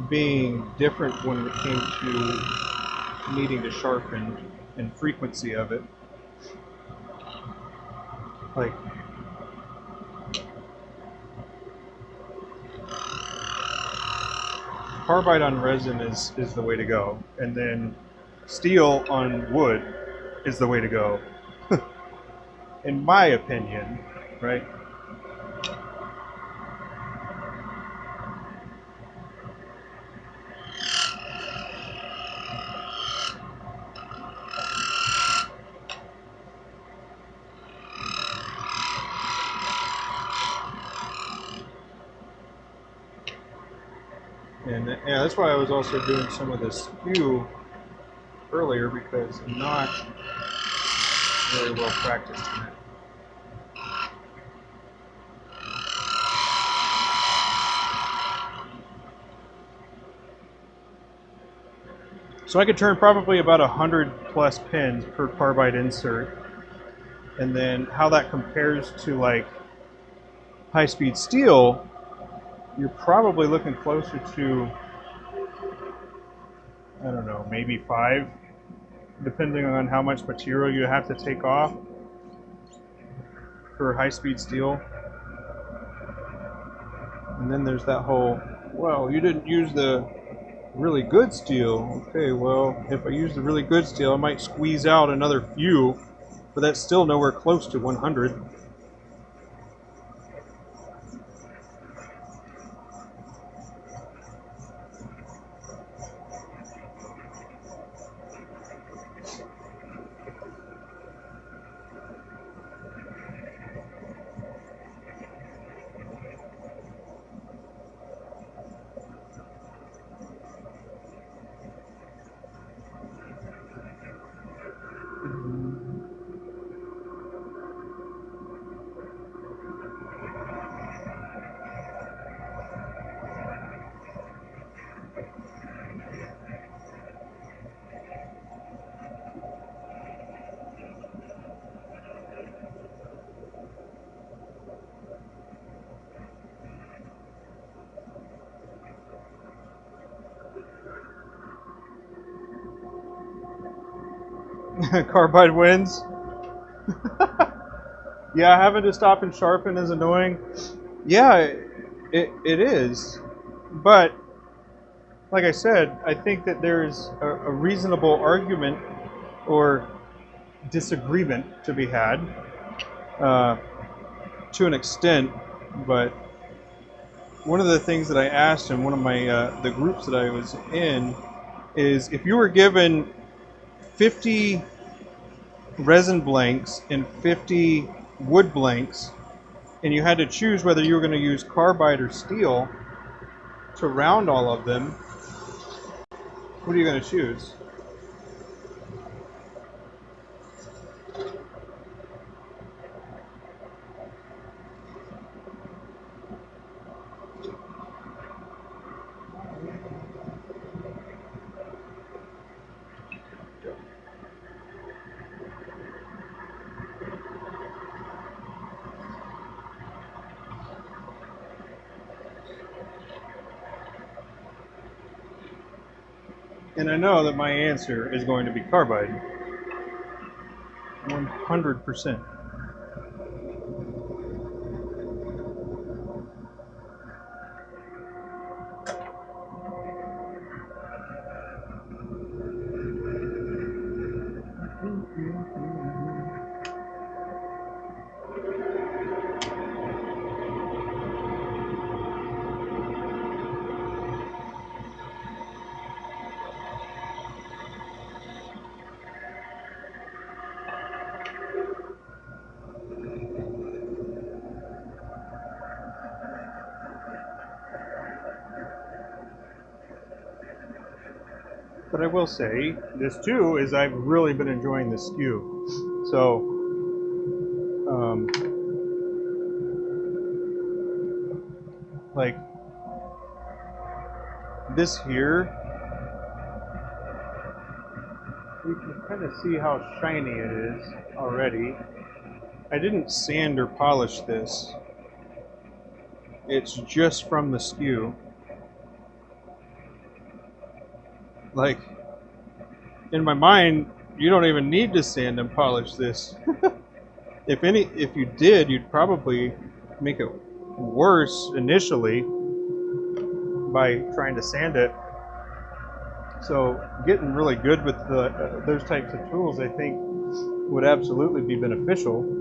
being different when it came to needing to sharpen and frequency of it. Like, carbide on resin is the way to go, and then steel on wood is the way to go, in my opinion, right? And yeah, that's why I was also doing some of this Skew earlier, because I'm not very well practiced in it. So I could turn probably about 100 plus pins per carbide insert, and then how that compares to like high-speed steel, you're probably looking closer to, I don't know, maybe 5, depending on how much material you have to take off for high-speed steel. And then there's that whole, well, you didn't use the really good steel. Okay, well, if I use the really good steel, I might squeeze out another few, but that's still nowhere close to 100. Carbide wins. Yeah, having to stop and sharpen is annoying. Yeah, it is. But, like I said, I think that there's a reasonable argument or disagreement to be had to an extent. But one of the things that I asked in one of my the groups that I was in is, if you were given 50 resin blanks and 50 wood blanks, and you had to choose whether you were going to use carbide or steel to round all of them. What are you going to choose? And I know that my answer is going to be carbide. 100%. But I will say, this too is I've really been enjoying the Skew. So, like this here, you can kind of see how shiny it is already. I didn't sand or polish this. It's just from the Skew. Like, in my mind, you don't even need to sand and polish this. If you did, you'd probably make it worse initially by trying to sand it. So getting really good with those types of tools, I think, would absolutely be beneficial.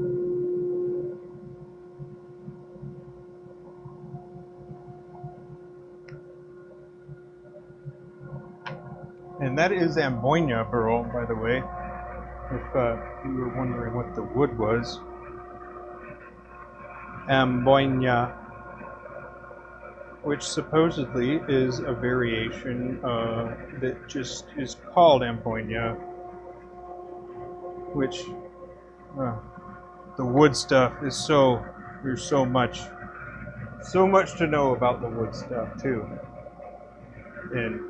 And that is Amboina burl, by the way, if you were wondering what the wood was. Amboina, which supposedly is a variation that just is called Amboina, which the wood stuff is there's so much to know about the wood stuff too. And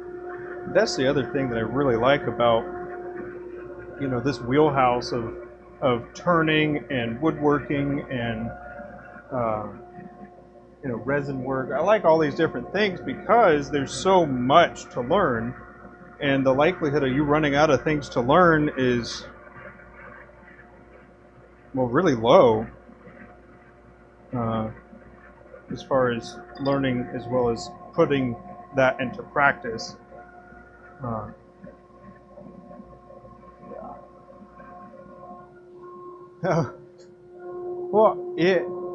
that's the other thing that I really like about, you know, this wheelhouse of turning and woodworking and you know, resin work. I like all these different things because there's so much to learn, and the likelihood of you running out of things to learn is, well, really low as far as learning as well as putting that into practice. Well,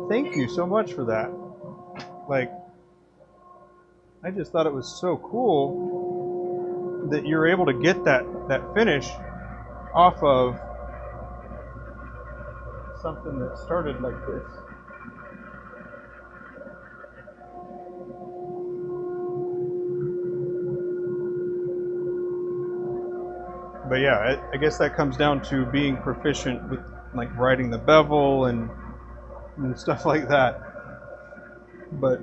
thank you so much for that. Like, I just thought it was so cool that you're able to get that finish off of something that started like this. But yeah, I guess that comes down to being proficient with like riding the bevel and stuff like that. But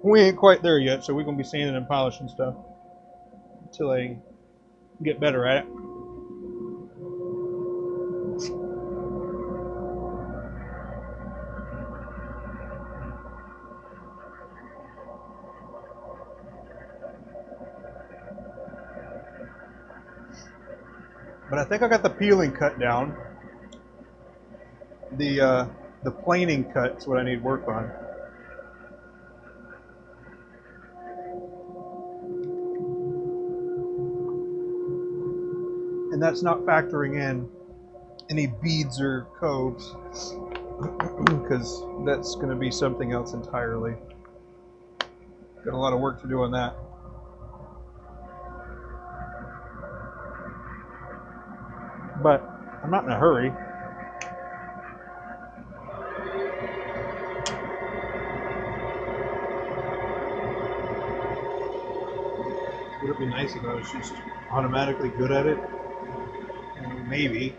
we ain't quite there yet, so we're gonna be sanding and polishing stuff until I get better at it. But I think I got the peeling cut down. The planing cut's what I need work on. And that's not factoring in any beads or coves, because that's going to be something else entirely. Got a lot of work to do on that. I'm not in a hurry. Would it be nice if I was just automatically good at it? Maybe.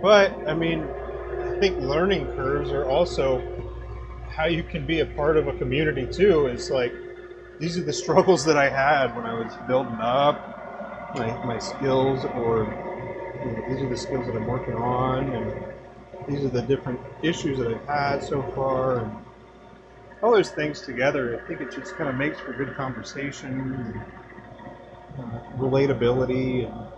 But, I mean, I think learning curves are also how you can be a part of a community too. It's like, these are the struggles that I had when I was building up my skills, or these are the skills that I'm working on, and these are the different issues that I've had so far, and all those things together. I think it just kind of makes for good conversation, and, relatability, and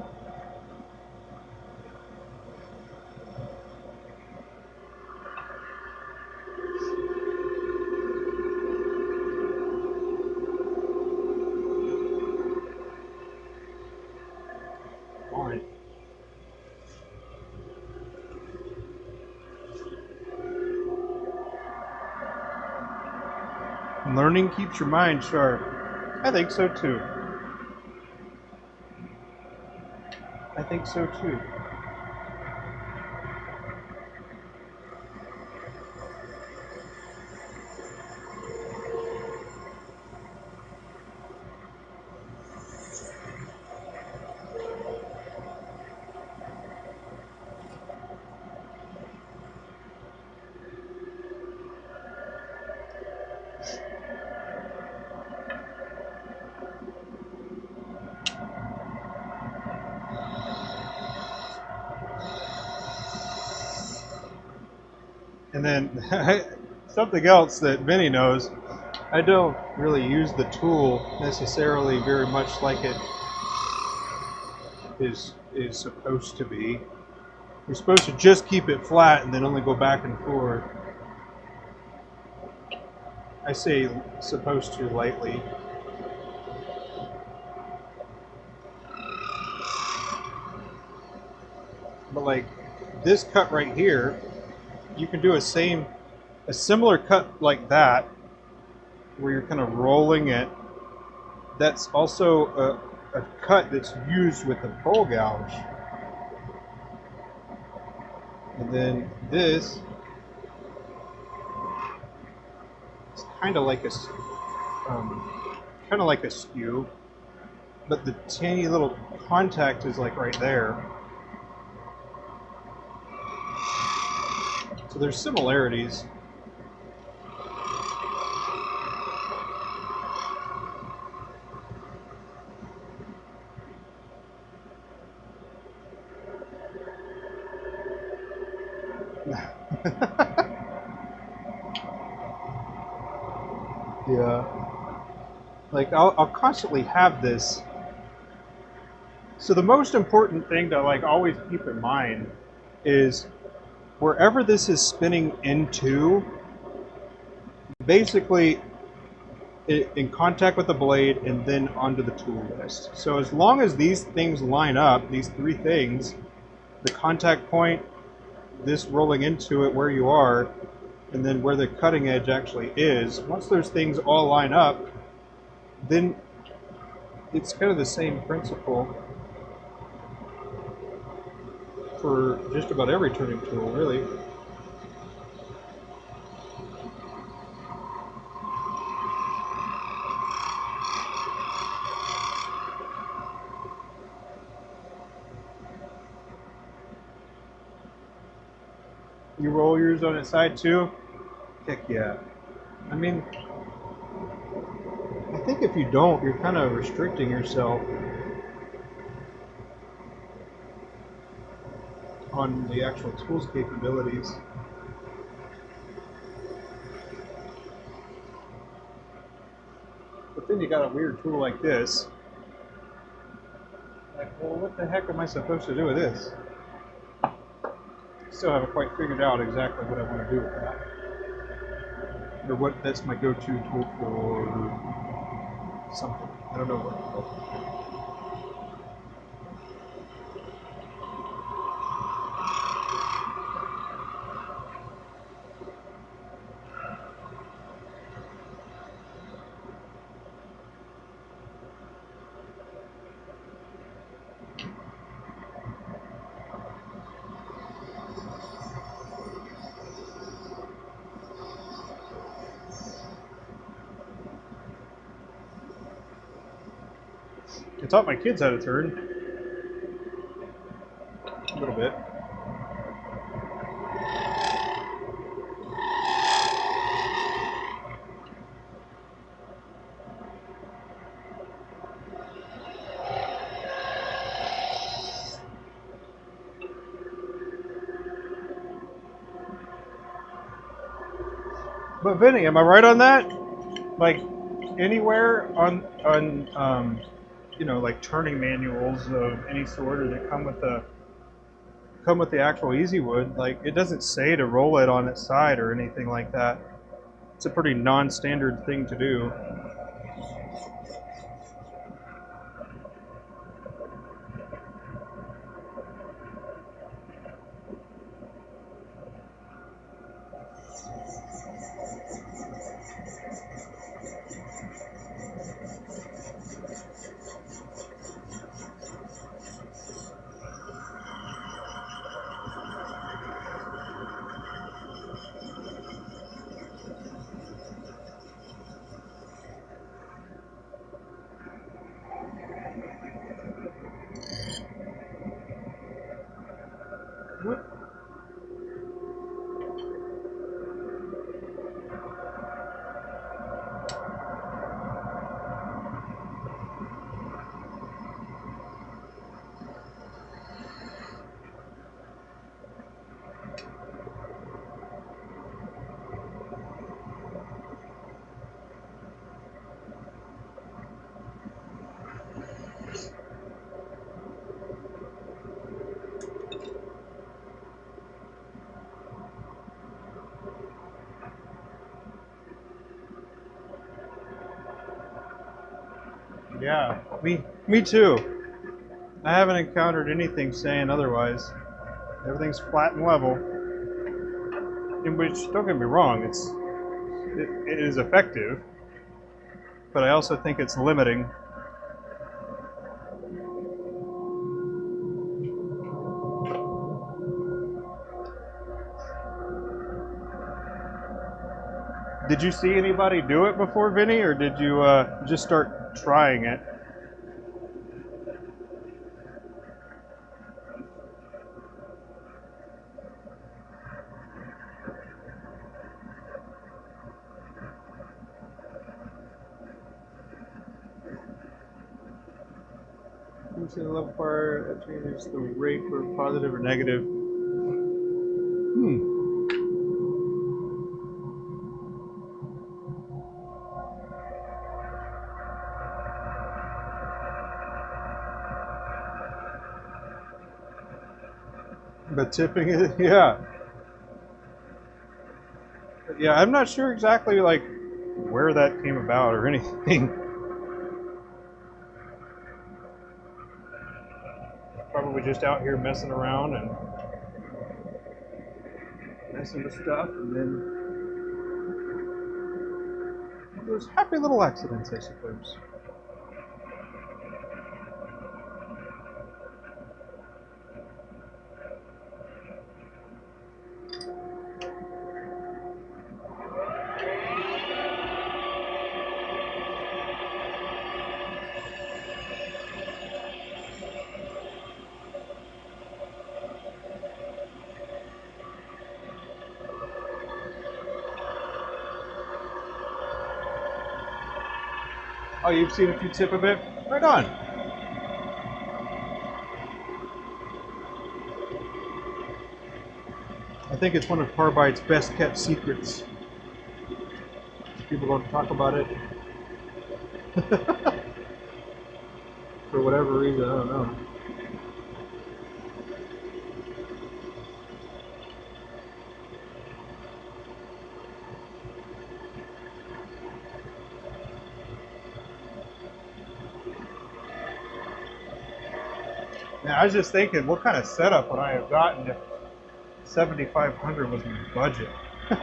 fun. Learning keeps your mind sharp. I think so too. I think so too. And then something else that Vinny knows, I don't really use the tool necessarily very much like it is supposed to be. You're supposed to just keep it flat and then only go back and forth. I say supposed to lightly. But like this cut right here, you can do a similar cut like that, where you're kind of rolling it. That's also a cut that's used with the pole gouge. And then this is kind of like a skew, but the tiny little contact is like right there. So there's similarities. Yeah. Like I'll constantly have this. So the most important thing to like always keep in mind is wherever this is spinning into, basically in contact with the blade and then onto the tool rest. So as long as these things line up, these three things, the contact point, this rolling into it where you are, and then where the cutting edge actually is, once those things all line up, then it's kind of the same principle for just about every turning tool, really. You roll yours on its side too? Heck yeah. I mean, I think if you don't, you're kind of restricting yourself on the actual tool's capabilities. But then you got a weird tool like this. Like, well, what the heck am I supposed to do with this? Still haven't quite figured out exactly what I want to do with that. Or what that's my go-to tool for something. I don't know what it's called. I taught my kids how to turn. A little bit. But Vinny, am I right on that? Like anywhere on you know, like turning manuals of any sort, or that come with the actual Easy Wood, like it doesn't say to roll it on its side or anything like that. It's a pretty non-standard thing to do. What? Yeah, me too. I haven't encountered anything saying otherwise. Everything's flat and level. In which, don't get me wrong, it is effective, but I also think it's limiting. Did you see anybody do it before, Vinny, or did you just start trying it? You see the level part that changes the rate for positive or negative. But tipping it, yeah. Yeah, I'm not sure exactly like where that came about or anything. Probably just out here messing around and messing with stuff, and then those happy little accidents, I suppose. Oh, you've seen if you tip a bit? Right on. I think it's one of Carbide's best kept secrets. People don't talk about it. For whatever reason, I don't know. Now, I was just thinking, what kind of setup would I have gotten if 7,500 was my budget? It's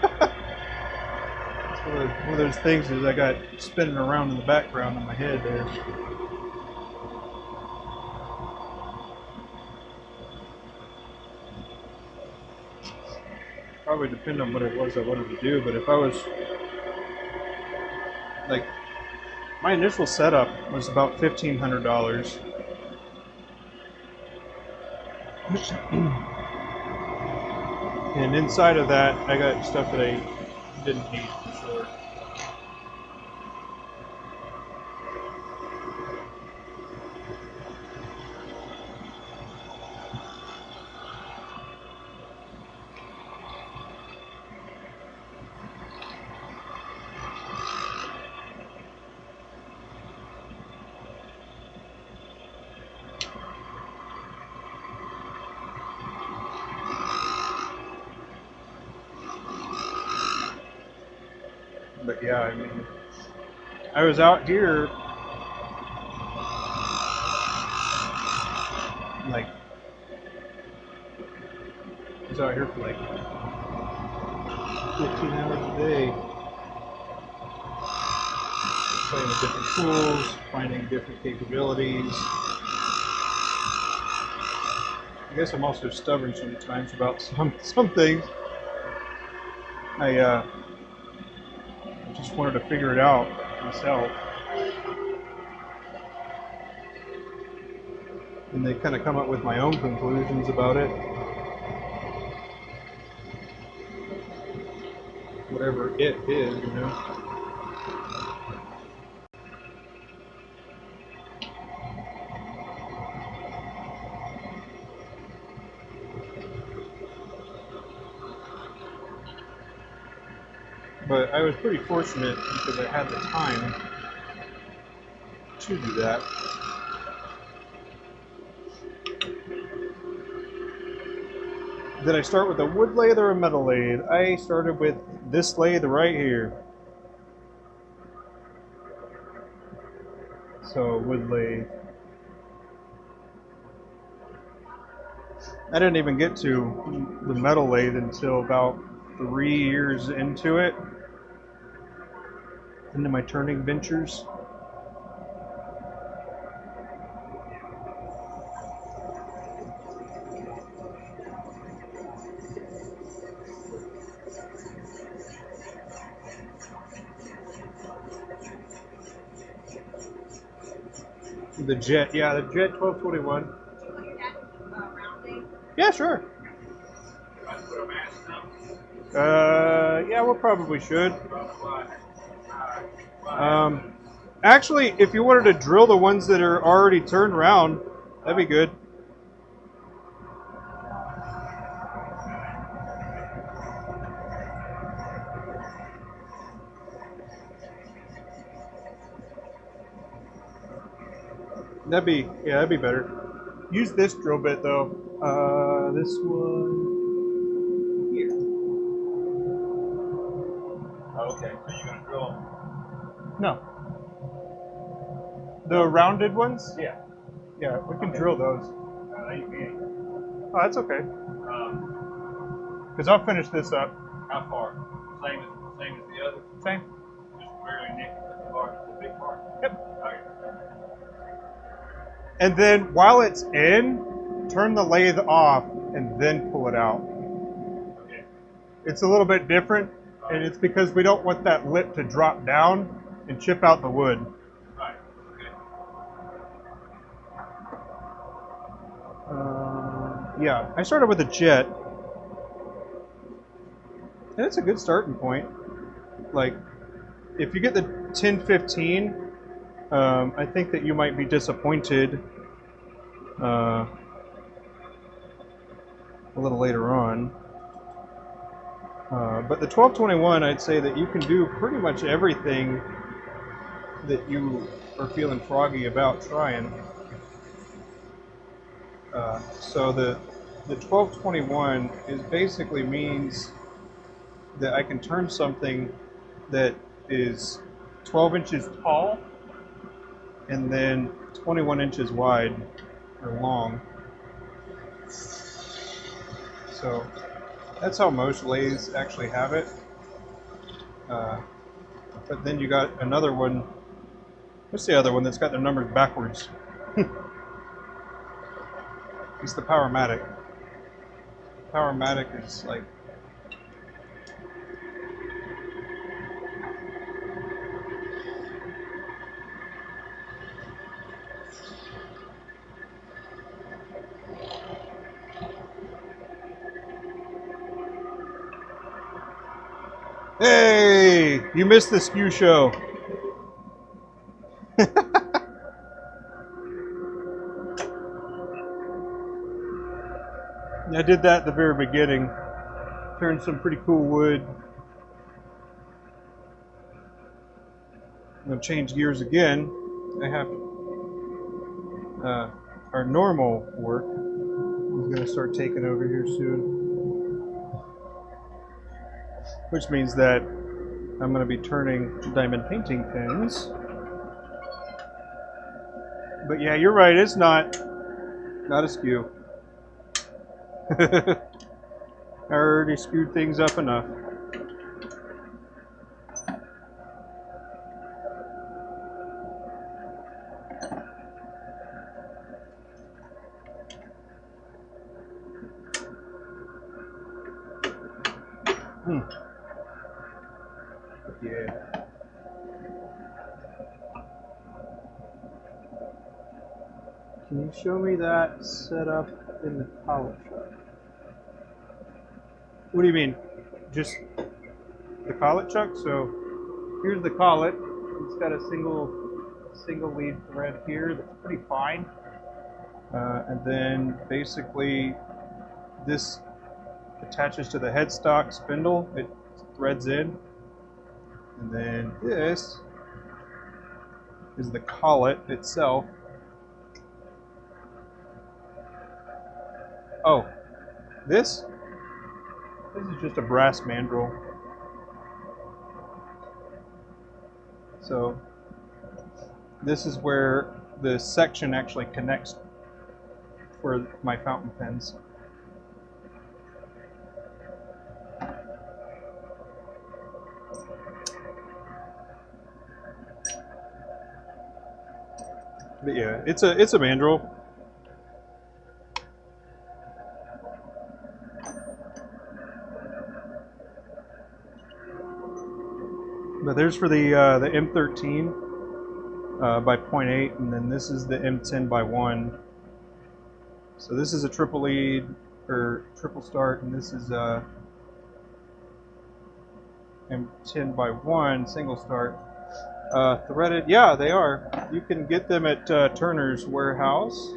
one of those things that I got spinning around in the background in my head there. Probably depend on what it was I wanted to do, but if I was like My initial setup was about $1,500. And inside of that, I got stuff that I didn't need for sure. But yeah, I mean, I was out here like, I was out here for like 15 hours a day, playing with different tools, finding different capabilities. I guess I'm also stubborn sometimes about some things. I just wanted to figure it out myself. And they kind of come up with my own conclusions about it. Whatever it is, you know. But I was pretty fortunate because I had the time to do that. Did I start with a wood lathe or a metal lathe? I started with this lathe right here. So, wood lathe. I didn't even get to the metal lathe until about 3 years into it. Into my turning ventures. The Jet, yeah, the Jet 1221. Yeah, sure. Yeah, we probably should. Actually, if you wanted to drill the ones that are already turned around, that'd be good. That'd be better. Use this drill bit though. This one here. Oh, okay, so you're gonna drill them? No. The rounded ones? Yeah. Yeah, we can drill those. They ain't big. Oh, that's okay. Because I'll finish this up. How far? Same as the other? Same. Just barely nick the part, the big part? Yep. Okay. And then while it's in, turn the lathe off and then pull it out. Okay. It's a little bit different, and it's because we don't want that lip to drop down and chip out the wood. Right. Okay. Yeah, I started with a Jet, and it's a good starting point. Like, if you get the 1015, I think that you might be disappointed a little later on. But the 1221, I'd say that you can do pretty much everything that you are feeling froggy about trying. So the 1221 is basically means that I can turn something that is 12 inches tall and then 21 inches wide or long. So that's how most lathes actually have it. But then you got another one. What's the other one that's got their numbers backwards? It's the Powermatic. Powermatic is like Hey, you missed the Skew show. I did that at the very beginning. Turned some pretty cool wood. I'm going to change gears again. I have our normal work is going to start taking over here soon. Which means that I'm going to be turning diamond painting pins. But yeah, you're right, it's not a skew. I already screwed things up enough. Yeah. Can you show me that setup in the collet shop? What do you mean? Just the collet chuck? So here's the collet. It's got a single lead thread here that's pretty fine. And then basically this attaches to the headstock spindle. It threads in. And then this is the collet itself. Oh, this is just a brass mandrel. So this is where the section actually connects for my fountain pens. But yeah, it's a mandrel. But there's for the M13 by 0.8, and then this is the M10 by 1. So this is a triple lead or triple start, and this is a M10 by 1 single start. Threaded, yeah, they are. You can get them at Turner's Warehouse.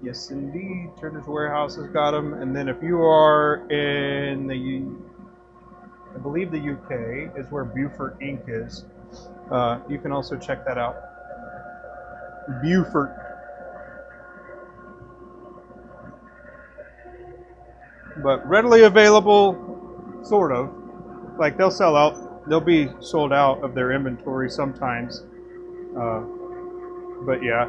Yes, indeed, Turner's Warehouse has got them. And then if you are in I believe the UK is where Beaufort Ink is. You can also check that out. Beaufort. But readily available, sort of. Like they'll sell out. They'll be sold out of their inventory sometimes. But yeah.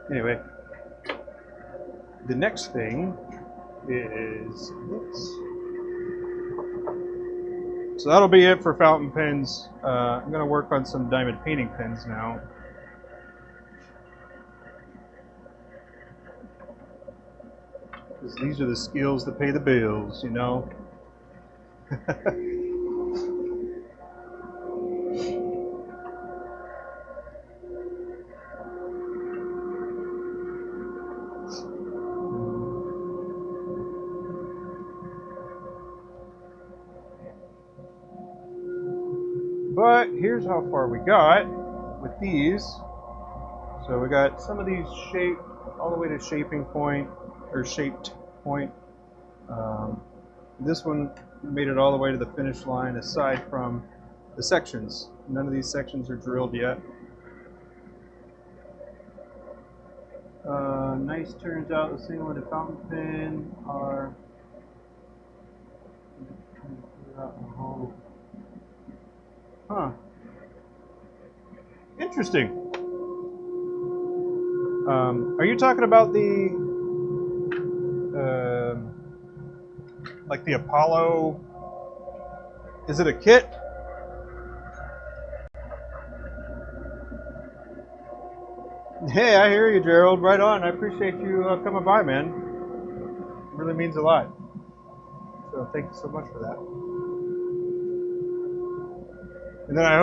Anyway. The next thing is this. So that'll be it for fountain pens. I'm going to work on some diamond painting pens now. Because these are the skills that pay the bills, you know. But here's how far we got with these. So we got some of these shaped all the way to shaping point, or shaped point. This one made it all the way to the finish line aside from the sections. None of these sections are drilled yet. Nice turns out the single-ended fountain pen are interesting. Are you talking about the like the Apollo? Is it a kit? Hey, I hear you, Gerald. Right on. I appreciate you coming by, man. It really means a lot. So thank you so much for that. And then I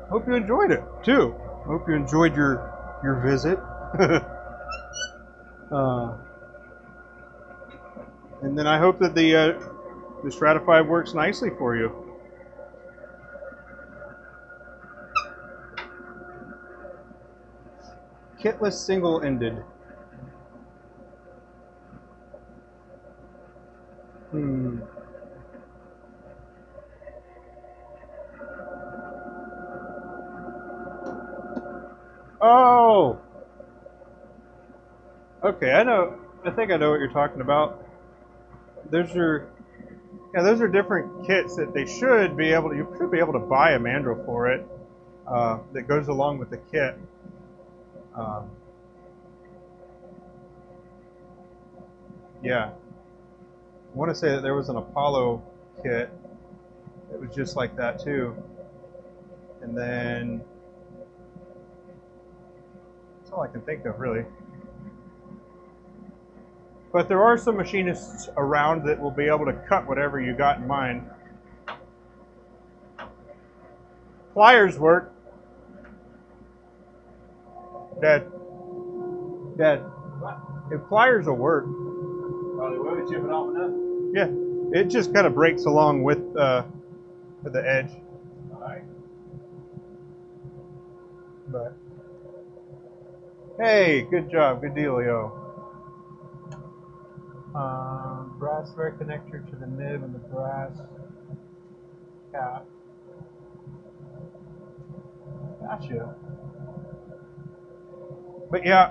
hope you enjoyed it too. I hope you enjoyed your visit. And then I hope that the Stratify works nicely for you. Kitless single-ended. Oh! Okay, I think I know what you're talking about. Those are different kits that you should be able to buy a mandrel for it that goes along with the kit. Yeah. I want to say that there was an Apollo kit that was just like that too. And then that's all I can think of really. But there are some machinists around that will be able to cut whatever you got in mind. Pliers work. Dad. If pliers will work. Probably will be chipping off enough. Yeah, it just kind of breaks along with the edge. All right. But hey, good job, good dealio. Brass thread connector to the nib and the brass cap. Gotcha. But yeah,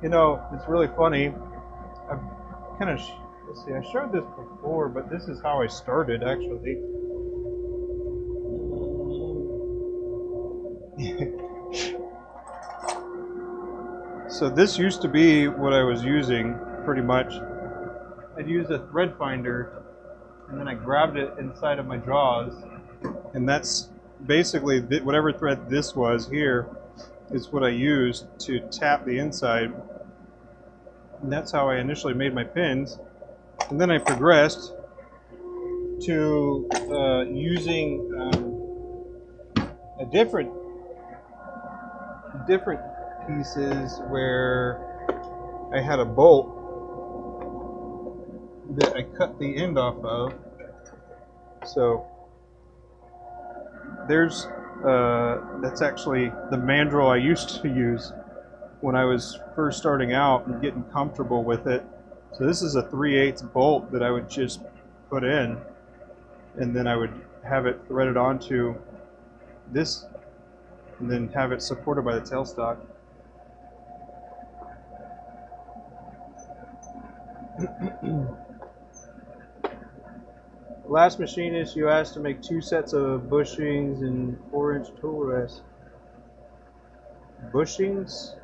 you know, it's really funny. I've kind of, let's see, I showed this before, but this is how I started actually. So this used to be what I was using pretty much. I'd use a thread finder and then I grabbed it inside of my jaws, and that's basically whatever thread this was here is what I used to tap the inside. And that's how I initially made my pins. And then I progressed to using a different pieces where I had a bolt that I cut the end off of. So there's that's actually the mandrel I used to use when I was first starting out and getting comfortable with it. So this is a 3/8 bolt that I would just put in, and then I would have it threaded onto this and then have it supported by the tailstock. Last machinist, you asked to make 2 sets of bushings and 4-inch tool rest. Bushings?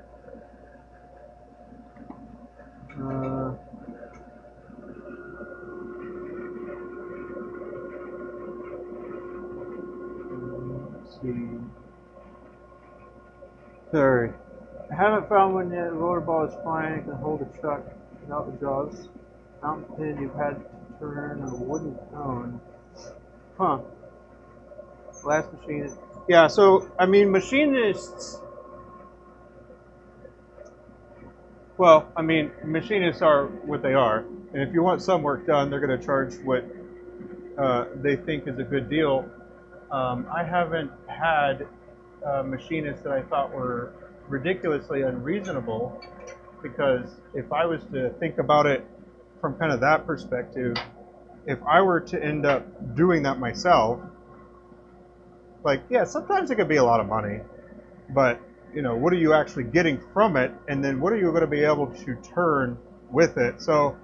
Let's see. Sorry. I haven't found one yet. The roller ball is fine. It can hold a chuck without the jaws. Mountain pin, you've had to turn a wooden cone. Huh. Last machinist. Yeah, so, I mean, machinists. Well, I mean, machinists are what they are. And if you want some work done, they're going to charge what they think is a good deal. I haven't had machinists that I thought were ridiculously unreasonable, because if I was to think about it from kind of that perspective, if I were to end up doing that myself, like, yeah, sometimes it could be a lot of money, but you know, what are you actually getting from it, and then what are you going to be able to turn with it? So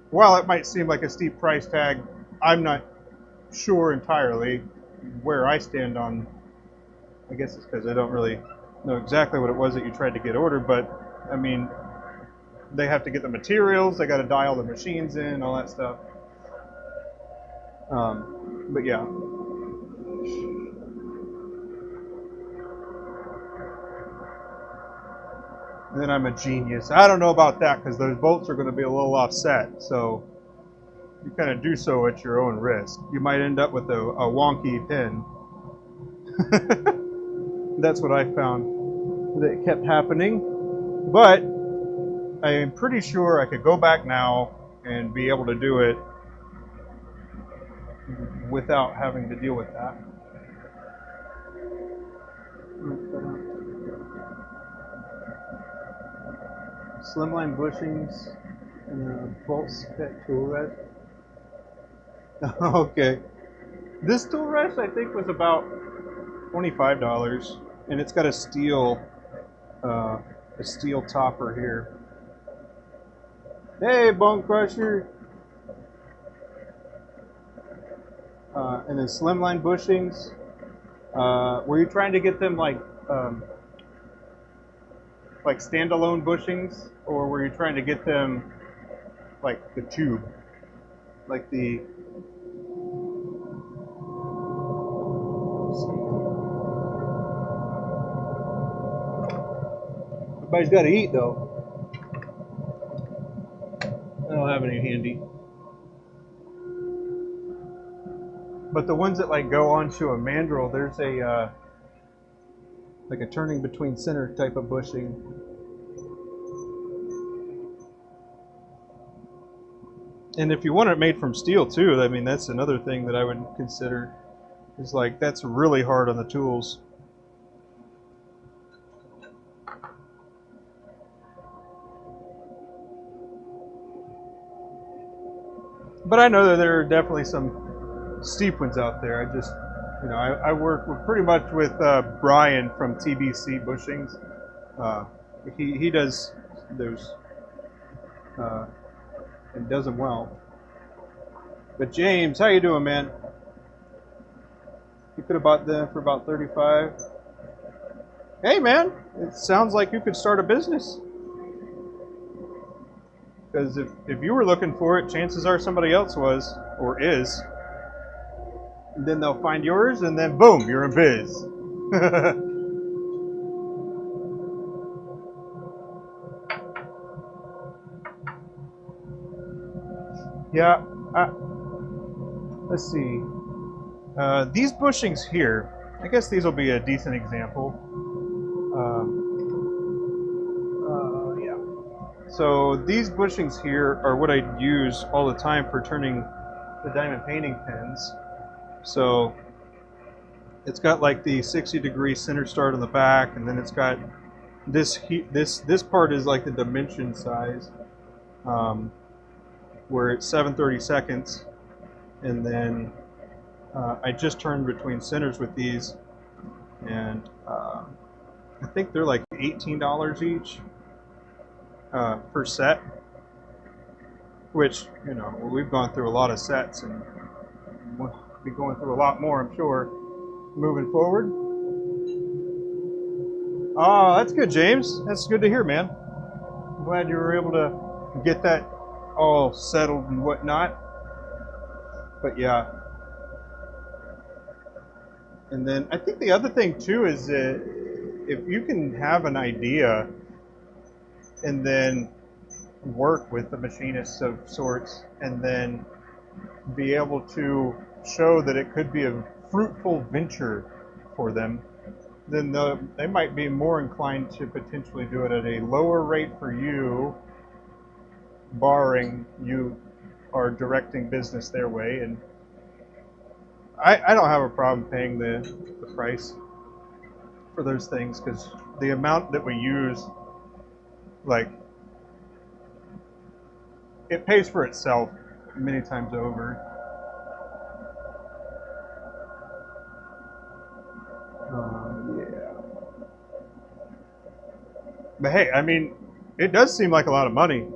while it might seem like a steep price tag, I'm not sure entirely where I stand on. I guess it's because I don't really know exactly what it was that you tried to get ordered, but I mean, they have to get the materials, they got to dial the machines in, all that stuff. But yeah. And then I'm a genius. I don't know about that, because those bolts are going to be a little offset, so you kind of do so at your own risk. You might end up with a wonky pin. That's what I found that kept happening. But I am pretty sure I could go back now and be able to do it without having to deal with that. Slimline bushings and a bolts pet tool rest. Okay. This tool rest I think was about $25, and it's got a steel topper here. Hey, Bone Crusher. And then slimline bushings. Were you trying to get them like standalone bushings, or were you trying to get them like the tube, like the? Everybody's got to eat though. I don't have any handy. But the ones that like go onto a mandrel, there's a like a turning between center type of bushing. And if you want it made from steel too, I mean that's another thing that I would consider. Is like that's really hard on the tools. But I know that there are definitely some steep ones out there. I just, you know, I work pretty much with Brian from TBC Bushings. He does those and does them well. But James, how you doing, man? You could have bought them for about $35. Hey, man, it sounds like you could start a business. Because if you were looking for it, chances are somebody else was or is. And then they'll find yours, and then boom, you're in biz. Yeah, let's see. These bushings here, I guess these will be a decent example. Yeah. So these bushings here are what I use all the time for turning the diamond painting pins. So it's got like the 60-degree center start on the back, and then it's got this part is like the dimension size, where it's 7/32, and then I just turned between centers with these, and I think they're like $18 each per set, which, you know, we've gone through a lot of sets, and we'll be going through a lot more, I'm sure, moving forward. Oh, that's good, James. That's good to hear, man. I'm glad you were able to get that all settled and whatnot. But yeah. And then I think the other thing too is that if you can have an idea and then work with the machinists of sorts and then be able to show that it could be a fruitful venture for them, then they might be more inclined to potentially do it at a lower rate for you, barring you are directing business their way. And I don't have a problem paying the price for those things, because the amount that we use, like, it pays for itself many times over. Yeah. But hey, I mean, it does seem like a lot of money,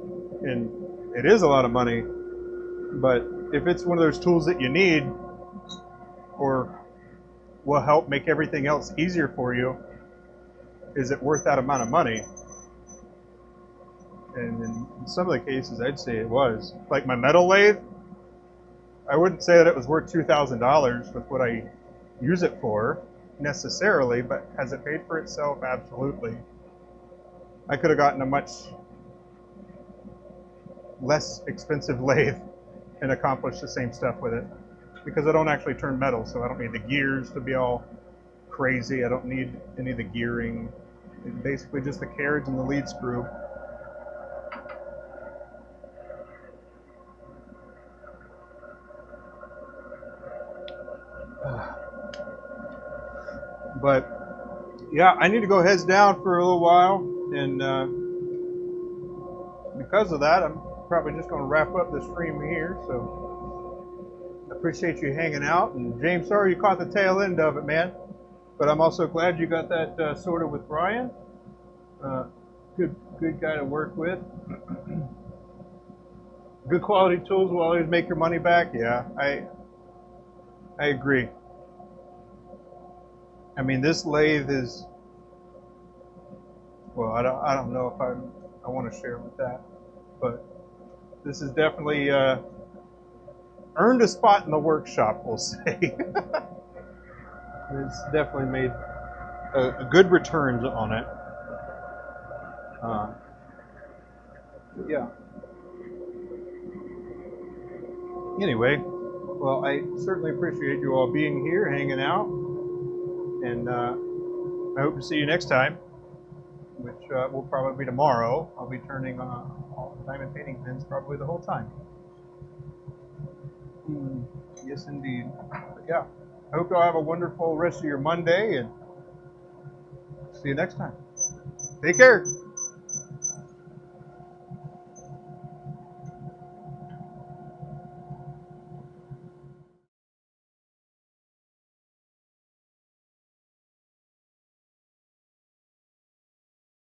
and it is a lot of money, but if it's one of those tools that you need or will help make everything else easier for you, is it worth that amount of money? And in some of the cases, I'd say it was. Like my metal lathe, I wouldn't say that it was worth $2,000 with what I use it for necessarily, but has it paid for itself? Absolutely. I could have gotten a much less expensive lathe and accomplished the same stuff with it, because I don't actually turn metal, so I don't need the gears to be all crazy. I don't need any of the gearing. It's basically just the carriage and the lead screw. But yeah, I need to go heads down for a little while, and because of that, I'm probably just going to wrap up the stream here. So I appreciate you hanging out, and James, sorry you caught the tail end of it, man. But I'm also glad you got that sorted with Brian. Good guy to work with. Good quality tools will always make your money back. Yeah, I agree. I mean, this lathe is, well, I don't know if I want to share with that, but this has definitely earned a spot in the workshop, we'll say. It's definitely made a good returns on it. Yeah. Anyway, well, I certainly appreciate you all being here, hanging out, and I hope to see you next time, which will probably be tomorrow. I'll be turning all the diamond painting pins probably the whole time. Yes, indeed. But yeah, I hope you'll have a wonderful rest of your Monday, and see you next time. Take care.